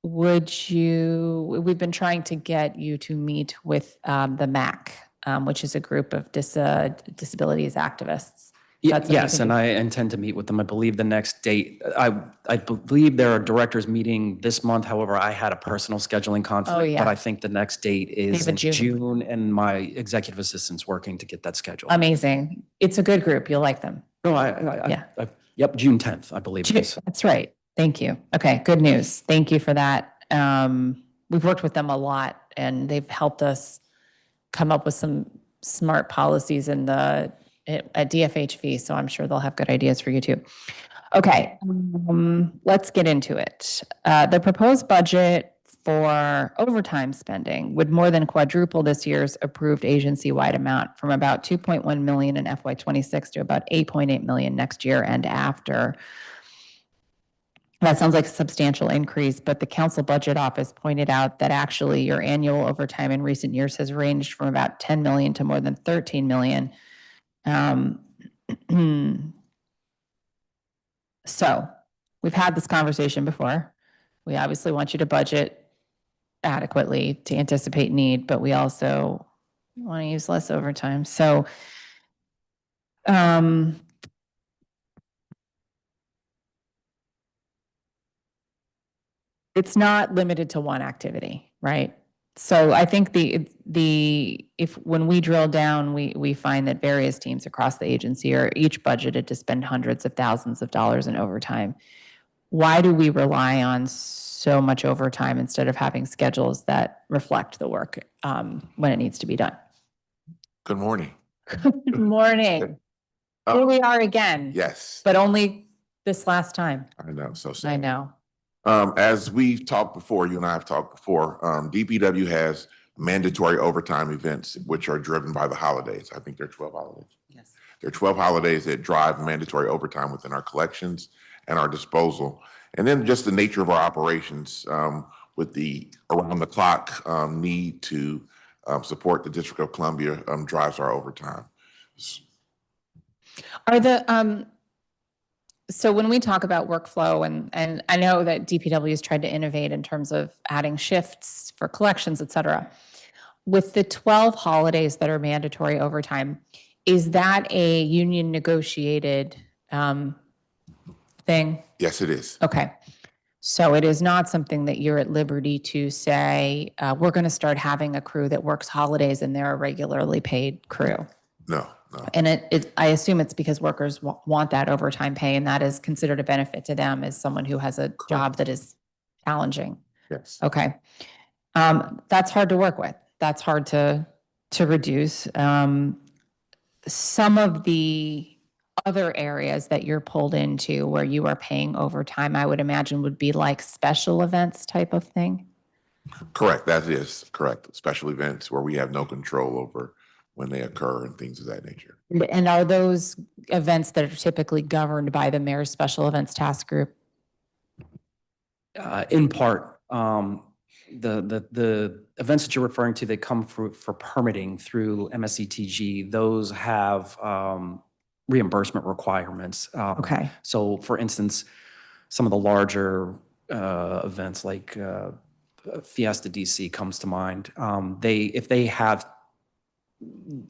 We've been trying to get you to meet with the MAC, which is a group of disabilities activists. That's what you Yes, can and do. I intend to meet with them. I believe the next date, I believe there are directors meeting this month. However, I had a personal scheduling conflict. yeah. But I think the next date is have a in June. June, and my executive assistant's working to get that scheduled. Amazing. It's a good group. You'll like them. No, Yeah. Yep, June 10th, I believe it is. That's right. Thank you. Okay, good news. Thank you for that. We've worked with them a lot and they've helped us come up with some smart policies at DFHV, so I'm sure they'll have good ideas for you too. Okay, let's get into it. The proposed budget for overtime spending would more than quadruple this year's approved agency-wide amount from about 2.1 million in FY26 to about 8.8 million next year and after. That sounds like a substantial increase, but the council budget office pointed out that actually your annual overtime in recent years has ranged from about 10 million to more than 13 million. So we've had this conversation before. We obviously want you to budget adequately to anticipate need, but we also want to use less overtime. So it's not limited to one activity, right? So I think when we drill down, we find that various teams across the agency are each budgeted to spend hundreds of thousands of dollars in overtime. Why do we rely on so much overtime instead of having schedules that reflect the work when it needs to be done? Good morning. Good morning. Here we are again. Yes, But only this last time. I know, so I sad. know. As we've talked before, you and I have talked before, DPW has mandatory overtime events, which are driven by the holidays. I think there are 12 holidays. Yes. There are 12 holidays that drive mandatory overtime within our collections and our disposal. And then just the nature of our operations with the around the clock need to support the District of Columbia drives our overtime. So when we talk about workflow, and I know that DPW has tried to innovate in terms of adding shifts for collections, et cetera. With the 12 holidays that are mandatory overtime, is that a union negotiated thing? Yes, it is. Okay. So it is not something that you're at liberty to say, we're going to start having a crew that works holidays and they're a regularly paid crew. No, no. And I assume it's because workers want that overtime pay, and that is considered a benefit to them as someone who has a job that is challenging. Yes. Okay. That's hard to work with. That's hard to reduce. Some of the other areas that you're pulled into where you are paying overtime, I would imagine would be like special events type of thing. Correct. That is correct. Special events where we have no control over when they occur and things of that nature. And are those events that are typically governed by the mayor's special events task group? In part, the events that you're referring to, they come for permitting through MSCTG. Those have reimbursement requirements. Okay. So for instance, some of the larger events like Fiesta DC comes to mind. If they have,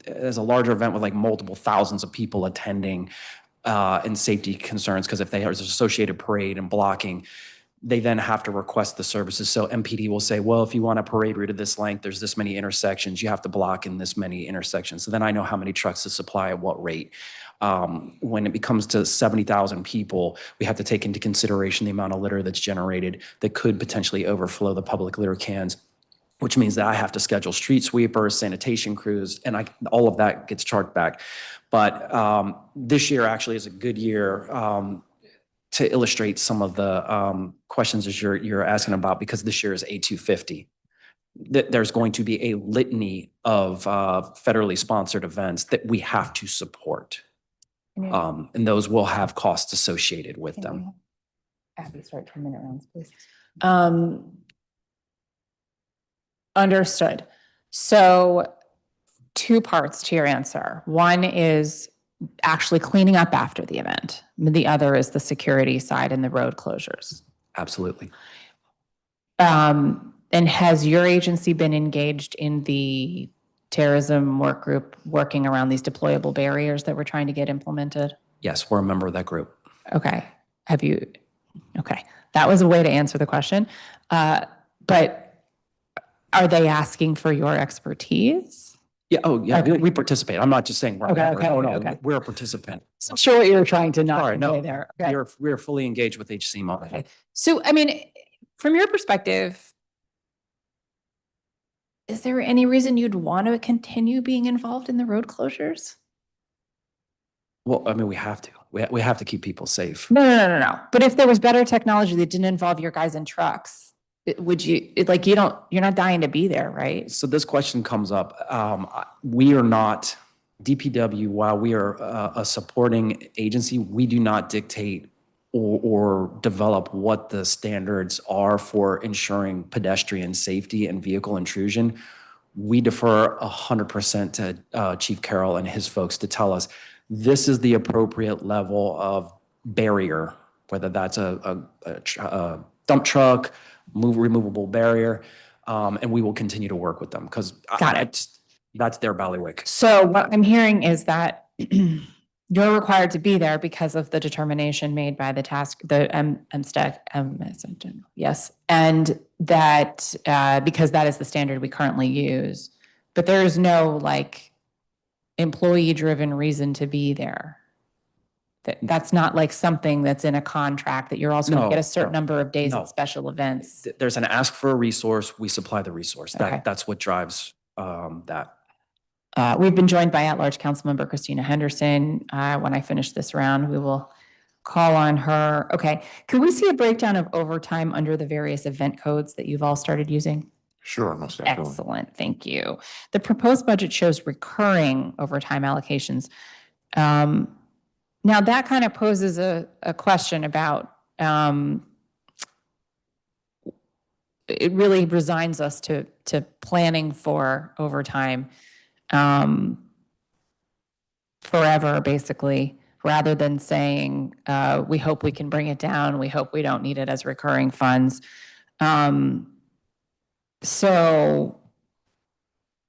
as a larger event with like multiple thousands of people attending and safety concerns, because if there's an associated parade and blocking, they then have to request the services. So MPD will say, well, if you want a parade route of this length, there's this many intersections, you have to block in this many intersections. So then I know how many trucks to supply at what rate. When it becomes to 70,000 people, we have to take into consideration the amount of litter that's generated that could potentially overflow the public litter cans, which means that I have to schedule street sweepers, sanitation crews, and all of that gets charged back. But this year actually is a good year to illustrate some of the questions that you're asking about, because this year is A250. There's going to be a litany of federally sponsored events that we have to support. And those will have costs associated with them. Abby, start 10-minute rounds, please. Understood. So 2 parts to your answer. One is actually cleaning up after the event. The other is the security side and the road closures. Absolutely. And has your agency been engaged in the terrorism work group working around these deployable barriers that we're trying to get implemented? Yes, we're a member of that group. Okay. Okay. That was a way to answer the question. But are they asking for your expertise? Yeah, oh, yeah, Okay. we participate. I'm not just saying we're a Okay, member. okay, No, okay, no, okay. we're a participant. I'm sure what you were trying to not Sorry, no. convey there. Okay. We're fully engaged with HCMO. Okay. So, I mean, from your perspective, is there any reason you'd want to continue being involved in the road closures? Well, I mean, we have to. We have to keep people safe. No. But if there was better technology that didn't involve your guys in trucks, would you, you're not dying to be there, right? So this question comes up. We are not, DPW, while we are a supporting agency, we do not dictate or develop what the standards are for ensuring pedestrian safety and vehicle intrusion. We defer 100% to Chief Carroll and his folks to tell us this is the appropriate level of barrier, whether that's a dump truck, removable barrier, and we will continue to work with them because that's their bailiwick. So what I'm hearing is that you're required to be there because of the determination made by the MSTEC, yes, and that because that is the standard we currently use, but there is no employee-driven reason to be there. That's not like something that's in a contract that you're also going to get a certain number of days at special events. There's an ask for a resource, we supply the resource. Okay. That's what drives that. We've been joined by at-large Councilmember Christina Henderson. When I finish this round, we will call on her. Okay, can we see a breakdown of overtime under the various event codes that you've all started using? Sure, most definitely. Excellent, thank you. The proposed budget shows recurring overtime allocations. Now that kind of poses a question about, it really resigns us to planning for overtime forever, basically, rather than saying, we hope we can bring it down, we hope we don't need it as recurring funds. So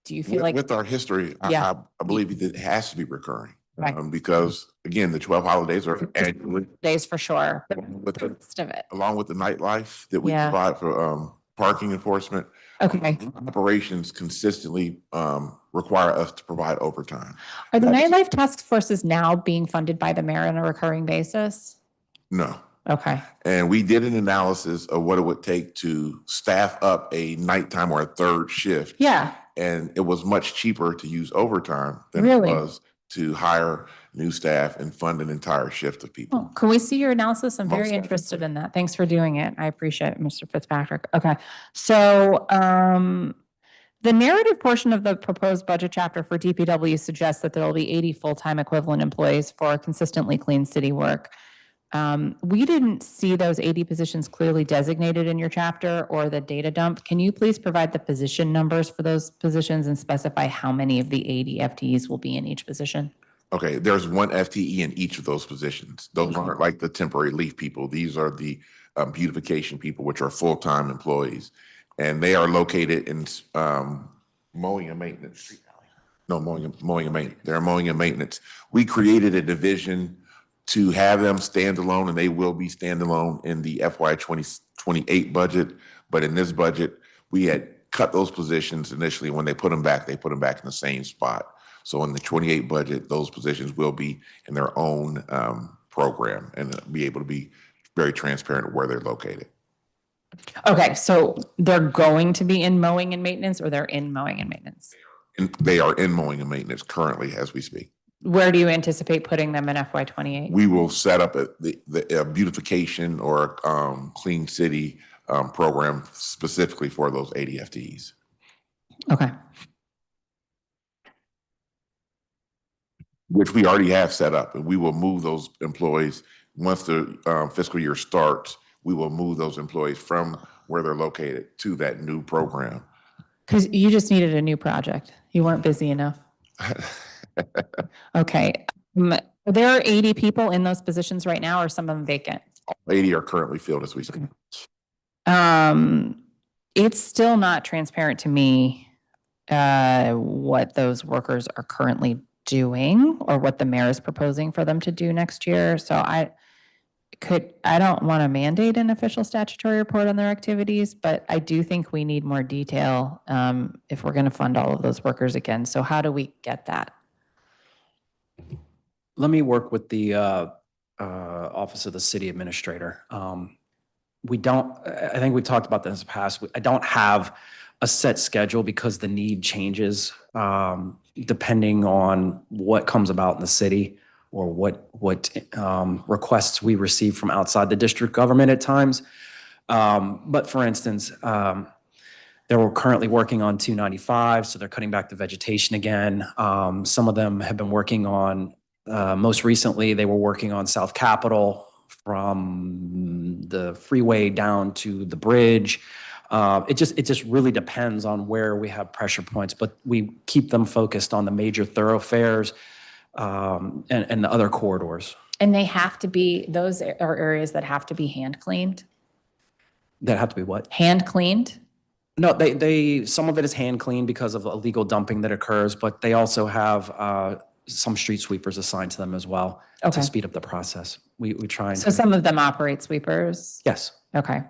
do you feel like— With our history, Yeah. I believe it has to be recurring. Right. Because again, the 12 holidays are annually. Days for sure, but With the rest of it. along with the nightlife that we Yeah. provide for parking enforcement. Okay. Operations consistently require us to provide overtime. Are the nightlife task forces now being funded by the mayor on a recurring basis? No. Okay. And we did an analysis of what it would take to staff up a nighttime or a third shift. Yeah. And it was much cheaper to use overtime than Really? it was to hire new staff and fund an entire shift of people. Oh, can we see your analysis? I'm very Most interested in that. Thanks for doing it. I appreciate it, Mr. Fitzpatrick. Okay. So, the narrative portion of the proposed budget chapter for DPW suggests that there will be 80 full-time equivalent employees for consistently clean city work. We didn't see those 80 positions clearly designated in your chapter or the data dump. Can you please provide the position numbers for those positions and specify how many of the 80 FTEs will be in each position? Okay, there's one FTE in each of those positions. Those aren't like the temporary leaf people. These are the beautification people, which are full-time employees. And they are located in mowing and maintenance. No, mowing and maintenance. They're mowing and maintenance. We created a division to have them standalone, and they will be standalone in the FY 2028 budget. But in this budget, we had cut those positions initially. When they put them back in the same spot. So in the 28 budget, those positions will be in their own program and be able to be very transparent where they're located. Okay, so they're going to be in mowing and maintenance, or they're in mowing and maintenance? And they are in mowing and maintenance currently as we speak. Where do you anticipate putting them in FY28? We will set up the beautification or clean city program specifically for those 80 FTEs. Okay. Which we already have set up, and we will move those employees once the fiscal year starts. We will move those employees from where they're located to that new program. Because you just needed a new project. You weren't busy enough. Okay. There are 80 people in those positions right now, or some of them vacant? 80 are currently filled as we speak. It's still not transparent to me what those workers are currently doing or what the mayor is proposing for them to do next year. So I don't want to mandate an official statutory report on their activities, but I do think we need more detail if we're going to fund all of those workers again. So how do we get that? Let me work with the Office of the City Administrator. We don't, I think we talked about this in the past. I don't have a set schedule because the need changes depending on what comes about in the city or what requests we receive from outside the district government at times. But for instance, they're currently working on 295, so they're cutting back the vegetation again. Some of them have been working on, most recently, they were working on South Capitol from the freeway down to the bridge. It just really depends on where we have pressure points, but we keep them focused on the major thoroughfares and the other corridors. And they have to be, those are areas that have to be hand cleaned? That have to be what? Hand cleaned? No, some of it is hand cleaned because of illegal dumping that occurs, but they also have some street sweepers assigned to them as well to speed up the process. We try and. So some of them operate sweepers? Yes. Okay.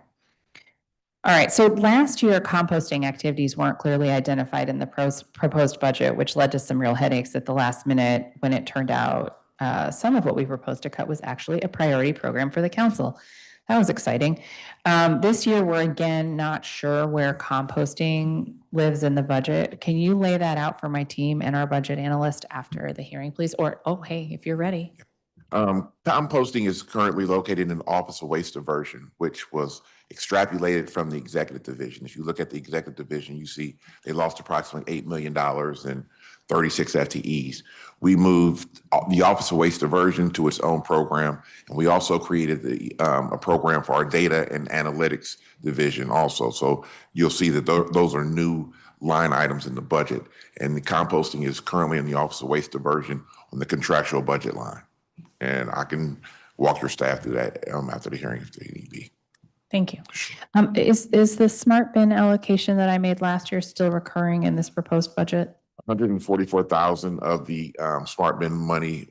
All right. So last year, composting activities weren't clearly identified in the proposed budget, which led to some real headaches at the last minute when it turned out some of what we proposed to cut was actually a priority program for the council. That was exciting. This year, we're again not sure where composting lives in the budget. Can you lay that out for my team and our budget analyst after the hearing, please? Or, oh, hey, if you're ready. Composting is currently located in the Office of Waste Diversion, which was extrapolated from the Executive Division. If you look at the Executive Division, you see they lost approximately $8 million and 36 FTEs. We moved the Office of Waste Diversion to its own program, and we also created a program for our Data and Analytics Division also. So you'll see that those are new line items in the budget, and the composting is currently in the Office of Waste Diversion on the contractual budget line. And I can walk your staff through that after the hearing if they need be. Thank you. Is the smart bin allocation that I made last year still recurring in this proposed budget? 144,000 of the smart bin money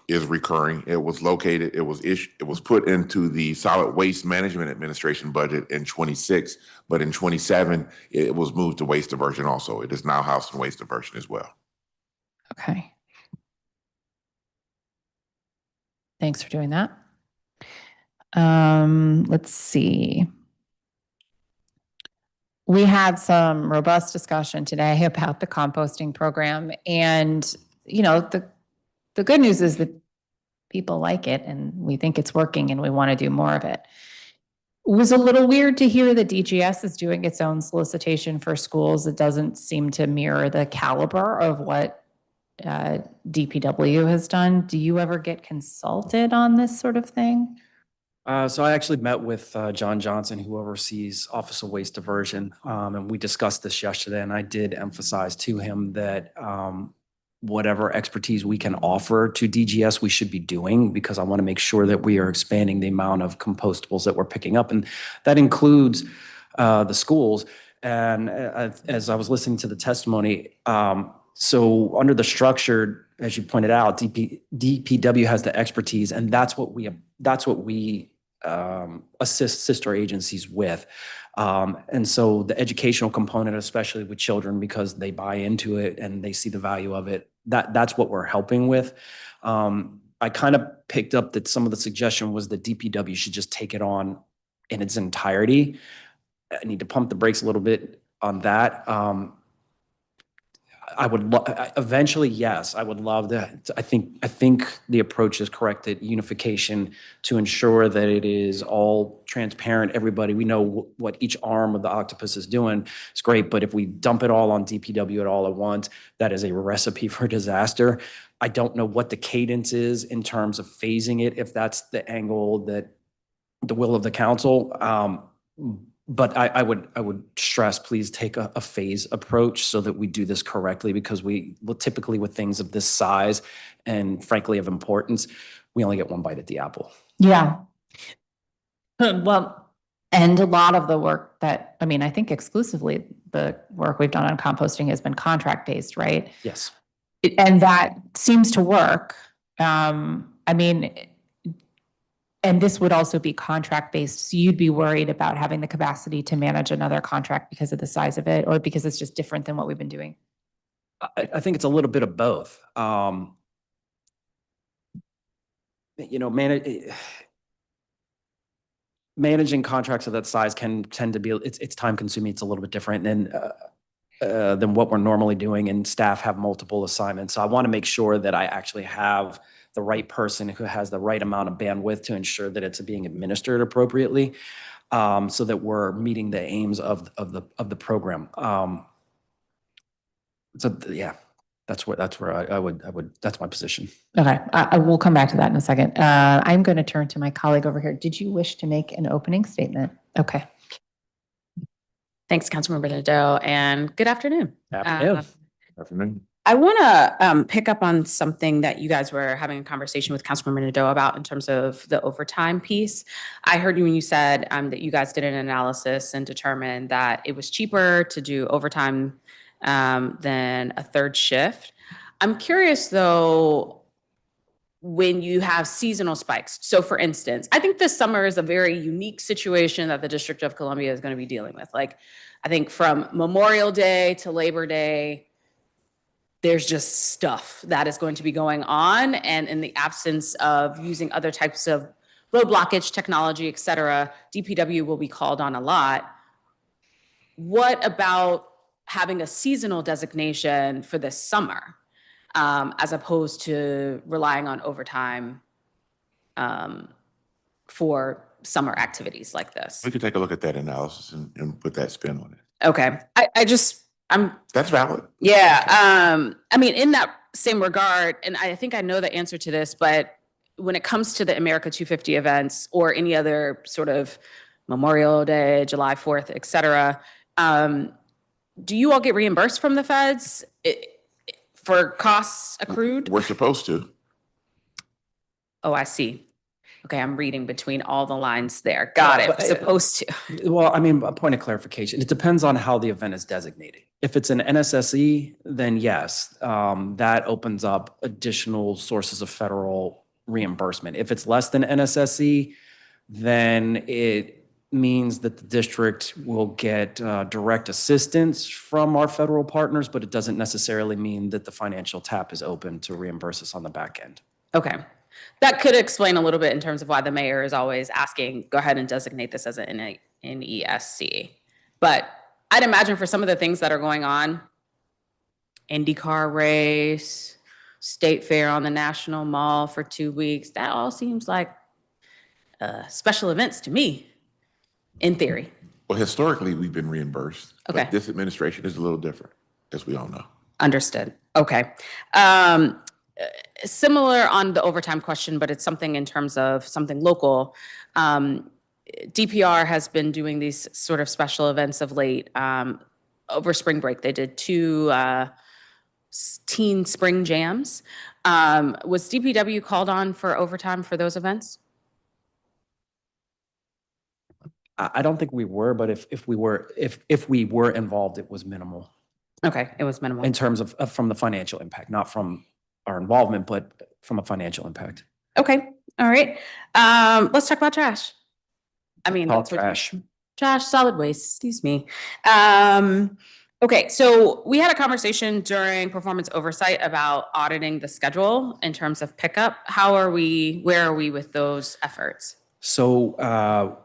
is recurring. It was located, it was put into the Solid Waste Management Administration budget in 26, but in 27, it was moved to waste diversion also. It is now housed in waste diversion as well. Okay. Thanks for doing that. Let's see. We had some robust discussion today about the composting program, and you know, the good news is that people like it and we think it's working and we want to do more of it. It was a little weird to hear that DGS is doing its own solicitation for schools. It doesn't seem to mirror the caliber of what DPW has done. Do you ever get consulted on this sort of thing? So I actually met with John Johnson, who oversees Office of Waste Diversion, and we discussed this yesterday, and I did emphasize to him that whatever expertise we can offer to DGS, we should be doing, because I want to make sure that we are expanding the amount of compostables that we're picking up, and that includes the schools. And as I was listening to the testimony, so under the structure, as you pointed out, DPW has the expertise, and that's what we assist sister agencies with. And so the educational component, especially with children, because they buy into it and they see the value of it, that's what we're helping with. I kind of picked up that some of the suggestion was that DPW should just take it on in its entirety. I need to pump the brakes a little bit on that. I would eventually, yes, I would love that. I think the approach is correct, that unification to ensure that it is all transparent. Everybody, we know what each arm of the octopus is doing. It's great, but if we dump it all on DPW at all at once, that is a recipe for disaster. I don't know what the cadence is in terms of phasing it, if that's the angle that the will of the council. But I would stress, please take a phase approach so that we do this correctly, because we will typically, with things of this size and frankly of importance, we only get one bite at the apple. Yeah. Well, And a lot of the work that, I mean, I think exclusively the work we've done on composting has been contract-based, right? Yes. And that seems to work. I mean, and this would also be contract-based, so you'd be worried about having the capacity to manage another contract because of the size of it, or because it's just different than what we've been doing? I think it's a little bit of both. Managing contracts of that size can tend to be, it's time consuming. It's a little bit different than what we're normally doing, and staff have multiple assignments. So I want to make sure that I actually have the right person who has the right amount of bandwidth to ensure that it's being administered appropriately, so that we're meeting the aims of the program. So yeah, that's where I would, that's my position. Okay, I will come back to that in a second. I'm going to turn to my colleague over here. Did you wish to make an opening statement? Okay. Thanks, Councilmember Nadeau, and good afternoon. Afternoon. I want to pick up on something that you guys were having a conversation with Councilmember Nadeau about in terms of the overtime piece. I heard you when you said that you guys did an analysis and determined that it was cheaper to do overtime than a third shift. I'm curious though, when you have seasonal spikes. So for instance, I think this summer is a very unique situation that the District of Columbia is going to be dealing with. Like, I think from Memorial Day to Labor Day, there's just stuff that is going to be going on. And in the absence of using other types of road blockage technology, et cetera, DPW will be called on a lot. What about having a seasonal designation for this summer, as opposed to relying on overtime for summer activities like this? We could take a look at that analysis and put that spin on it. Okay, That's valid. Yeah, I mean, in that same regard, and I think I know the answer to this, but when it comes to the America 250 events or any other sort of Memorial Day, July 4th, et cetera, do you all get reimbursed from the feds for costs accrued? We're supposed to. Oh, I see. Okay, I'm reading between all the lines there. Got it. Supposed to. Well, I mean, a point of clarification, it depends on how the event is designated. If it's an NSSE, then yes, that opens up additional sources of federal reimbursement. If it's less than NSSE, then it means that the district will get direct assistance from our federal partners, but it doesn't necessarily mean that the financial tap is open to reimburse us on the back end. Okay. That could explain a little bit in terms of why the mayor is always asking, go ahead and designate this as an NESC. But I'd imagine for some of the things that are going on, IndyCar race, State Fair on the National Mall for 2 weeks, that all seems like special events to me, in theory. Well, historically, we've been reimbursed. Okay. But this administration is a little different, as we all know. Understood. Okay. Similar on the overtime question, but it's something in terms of something local. DPR has been doing these sort of special events of late. Over spring break, they did 2 teen spring jams. Was DPW called on for overtime for those events? I don't think we were, but if we were involved, it was minimal. Okay, it was minimal. In terms of from the financial impact, not from our involvement, but from a financial impact. Okay, all right. Let's talk about trash. I mean, Trash, solid waste, excuse me. Okay, so we had a conversation during performance oversight about auditing the schedule in terms of pickup. Where are we with those efforts? So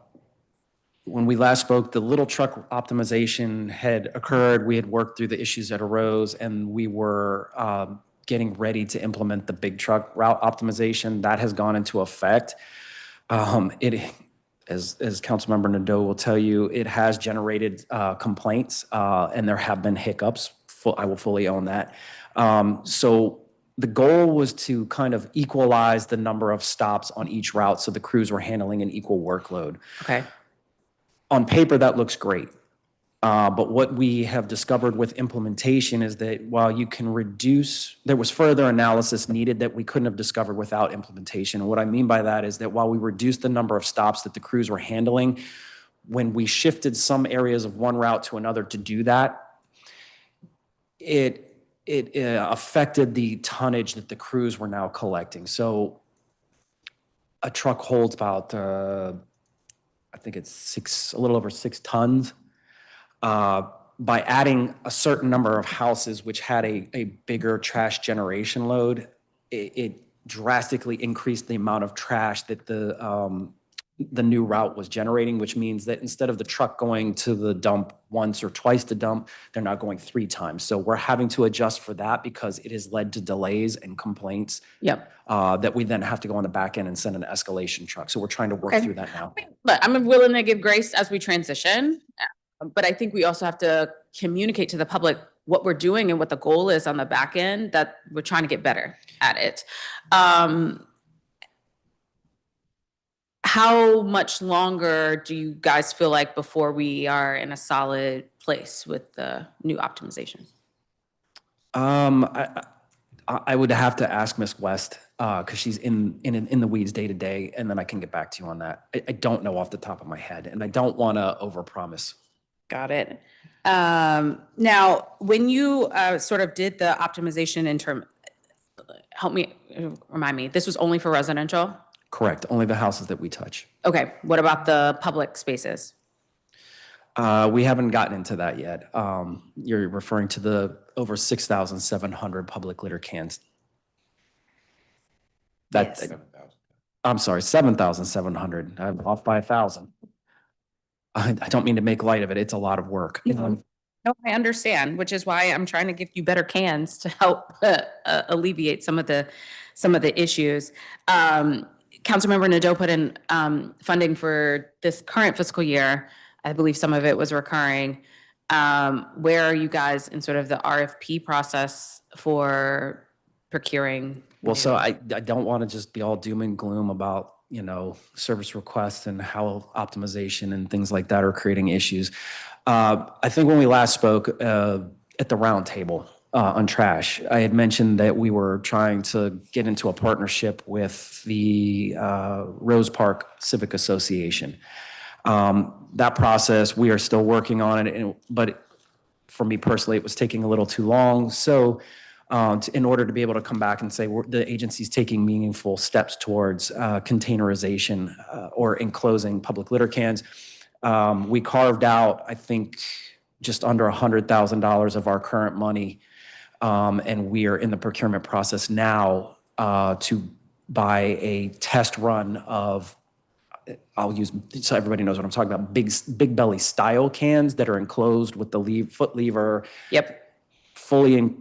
when we last spoke, the little truck optimization had occurred. We had worked through the issues that arose, and we were getting ready to implement the big truck route optimization. That has gone into effect. As Councilmember Nadeau will tell you, it has generated complaints, and there have been hiccups. I will fully own that. So the goal was to kind of equalize the number of stops on each route so the crews were handling an equal workload. Okay. On paper, that looks great. But what we have discovered with implementation is that while you can reduce, there was further analysis needed that we couldn't have discovered without implementation. And what I mean by that is that while we reduced the number of stops that the crews were handling, when we shifted some areas of one route to another to do that, it affected the tonnage that the crews were now collecting. So a truck holds about, I think it's a little over 6 tons. By adding a certain number of houses which had a bigger trash generation load, it drastically increased the amount of trash that the new route was generating, which means that instead of the truck going to the dump once or twice to dump, they're now going 3 times. So we're having to adjust for that because it has led to delays and complaints. Yep. That we then have to go on the back end and send an escalation truck. So we're trying to work Okay. through that now. But I'm willing to give grace as we transition. But I think we also have to communicate to the public what we're doing and what the goal is on the back end, that we're trying to get better at it. How much longer do you guys feel like before we are in a solid place with the new optimization? I would have to ask Ms. West because she's in the weeds day to day, and then I can get back to you on that. I don't know off the top of my head, and I don't want to overpromise. Got it. Now, when you sort of did the optimization remind me, this was only for residential? Correct. Only the houses that we touch. Okay. What about the public spaces? We haven't gotten into that yet. You're referring to the over 6,700 public litter cans. Yes. I'm sorry, 7,700. I'm off by 1,000. I don't mean to make light of it. It's a lot of work. No, I understand, which is why I'm trying to give you better cans to help alleviate some of the issues. Councilmember Nadeau put in funding for this current fiscal year. I believe some of it was recurring. Where are you guys in sort of the RFP process for procuring? Well, so I don't want to just be all doom and gloom about, service requests and how optimization and things like that are creating issues. I think when we last spoke at the round table on trash, I had mentioned that we were trying to get into a partnership with the Rose Park Civic Association. That process, we are still working on it, but for me personally, it was taking a little too long. So in order to be able to come back and say the agency's taking meaningful steps towards containerization or enclosing public litter cans, we carved out, I think, just under $100,000 of our current money, and we are in the procurement process now to buy a test run of, I'll use, so everybody knows what I'm talking about, big belly style cans that are enclosed with the foot lever. Yep. Fully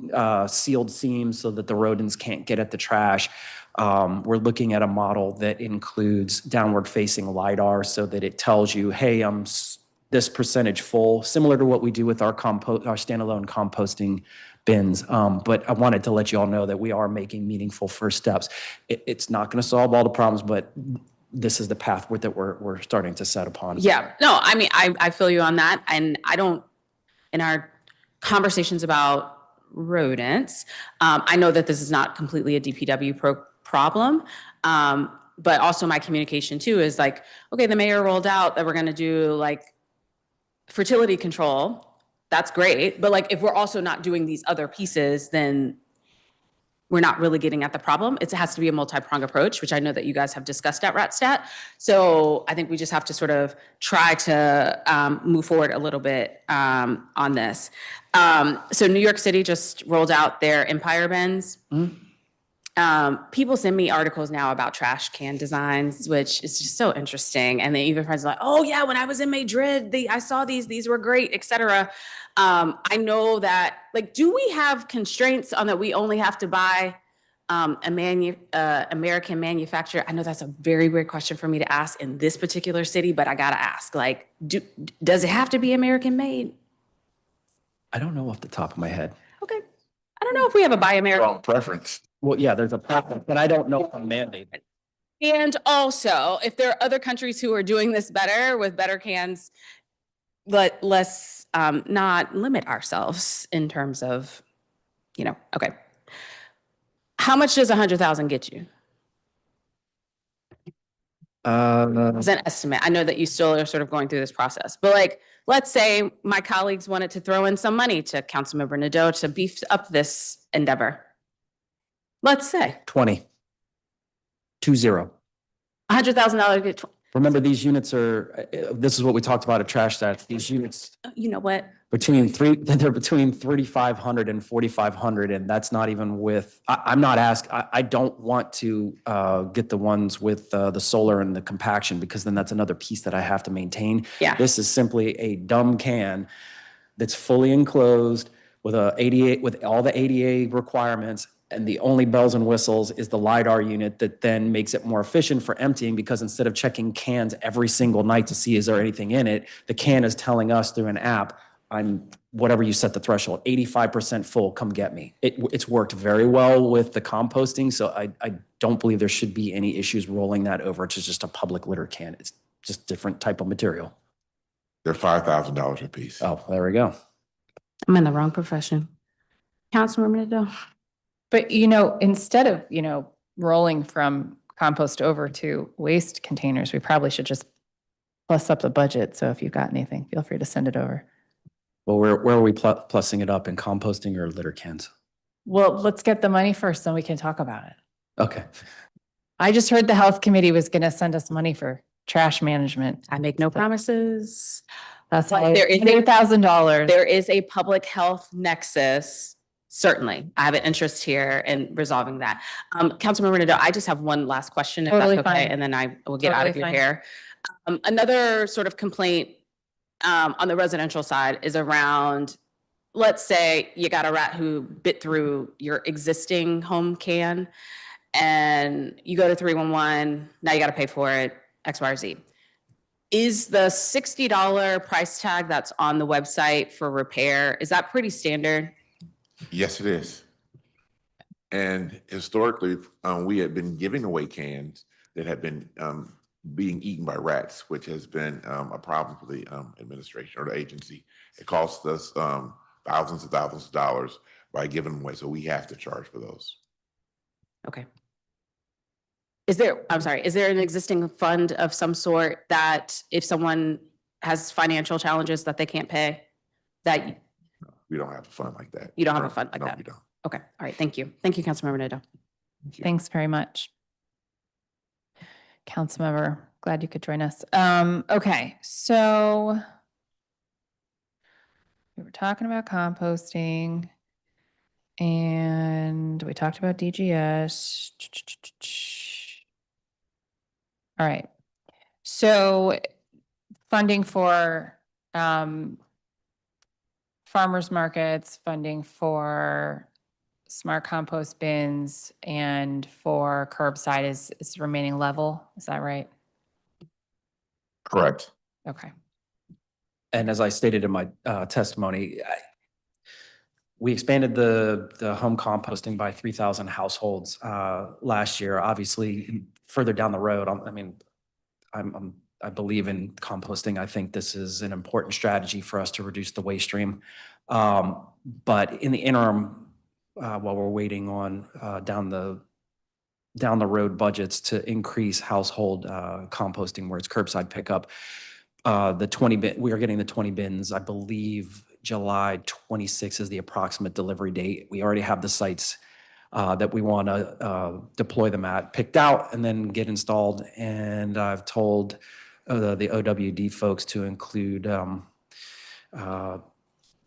sealed seams so that the rodents can't get at the trash. We're looking at a model that includes downward facing LiDAR so that it tells you, hey, I'm this percentage full, similar to what we do with our standalone composting bins. But I wanted to let you all know that we are making meaningful first steps. It's not going to solve all the problems, but this is the path that we're starting to set upon. Yeah, no, I mean, I feel you on that. And I don't, in our conversations about rodents, I know that this is not completely a DPW problem, but also my communication too is like, okay, the mayor rolled out that we're going to do like fertility control. That's great. But like, if we're also not doing these other pieces, then we're not really getting at the problem. It has to be a multi-pronged approach, which I know that you guys have discussed at RATSTAT. So I think we just have to sort of try to move forward a little bit on this. So New York City just rolled out their Empire bins. People send me articles now about trash can designs, which is just so interesting. And then even friends are like, oh yeah, when I was in Madrid, I saw these were great, et cetera. I know that, like, do we have constraints on that we only have to buy American manufacturer? I know that's a very weird question for me to ask in this particular city, but I gotta ask, like, does it have to be American made? I don't know off the top of my head. Okay. I don't know if we have a Buy American. Strong preference. Well, yeah, there's a preference, but I don't know if I'm mandated. And also, if there are other countries who are doing this better with better cans, let's not limit ourselves in terms of, okay. How much does 100,000 get you? Uh, As an estimate, I know that you still are sort of going through this process, but like, let's say my colleagues wanted to throw in some money to Councilmember Nadeau to beef up this endeavor. Let's say 20. 20. $100,000. Remember, these units are, this is what we talked about at Trash Stats. These units You know what? they're between 3,500 and 4,500, and that's not even with, I don't want to get the ones with the solar and the compaction, because then that's another piece that I have to maintain. Yeah. This is simply a dumb can that's fully enclosed with with all the ADA requirements. And the only bells and whistles is the LiDAR unit that then makes it more efficient for emptying, because instead of checking cans every single night to see is there anything in it, the can is telling us through an app, I'm whatever you set the threshold, 85% full, come get me. It's worked very well with the composting, so I don't believe there should be any issues rolling that over to just a public litter can. It's just different type of material. They're $5,000 a piece. Oh, there we go. I'm in the wrong profession. Councilmember Nadeau. But, you know, instead of, you know, rolling from compost over to waste containers, we probably should just plus up the budget. So if you've got anything, feel free to send it over. Well, where are we plussing it up, in composting or litter cans? Well, let's get the money first, then we can talk about it. Okay. I just heard the health committee was going to send us money for trash management. I make no promises. That's But why there is $100,000. There is a public health nexus. Certainly, I have an interest here in resolving that. Councilmember Nadeau, I just have one last question, if Totally that's okay, fine. and then I will get out of Totally your fine. hair. Another sort of complaint on the residential side is around, let's say you got a rat who bit through your existing home can, and you go to 311, now you got to pay for it, X, Y, or Z. Is the $60 price tag that's on the website for repair, is that pretty standard? Yes, it is. And historically, we had been giving away cans that had been being eaten by rats, which has been a problem for the administration or the agency. It costs us thousands of dollars by giving them away, so we have to charge for those. Okay. Is there an existing fund of some sort that if someone has financial challenges that they can't pay, that We don't have a fund like that. you don't have a fund like No, that? we don't. Okay, all right, thank you. Thank you, Councilmember Nadeau. Thanks very much. Councilmember, glad you could join us. Okay, so we were talking about composting and we talked about DGS. All right. So funding for farmers markets, funding for smart compost bins, and for curbside is remaining level. Is that right? Correct. Okay. And as I stated in my testimony, we expanded the home composting by 3,000 households last year. Obviously, further down the road, I believe in composting. I think this is an important strategy for us to reduce the waste stream. But in the interim, while we're waiting on down the road budgets to increase household composting where it's curbside pickup, we are getting the 20 bins. I believe July 26th is the approximate delivery date. We already have the sites that we want to deploy them at picked out and then get installed. And I've told the OWD folks to include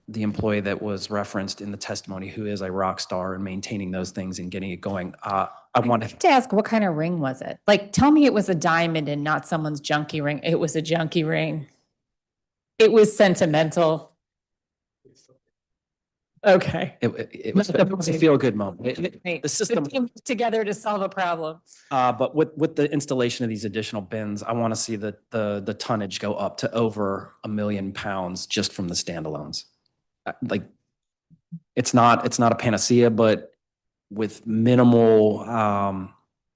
the employee that was referenced in the testimony, who is a rock star in maintaining those things and getting it going. I wanted to ask, what kind of ring was it? Like, tell me it was a diamond and not someone's junky ring. It was a junky ring. It was sentimental. Okay. It was a feel-good moment. The system came together to solve a problem. But with the installation of these additional bins, I want to see the tonnage go up to over 1 million pounds just from the standalones. Like, it's not a panacea, but with minimal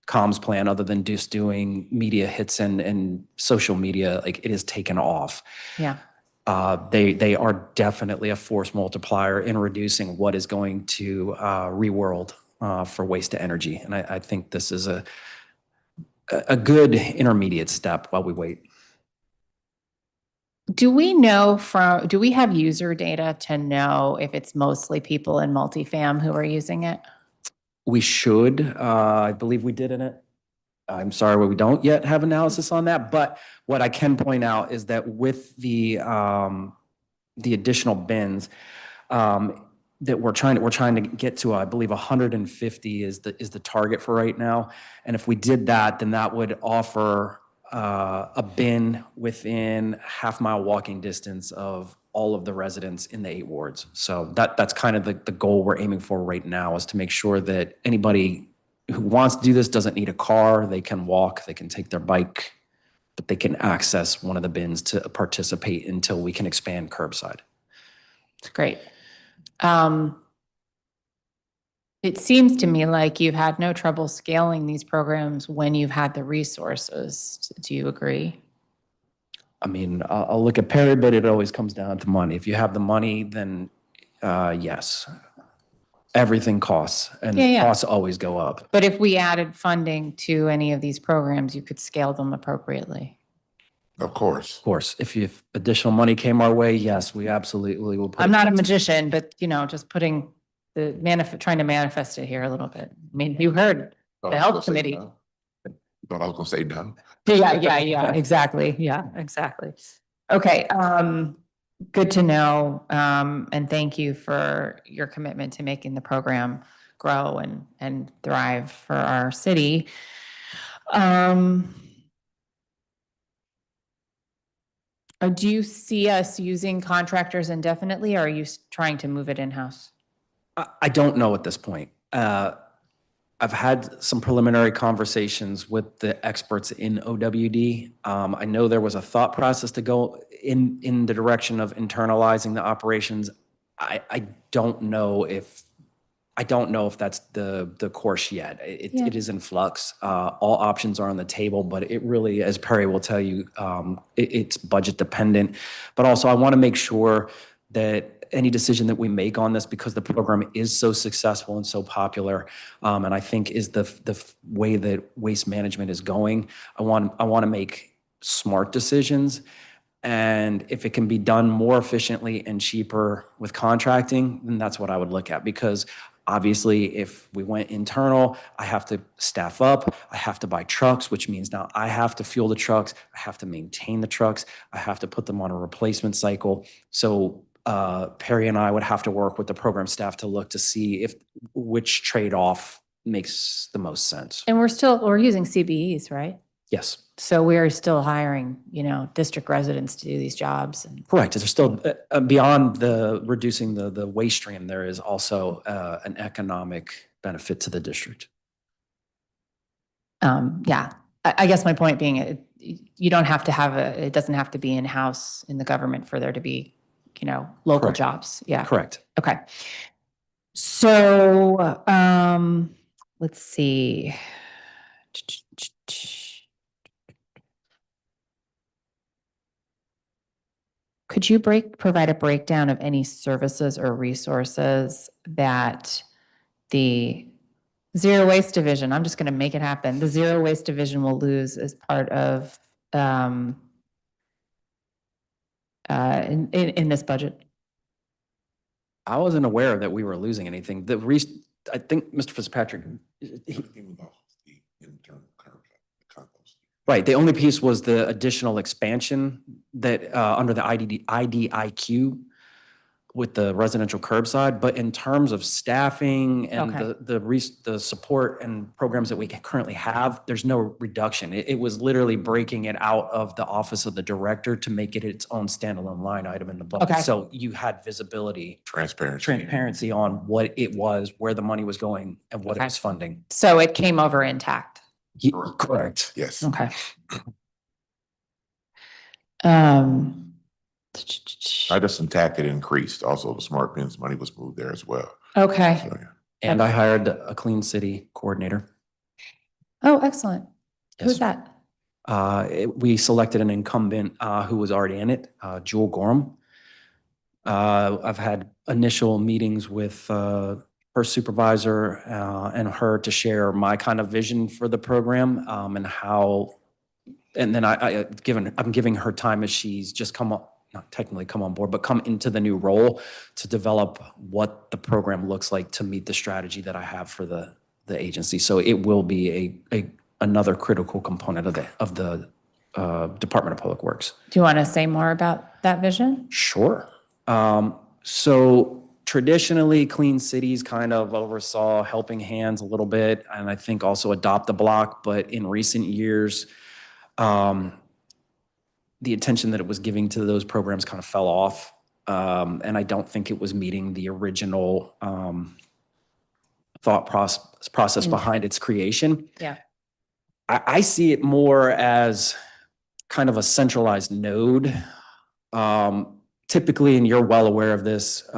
comms plan other than just doing media hits and social media, like, it is taken off. Yeah. They are definitely a force multiplier in reducing what is going to reworld for waste to energy. And I think this is a good intermediate step while we wait. Do we have user data to know if it's mostly people in multifam who are using it? We should, I believe we did in it. I'm sorry, we don't yet have analysis on that, but what I can point out is that with the additional bins, that we're trying to get to, I believe 150 is the target for right now. And if we did that, then that would offer a bin within half-mile walking distance of all of the residents in the 8 wards. So that's kind of the goal we're aiming for right now, is to make sure that anybody who wants to do this doesn't need a car. They can walk, they can take their bike, but they can access one of the bins to participate until we can expand curbside. It's great. It seems to me like you've had no trouble scaling these programs when you've had the resources. Do you agree? I mean, I'll look at Perry, but it always comes down to money. If you have the money, then yes. Everything costs, and Yeah. costs always go up. But if we added funding to any of these programs, you could scale them appropriately. Of course. Of course, if additional money came our way, yes, we absolutely will put I'm it- not a magician, but just putting trying to manifest it here a little bit. I mean, you heard the health committee. Thought I was gonna say no. Yeah, exactly. Yeah, exactly. Okay, good to know. And thank you for your commitment to making the program grow and thrive for our city. Do you see us using contractors indefinitely, or are you trying to move it in-house? I don't know at this point. I've had some preliminary conversations with the experts in OWD. I know there was a thought process to go in the direction of internalizing the operations. I don't know if that's the course yet. It is in flux. All options are on the table, but it really, as Perry will tell you, it's budget dependent. But also, I want to make sure that any decision that we make on this, because the program is so successful and so popular, and I think is the way that waste management is going, I want to make smart decisions. And if it can be done more efficiently and cheaper with contracting, then that's what I would look at. Because obviously, if we went internal, I have to staff up, I have to buy trucks, which means now I have to fuel the trucks, I have to maintain the trucks, I have to put them on a replacement cycle. So Perry and I would have to work with the program staff to look to see which trade-off makes the most sense. And we're using CBEs, right? Yes. So we are still hiring, district residents to do these jobs. Correct. There's still, beyond reducing the waste stream, there is also an economic benefit to the district. Yeah. I guess my point being, you don't have to it doesn't have to be in-house in the government for there to be, local Correct. jobs. Yeah. Correct. Okay. So, let's see. Could you provide a breakdown of any services or resources that the Zero Waste Division, I'm just going to make it happen, the Zero Waste Division will lose as part of in this budget? I wasn't aware that we were losing anything. I think Mr. Fitzpatrick, right, the only piece was the additional expansion that under the IDIQ with the residential curbside, but in terms of staffing and the support and programs that we currently have, there's no reduction. It was literally breaking it out of the office of the director to make it its own standalone line item in the budget. Okay. So you had visibility, Transparency on what it was, where the money was going, and what it was funding. So it came over intact. Correct. Yes. Okay. Not just intact, it increased. Also, the smart bins money was moved there as well. Okay. So, yeah. And I hired a Clean City coordinator. Oh, excellent. Who's Yes. that? We selected an incumbent who was already in it, Jewel Gorham. I've had initial meetings with her supervisor and her to share my kind of vision for the program and how, and then I'm giving her time as she's just come up, not technically come on board, but come into the new role to develop what the program looks like to meet the strategy that I have for the agency. So it will be another critical component of the Department of Public Works. Do you want to say more about that vision? Sure. So traditionally, Clean Cities kind of oversaw Helping Hands a little bit, and I think also Adopt a Block. But in recent years, the attention that it was giving to those programs kind of fell off, and I don't think it was meeting the original thought process behind its creation. Yeah. I see it more as kind of a centralized node. Typically, and you're well aware of this,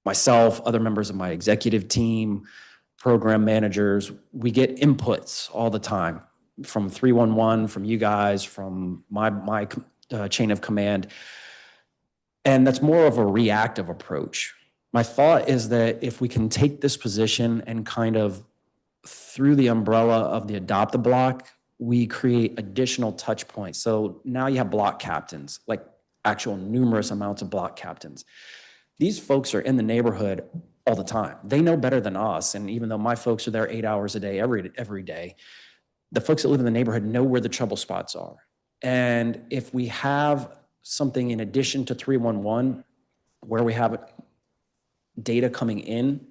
myself, other members of my executive team, program managers, we get inputs all the time from 311, from you guys, from my chain of command. And that's more of a reactive approach. My thought is that if we can take this position and kind of through the umbrella of the Adopt a Block, we create additional touch points. So now you have block captains, like actual numerous amounts of block captains. These folks are in the neighborhood all the time. They know better than us. And even though my folks are there 8 hours a day, every day, the folks that live in the neighborhood know where the trouble spots are. And if we have something in addition to 311, where we have data coming in,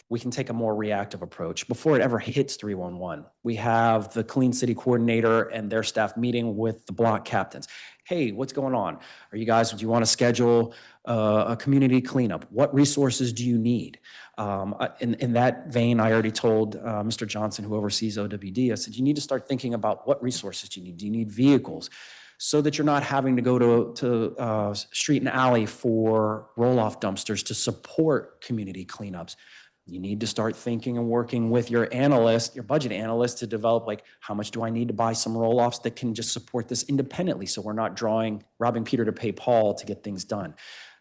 we can take a more reactive approach before it ever hits 311. We have the Clean City Coordinator and their staff meeting with the block captains. Hey, what's going on? Are you guys, do you want to schedule a community cleanup? What resources do you need? In that vein, I already told Mr. Johnson, who oversees OWD, I said, you need to start thinking about what resources do you need? Do you need vehicles? So that you're not having to go to street and alley for roll-off dumpsters to support community cleanups. You need to start thinking and working with your analyst, your budget analyst, to develop, like, how much do I need to buy some roll-offs that can just support this independently, so we're not robbing Peter to pay Paul to get things done.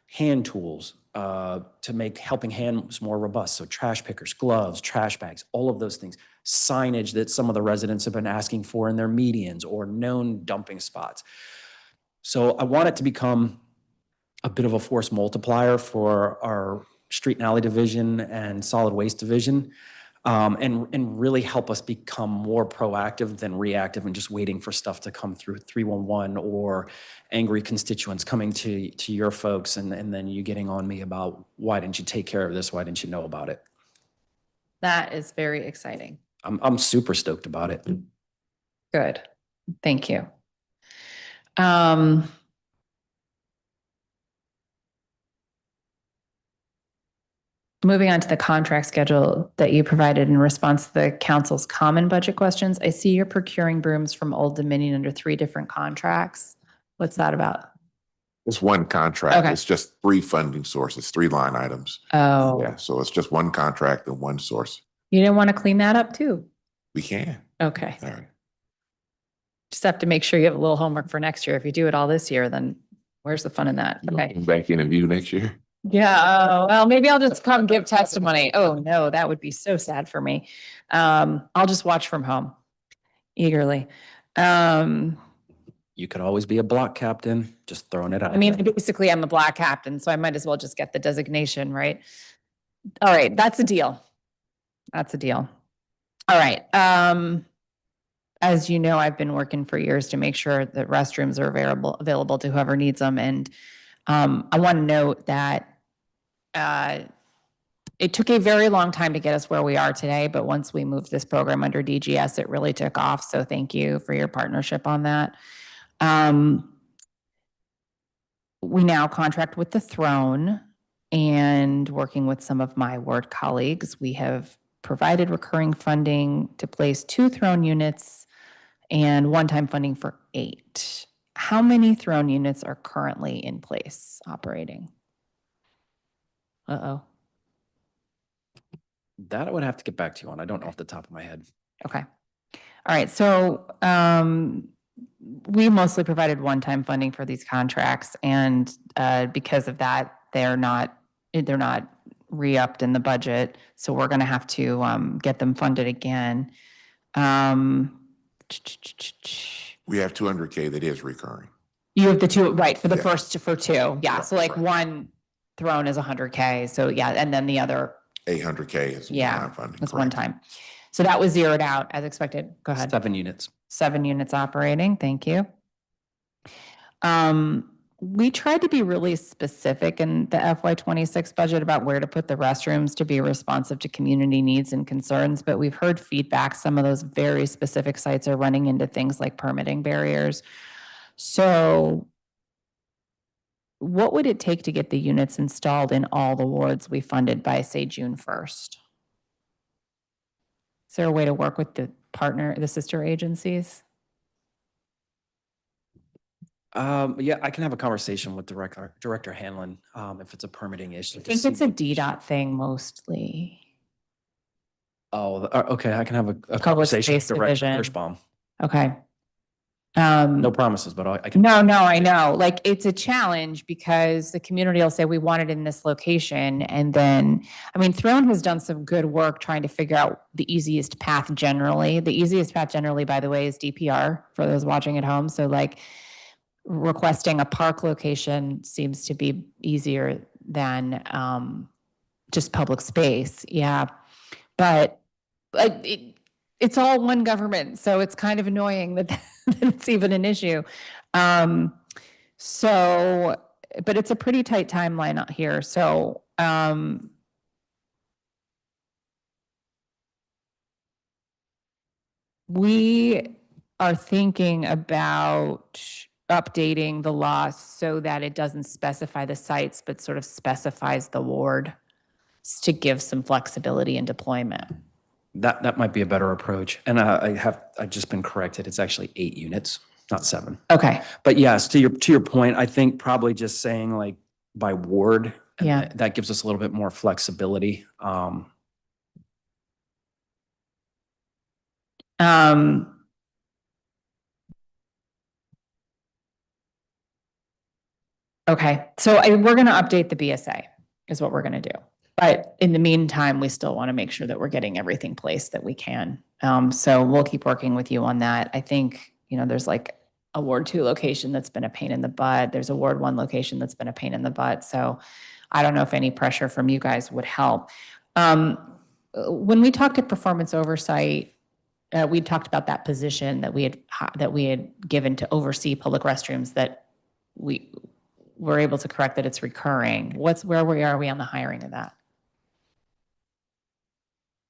Hand tools to make Helping Hands more robust. So trash pickers, gloves, trash bags, all of those things. Signage that some of the residents have been asking for in their medians or known dumping spots. So I want it to become a bit of a force multiplier for our street and alley division and solid waste division, and really help us become more proactive than reactive and just waiting for stuff to come through 311 or angry constituents coming to your folks and then you getting on me about, why didn't you take care of this? Why didn't you know about it? That is very exciting. I'm super stoked about it. Good. Thank you. Moving on to the contract schedule that you provided in response to the council's common budget questions, I see you're procuring brooms from Old Dominion under 3 different contracts. What's that about? It's one contract. Okay. It's just 3 funding sources, 3 line items. Oh, Yeah, so it's just one contract and one source. you didn't want to clean that up too? We can. Okay. All right. Just have to make sure you have a little homework for next year. If you do it all this year, then where's the fun in that? Okay. Back in and view next year. Yeah, oh, well, maybe I'll just come give testimony. Oh, no, that would be so sad for me. I'll just watch from home eagerly. You could always be a block captain, just throwing it out. I mean, basically, I'm a black captain, so I might as well just get the designation, right? All right, that's a deal. That's a deal. All right. As you know, I've been working for years to make sure that restrooms are available to whoever needs them. And I want to note that it took a very long time to get us where we are today, but once we moved this program under DGS, it really took off. So thank you for your partnership on that. We now contract with the Throne, and working with some of my ward colleagues, we have provided recurring funding to place 2 Throne units and one-time funding for 8. How many Throne units are currently in place operating? Uh-oh. That I would have to get back to you on. I don't know off the top of my head. Okay. All right. So we mostly provided one-time funding for these contracts, and because of that, they're not re-upped in the budget, so we're gonna have to get them funded again. We have 200K that is recurring. You have the two, right, for the Yeah. first, for two, yeah, Right, so like right. one thrown is 100K, so yeah, and then the other, 800K is yeah, one-time funding. was one correct. time. So that was zeroed out as expected. Go ahead. 7 units. 7 units operating, thank you. We tried to be really specific in the FY26 budget about where to put the restrooms to be responsive to community needs and concerns, but we've heard feedback. Some of those very specific sites are running into things like permitting barriers. So what would it take to get the units installed in all the wards we funded by, say, June 1st? Is there a way to work with the sister agencies? Yeah, I can have a conversation with Director Hanlon, if it's a permitting issue. I think it's a DDOT thing mostly. Oh, okay, I can have a Public conversation with Space Director Division. Hirschbaum. Okay. No promises, but I can. No, I know. Like, it's a challenge because the community will say, we want it in this location. And then, I mean, Throne has done some good work trying to figure out the easiest path generally. The easiest path generally, by the way, is DPR for those watching at home. So like requesting a park location seems to be easier than just public space. Yeah. But it's all one government, so it's kind of annoying that it's even an issue. So, but it's a pretty tight timeline out here. So, we are thinking about updating the law so that it doesn't specify the sites, but sort of specifies the ward to give some flexibility in deployment. That might be a better approach. And I've just been corrected. It's actually 8 units, not 7. Okay. But yes, to your point, I think probably just saying like by ward, and Yeah. that gives us a little bit more flexibility. Okay, so we're going to update the BSA is what we're going to do. But in the meantime, we still want to make sure that we're getting everything placed that we can. So we'll keep working with you on that. I think, there's like a Ward 2 location that's been a pain in the butt. There's a Ward 1 location that's been a pain in the butt. So I don't know if any pressure from you guys would help. When we talked at Performance Oversight, we talked about that position that we had given to oversee public restrooms that we were able to correct that it's recurring. Where are we on the hiring of that?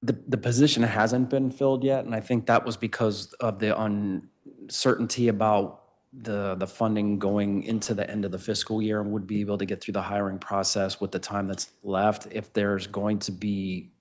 The position hasn't been filled yet, and I think that was because of the uncertainty about the funding going into the end of the fiscal year, and would be able to get through the hiring process with the time that's left. If there's going to be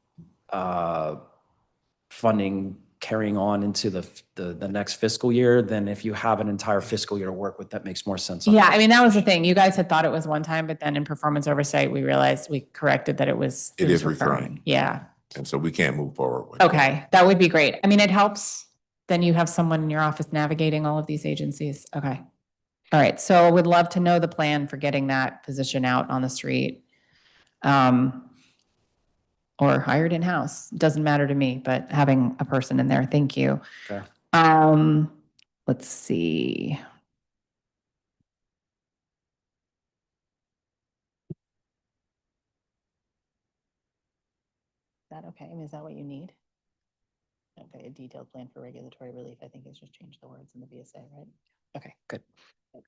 funding carrying on into the next fiscal year, then if you have an entire fiscal year to work with, that makes more sense. Yeah, I mean, that was the thing. You guys had thought it was one time, but then in Performance Oversight, we realized we corrected that it was recurring. Yeah. And so we can't move forward with it. Okay, that would be great. I mean, it helps. Then you have someone in your office navigating all of these agencies. Okay. All right, so I would love to know the plan for getting that position out on the street. Or hired in-house, doesn't matter to me, but having a person in there, thank you. Okay. Let's see. Is that okay? I mean, is that what you need? Okay, a detailed plan for regulatory relief, I think it's just change the words in the BSA, right? Okay, good.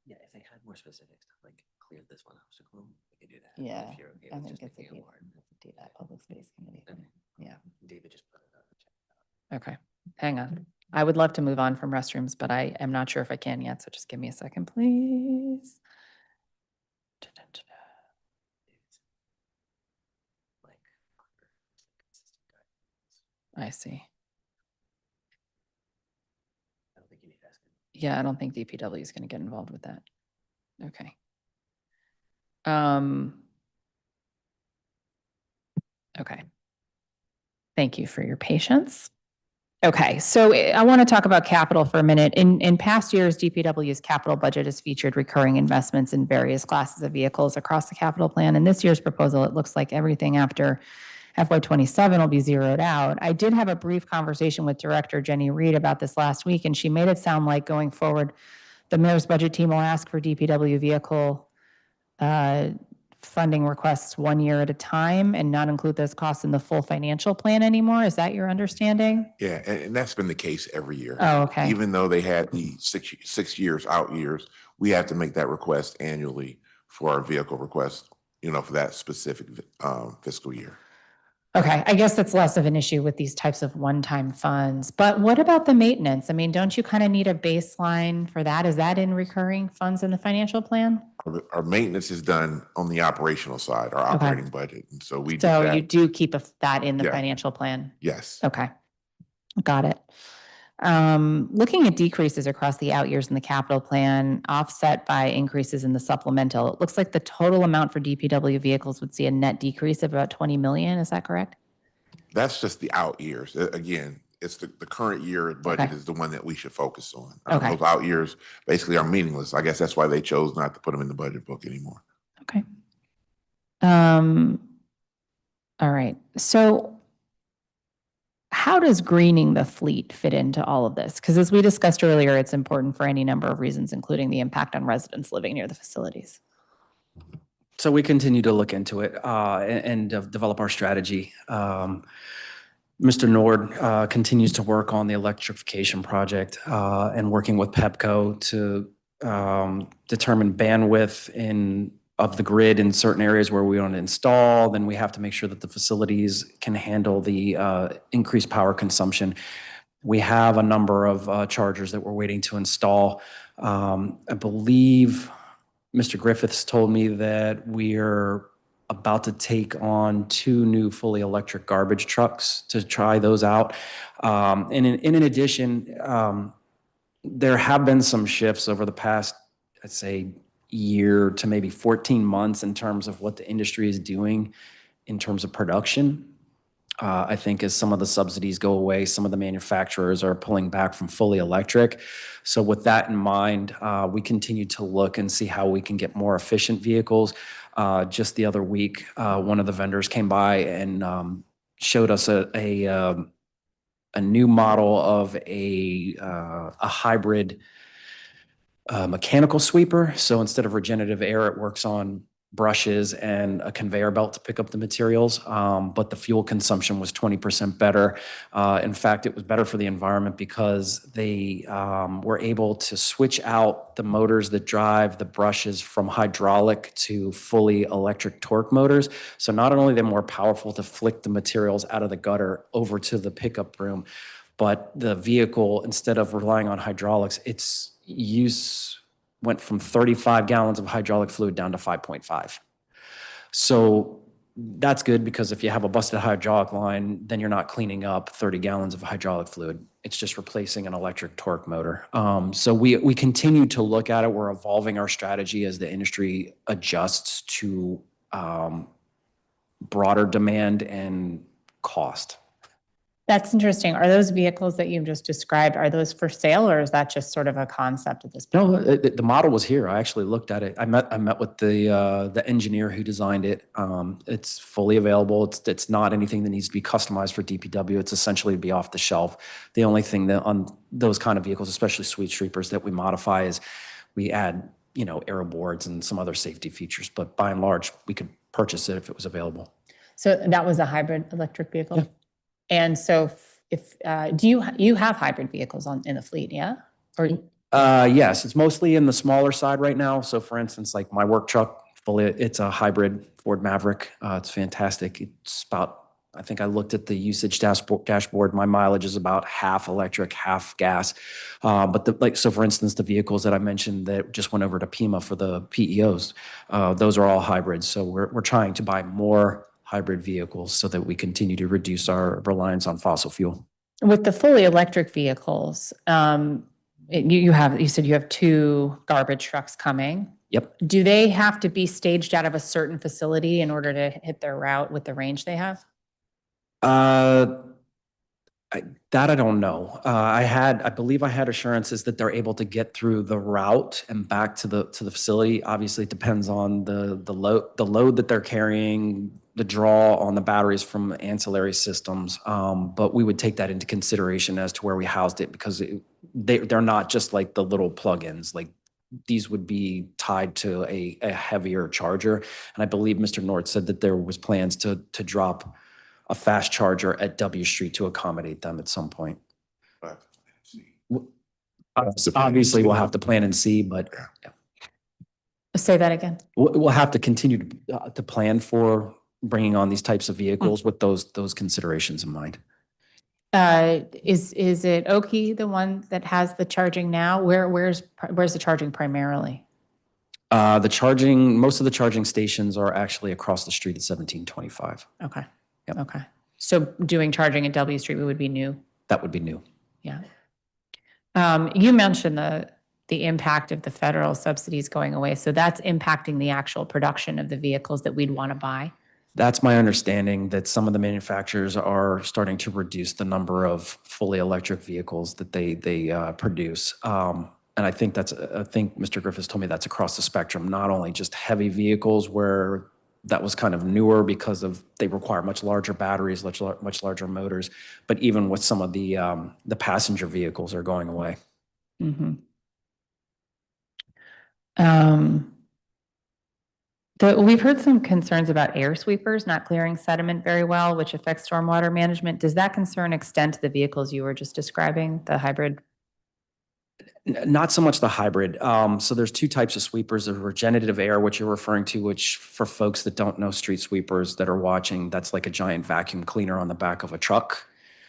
Yeah, if they had more specifics, like clear this one obstacle, we could do that. Yeah, If you're okay I with think just it's a making it more. public space committee thing. Yeah. David just put it on. Okay, hang on. I would love to move on from restrooms, but I am not sure if I can yet, so just give me a second, please. I see. I don't think you need to ask him. Yeah, I don't think DPW is going to get involved with that. Okay. Okay. Thank you for your patience. Okay, so I want to talk about capital for a minute. In past years, DPW's capital budget has featured recurring investments in various classes of vehicles across the capital plan. In this year's proposal, it looks like everything after FY27 will be zeroed out. I did have a brief conversation with Director Jenny Reed about this last week, and she made it sound like going forward, the mayor's budget team will ask for DPW vehicle funding requests 1 year at a time and not include those costs in the full financial plan anymore. Is that your understanding? Yeah, and that's been the case every year. Oh, okay. Even though they had the six years, out years, we have to make that request annually for our vehicle request, for that specific fiscal year. Okay, I guess that's less of an issue with these types of one-time funds. But what about the maintenance? I mean, don't you kind of need a baseline for that? Is that in recurring funds in the financial plan? Our maintenance is done on the operational side, our operating budget. And so we do So that. you do keep that in the Yeah. financial plan? Yes. Okay, got it. Looking at decreases across the out years in the capital plan, offset by increases in the supplemental, it looks like the total amount for DPW vehicles would see a net decrease of about 20 million. Is that correct? That's just the out years. Again, it's the current year budget Okay. is the one that we should focus on. Okay. Those out years basically are meaningless. I guess that's why they chose not to put them in the budget book anymore. Okay. All right. So how does greening the fleet fit into all of this? Because as we discussed earlier, it's important for any number of reasons, including the impact on residents living near the facilities. So we continue to look into it and develop our strategy. Mr. Nord continues to work on the electrification project and working with PEPCO to determine bandwidth of the grid in certain areas where we want to install. Then we have to make sure that the facilities can handle the increased power consumption. We have a number of chargers that we're waiting to install. I believe Mr. Griffiths told me that we're about to take on 2 new fully electric garbage trucks to try those out. And in addition, there have been some shifts over the past, I'd say, year to maybe 14 months in terms of what the industry is doing in terms of production. I think as some of the subsidies go away, some of the manufacturers are pulling back from fully electric. So with that in mind, we continue to look and see how we can get more efficient vehicles. Just the other week, one of the vendors came by and showed us a new model of a hybrid mechanical sweeper. So instead of regenerative air, it works on brushes and a conveyor belt to pick up the materials. But the fuel consumption was 20% better. In fact, it was better for the environment because they were able to switch out the motors that drive the brushes from hydraulic to fully electric torque motors. So not only are they more powerful to flick the materials out of the gutter over to the pickup room, but the vehicle, instead of relying on hydraulics, its use went from 35 gallons of hydraulic fluid down to 5.5. So that's good because if you have a busted hydraulic line, then you're not cleaning up 30 gallons of hydraulic fluid. It's just replacing an electric torque motor. So we continue to look at it. We're evolving our strategy as the industry adjusts to broader demand and cost. That's interesting. Are those vehicles that you've just described, are those for sale or is that just sort of a concept at this point? No, the model was here. I actually looked at it. I met with the engineer who designed it. It's fully available. It's not anything that needs to be customized for DPW. It's essentially to be off the shelf. The only thing that on those kind of vehicles, especially sweet sweepers, that we modify is we add, aero boards and some other safety features. But by and large, we could purchase it if it was available. So that was a hybrid electric vehicle? Yeah. And so if do you have hybrid vehicles in the fleet, yeah? Or Yes, it's mostly in the smaller side right now. So for instance, like my work truck, it's a hybrid Ford Maverick. It's fantastic. It's about, I think I looked at the usage dashboard. My mileage is about half electric, half gas. But so for instance, the vehicles that I mentioned that just went over to Pima for the PEOs, those are all hybrids. So we're trying to buy more hybrid vehicles so that we continue to reduce our reliance on fossil fuel. with the fully electric vehicles, you said you have 2 garbage trucks coming. Yep. Do they have to be staged out of a certain facility in order to hit their route with the range they have? I That I don't know. I believe I had assurances that they're able to get through the route and back to the facility. Obviously, it depends on the load that they're carrying, the draw on the batteries from ancillary systems. But we would take that into consideration as to where we housed it, because they're not just like the little plugins. Like, these would be tied to a heavier charger. And I believe Mr. Nord said that there was plans to drop a fast charger at W Street to accommodate them at some point. Obviously, we'll have to plan and see, but yeah. Say that again. We'll have to continue to plan for bringing on these types of vehicles with those considerations in mind. Is it Oki the one that has the charging now? Where's the charging primarily? Most of the charging stations are actually across the street at 1725. Okay. Yep. Okay. So doing charging at W Street would be new? That would be new. Yeah. You mentioned the impact of the federal subsidies going away. So that's impacting the actual production of the vehicles that we'd want to buy? That's my understanding, that some of the manufacturers are starting to reduce the number of fully electric vehicles that they produce. And I think Mr. Griffiths told me that's across the spectrum, not only just heavy vehicles where that was kind of newer because they require much larger batteries, much larger motors, but even with some of the passenger vehicles are going away. Mm-hmm. We've heard some concerns about air sweepers not clearing sediment very well, which affects stormwater management. Does that concern extend to the vehicles you were just describing, the hybrid? Not so much the hybrid. So there's two types of sweepers: the regenerative air, which you're referring to, which for folks that don't know street sweepers that are watching, that's like a giant vacuum cleaner on the back of a truck,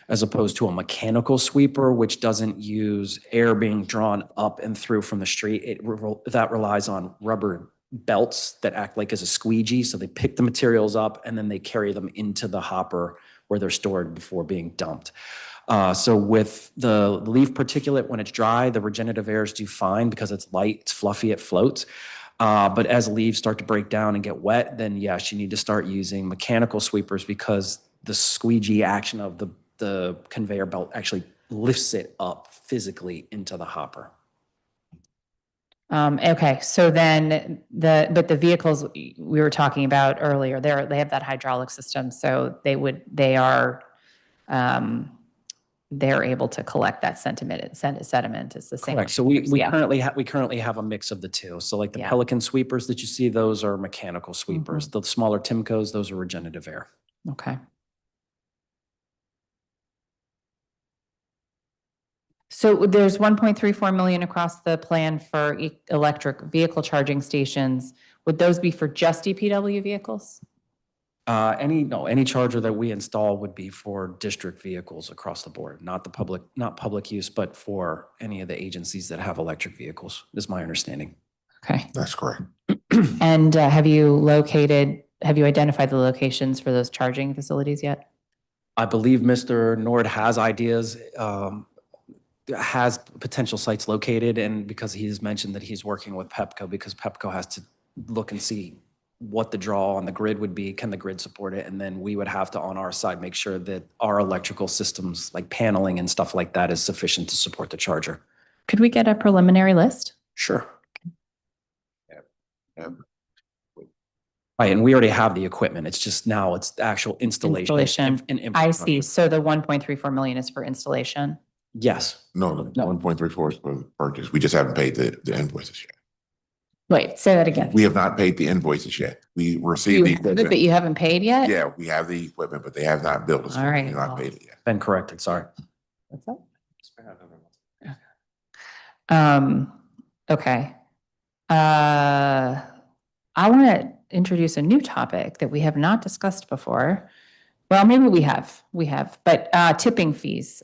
as opposed to a mechanical sweeper, which doesn't use air being drawn up and through from the street. That relies on rubber belts that act like as a squeegee. So they pick the materials up and then they carry them into the hopper where they're stored before being dumped. So with the leaf particulate, when it's dry, the regenerative airs do fine because it's light, it's fluffy, it floats. But as leaves start to break down and get wet, then yes, you need to start using mechanical sweepers, because the squeegee action of the conveyor belt actually lifts it up physically into the hopper. Okay, so then the vehicles we were talking about earlier, they have that hydraulic system, so they're able to collect that sediment. It's the same. Correct. So we currently have a mix of the two. So like the Pelican sweepers that you see, those are mechanical sweepers. The smaller Timcos, those are regenerative air. Okay. So there's 1.34 million across the plan for electric vehicle charging stations. Would those be for just DPW vehicles? Any charger that we install would be for district vehicles across the board, not public use, but for any of the agencies that have electric vehicles, is my understanding. Okay. That's correct. And have you identified the locations for those charging facilities yet? I believe Mr. Nord has ideas, has potential sites located, and because he has mentioned that he's working with PEPCO, because PEPCO has to look and see what the draw on the grid would be, can the grid support it, and then we would have to, on our side, make sure that our electrical systems, like paneling and stuff like that, is sufficient to support the charger. Could we get a preliminary list? Sure. Right, and we already have the equipment. It's just now it's the actual installation. And I see. So the 1.34 million is for installation? Yes. No, 1.34 is for the purchase. We just haven't paid the invoices yet. Wait, say that again. We have not paid the invoices yet. We received the equipment. But you haven't paid yet? Yeah, we have the equipment, but they have not billed us. All right. We've not paid it yet. Been corrected, sorry. What's that? Okay. I want to introduce a new topic that we have not discussed before. Well, maybe we have, but tipping fees.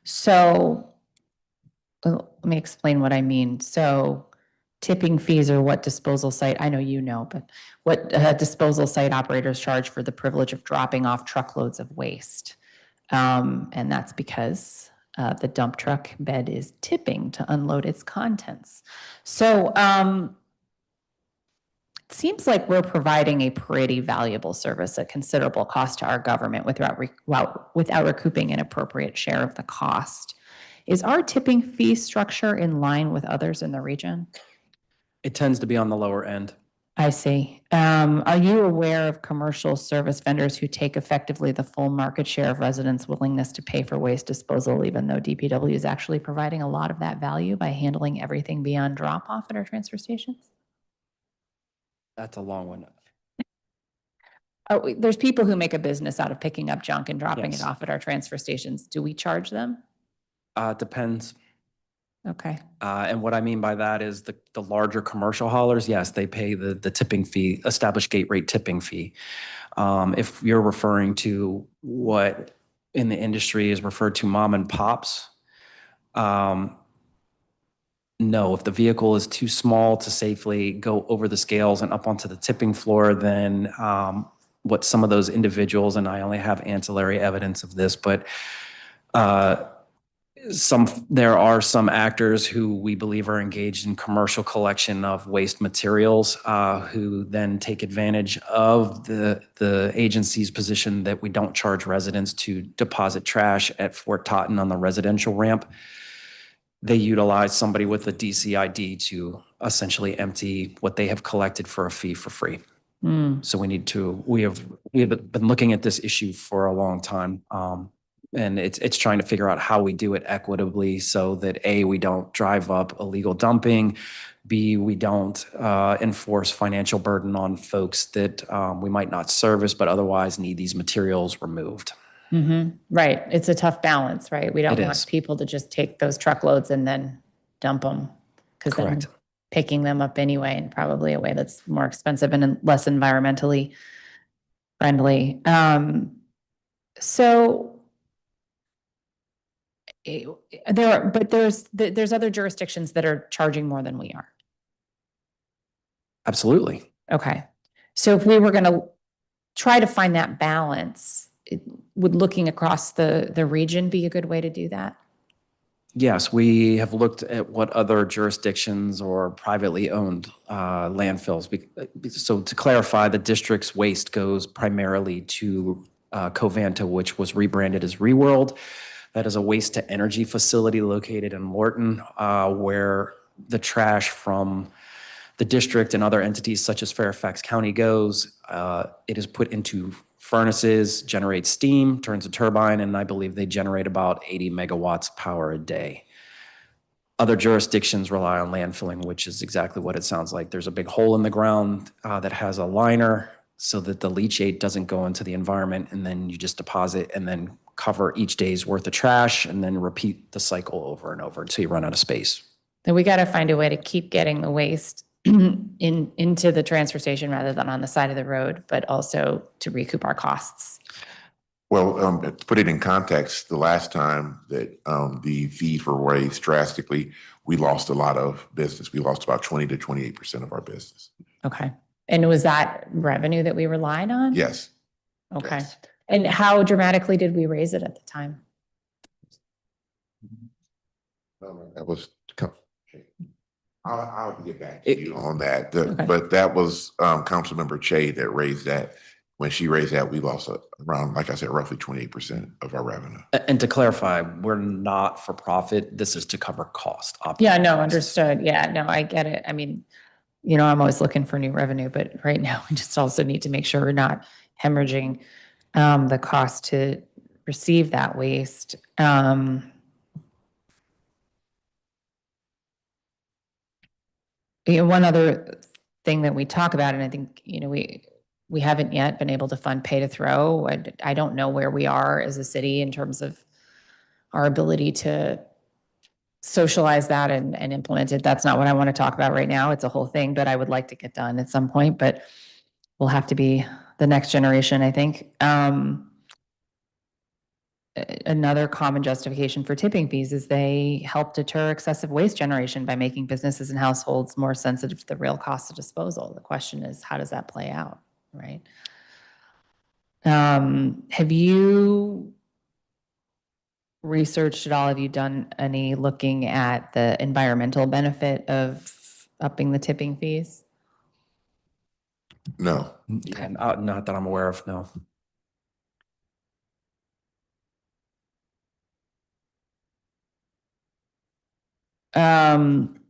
So let me explain what I mean. So tipping fees are what disposal site, I know you know, but what disposal site operators charge for the privilege of dropping off truckloads of waste. And that's because the dump truck bed is tipping to unload its contents. So seems like we're providing a pretty valuable service at considerable cost to our government without recouping an appropriate share of the cost. Is our tipping fee structure in line with others in the region? It tends to be on the lower end. I see. Are you aware of commercial service vendors who take effectively the full market share of residents' willingness to pay for waste disposal, even though DPW is actually providing a lot of that value by handling everything beyond drop-off at our transfer stations? That's a long one. Oh, there's people who make a business out of picking up junk and dropping Yes. it off at our transfer stations. Do we charge them? Depends. Okay. And what I mean by that is the larger commercial haulers, yes, they pay the tipping fee, established gate rate tipping fee. If you're referring to what in the industry is referred to mom and pops, no, if the vehicle is too small to safely go over the scales and up onto the tipping floor, then what some of those individuals, and I only have ancillary evidence of this, but there are some actors who we believe are engaged in commercial collection of waste materials who then take advantage of the agency's position that we don't charge residents to deposit trash at Fort Totten on the residential ramp. They utilize somebody with a DCID to essentially empty what they have collected for a fee for free. So we have been looking at this issue for a long time. And it's trying to figure out how we do it equitably so that A, we don't drive up illegal dumping, B, we don't enforce financial burden on folks that we might not service but otherwise need these materials removed. Right. It's a tough balance, right? We don't It want is. people to just take those truckloads and then dump them. Because then Correct. picking them up anyway, and probably a way that's more expensive and less environmentally friendly. So there's other jurisdictions that are charging more than we are. Absolutely. Okay. So if we were going to try to find that balance, would looking across the region be a good way to do that? Yes, we have looked at what other jurisdictions or privately owned landfills. So to clarify, the district's waste goes primarily to Covanta, which was rebranded as ReWorld. That is a waste-to-energy facility located in Lorton, where the trash from the district and other entities such as Fairfax County goes. It is put into furnaces, generates steam, turns a turbine, and I believe they generate about 80 megawatts of power a day. Other jurisdictions rely on landfilling, which is exactly what it sounds like. There's a big hole in the ground that has a liner so that the leachate doesn't go into the environment, and then you just deposit and then cover each day's worth of trash and then repeat the cycle over and over until you run out of space. Then we got to find a way to keep getting the waste into the transfer station rather than on the side of the road, but also to recoup our costs. Well, to put it in context, the last time that the fees were raised drastically, we lost a lot of business. We lost about 20 to 28% of our business. Okay. And was that revenue that we relied on? Yes. Okay. Yes. And how dramatically did we raise it at the time? That was, I'll get back to you on that. Okay. But that was Councilmember Che that raised that. When she raised that, we lost around, like I said, roughly 28% of our revenue. And to clarify, we're not for profit. This is to cover cost. Yeah, no, understood. Yeah, no, I get it. I mean, I'm always looking for new revenue, but right now we just also need to make sure we're not hemorrhaging the cost to receive that waste. One other thing that we talk about, and I think, we haven't yet been able to fund pay to throw. I don't know where we are as a city in terms of our ability to socialize that and implement it. That's not what I want to talk about right now. It's a whole thing, but I would like to get done at some point, but we'll have to be the next generation, I think. Another common justification for tipping fees is they help deter excessive waste generation by making businesses and households more sensitive to the real cost of disposal. The question is, how does that play out, right? Have you researched at all? Have you done any looking at the environmental benefit of upping the tipping fees? No. Yeah, not that I'm aware of, no. Um,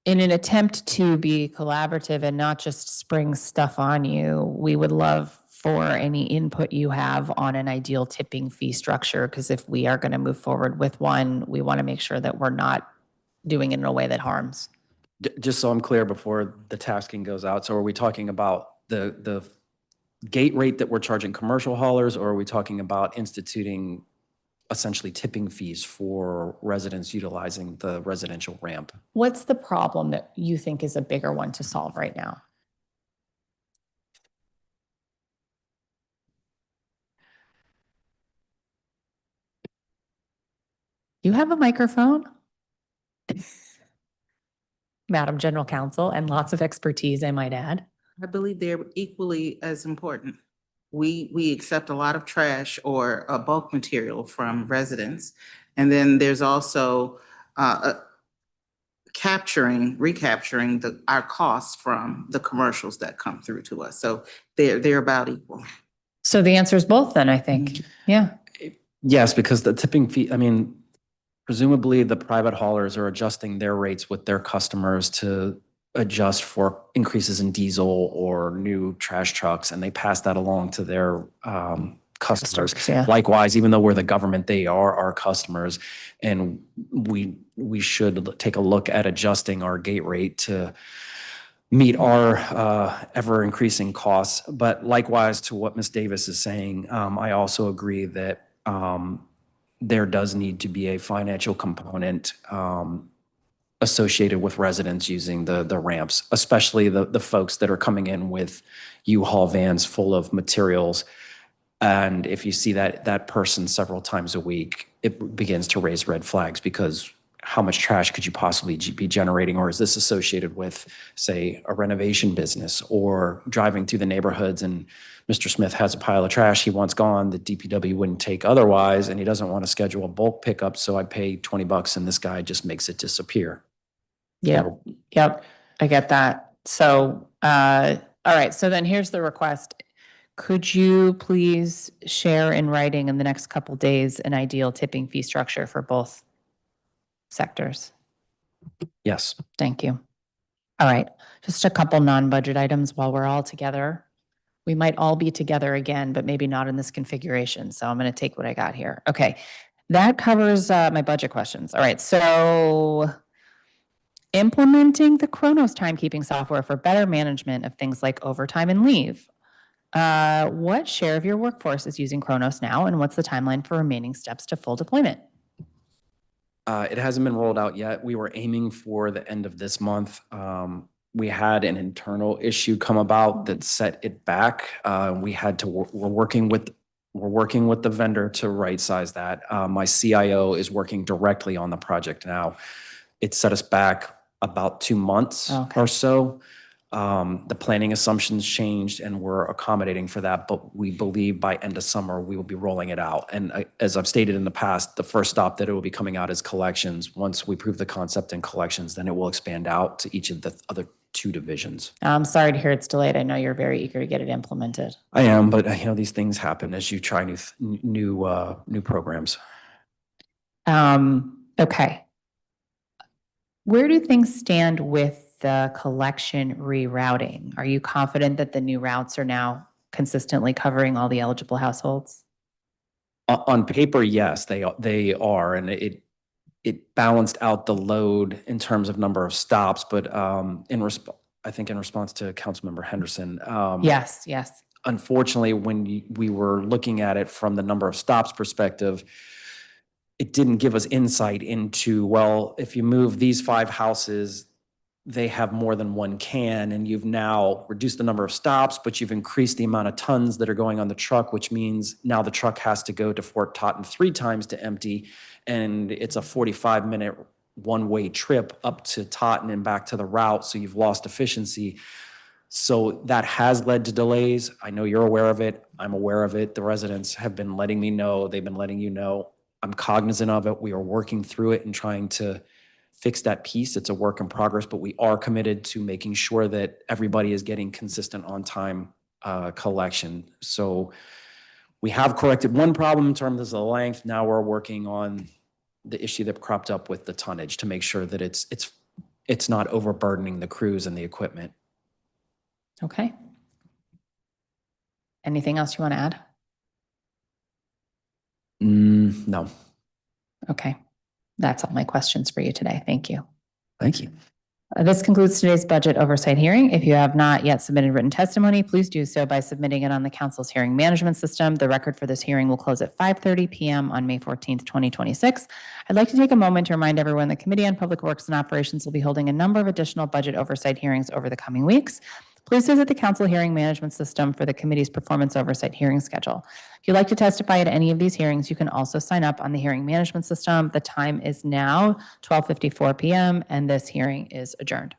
in an attempt to be collaborative and not just spring stuff on you, we would love for any input you have on an ideal tipping fee structure, because if we are going to move forward with one, we want to make sure that we're not doing it in a way that harms. Just so I'm clear before the tasking goes out, so are we talking about the gate rate that we're charging commercial haulers, or are we talking about instituting essentially tipping fees for residents utilizing the residential ramp? What's the problem that you think is a bigger one to solve right now? You have a microphone? Madam General Counsel, and lots of expertise, I might add. I believe they're equally as important. We accept a lot of trash or bulk material from residents. And then there's also recapturing our costs from the commercials that come through to us. So they're about equal. So the answer is both then, I think. Yeah. Yes, because the tipping fee, I mean, presumably the private haulers are adjusting their rates with their customers to adjust for increases in diesel or new trash trucks, and they pass that along to their customers. Yeah. Likewise, even though we're the government, they are our customers, and we should take a look at adjusting our gate rate to meet our ever increasing costs. But likewise to what Ms. Davis is saying, I also agree that there does need to be a financial component associated with residents using the ramps, especially the folks that are coming in with U-Haul vans full of materials. And if you see that person several times a week, it begins to raise red flags, because how much trash could you possibly be generating? Or is this associated with, say, a renovation business, or driving through the neighborhoods and Mr. Smith has a pile of trash he wants gone that DPW wouldn't take otherwise, and he doesn't want to schedule a bulk pickup, so I pay $20 and this guy just makes it disappear. Yeah. Yep. I get that. So, all right. So then here's the request. Could you please share in writing in the next couple days an ideal tipping fee structure for both sectors? Yes. Thank you. All right. Just a couple non-budget items while we're all together. We might all be together again, but maybe not in this configuration. So I'm going to take what I got here. Okay. That covers my budget questions. All right. So implementing the Kronos timekeeping software for better management of things like overtime and leave. What share of your workforce is using Kronos now, and what's the timeline for remaining steps to full deployment? It hasn't been rolled out yet. We were aiming for the end of this month. We had an internal issue come about that set it back. We had to, we're working with the vendor to right size that. My CIO is working directly on the project now. It set us back about 2 months or so. The planning assumptions changed and we're accommodating for that, but we believe by end of summer, we will be rolling it out. And as I've stated in the past, the first stop that it will be coming out is collections. Once we prove the concept in collections, then it will expand out to each of the other 2 divisions. I'm sorry to hear it's delayed. I know you're very eager to get it implemented. I am, but these things happen as you try new programs. Okay. Where do things stand with the collection rerouting? Are you confident that the new routes are now consistently covering all the eligible households? On paper, yes, they are, and it balanced out the load in terms of number of stops. But I think in response to Councilmember Henderson, Yes. unfortunately, when we were looking at it from the number of stops perspective, it didn't give us insight into, well, if you move these 5 houses, they have more than 1 can, and you've now reduced the number of stops, but you've increased the amount of tons that are going on the truck, which means now the truck has to go to Fort Totten 3 times to empty, and it's a 45-minute one-way trip up to Totten and back to the route, so you've lost efficiency. So that has led to delays. I know you're aware of it. I'm aware of it. The residents have been letting me know. They've been letting you know. I'm cognizant of it. We are working through it and trying to fix that piece. It's a work in progress, but we are committed to making sure that everybody is getting consistent on-time collection. So we have corrected one problem in terms of the length. Now we're working on the issue that cropped up with the tonnage to make sure that it's not overburdening the crews and the equipment. Okay. Anything else you want to add? No. Okay. That's all my questions for you today. Thank you. Thank you. This concludes today's budget oversight hearing. If you have not yet submitted written testimony, please do so by submitting it on the council's hearing management system. The record for this hearing will close at 5:30 p.m. on May 14th, 2026. I'd like to take a moment to remind everyone the Committee on Public Works and Operations will be holding a number of additional budget oversight hearings over the coming weeks. Please visit the council hearing management system for the committee's performance oversight hearing schedule. If you'd like to testify at any of these hearings, you can also sign up on the hearing management system. The time is now 12:54 p.m. and this hearing is adjourned.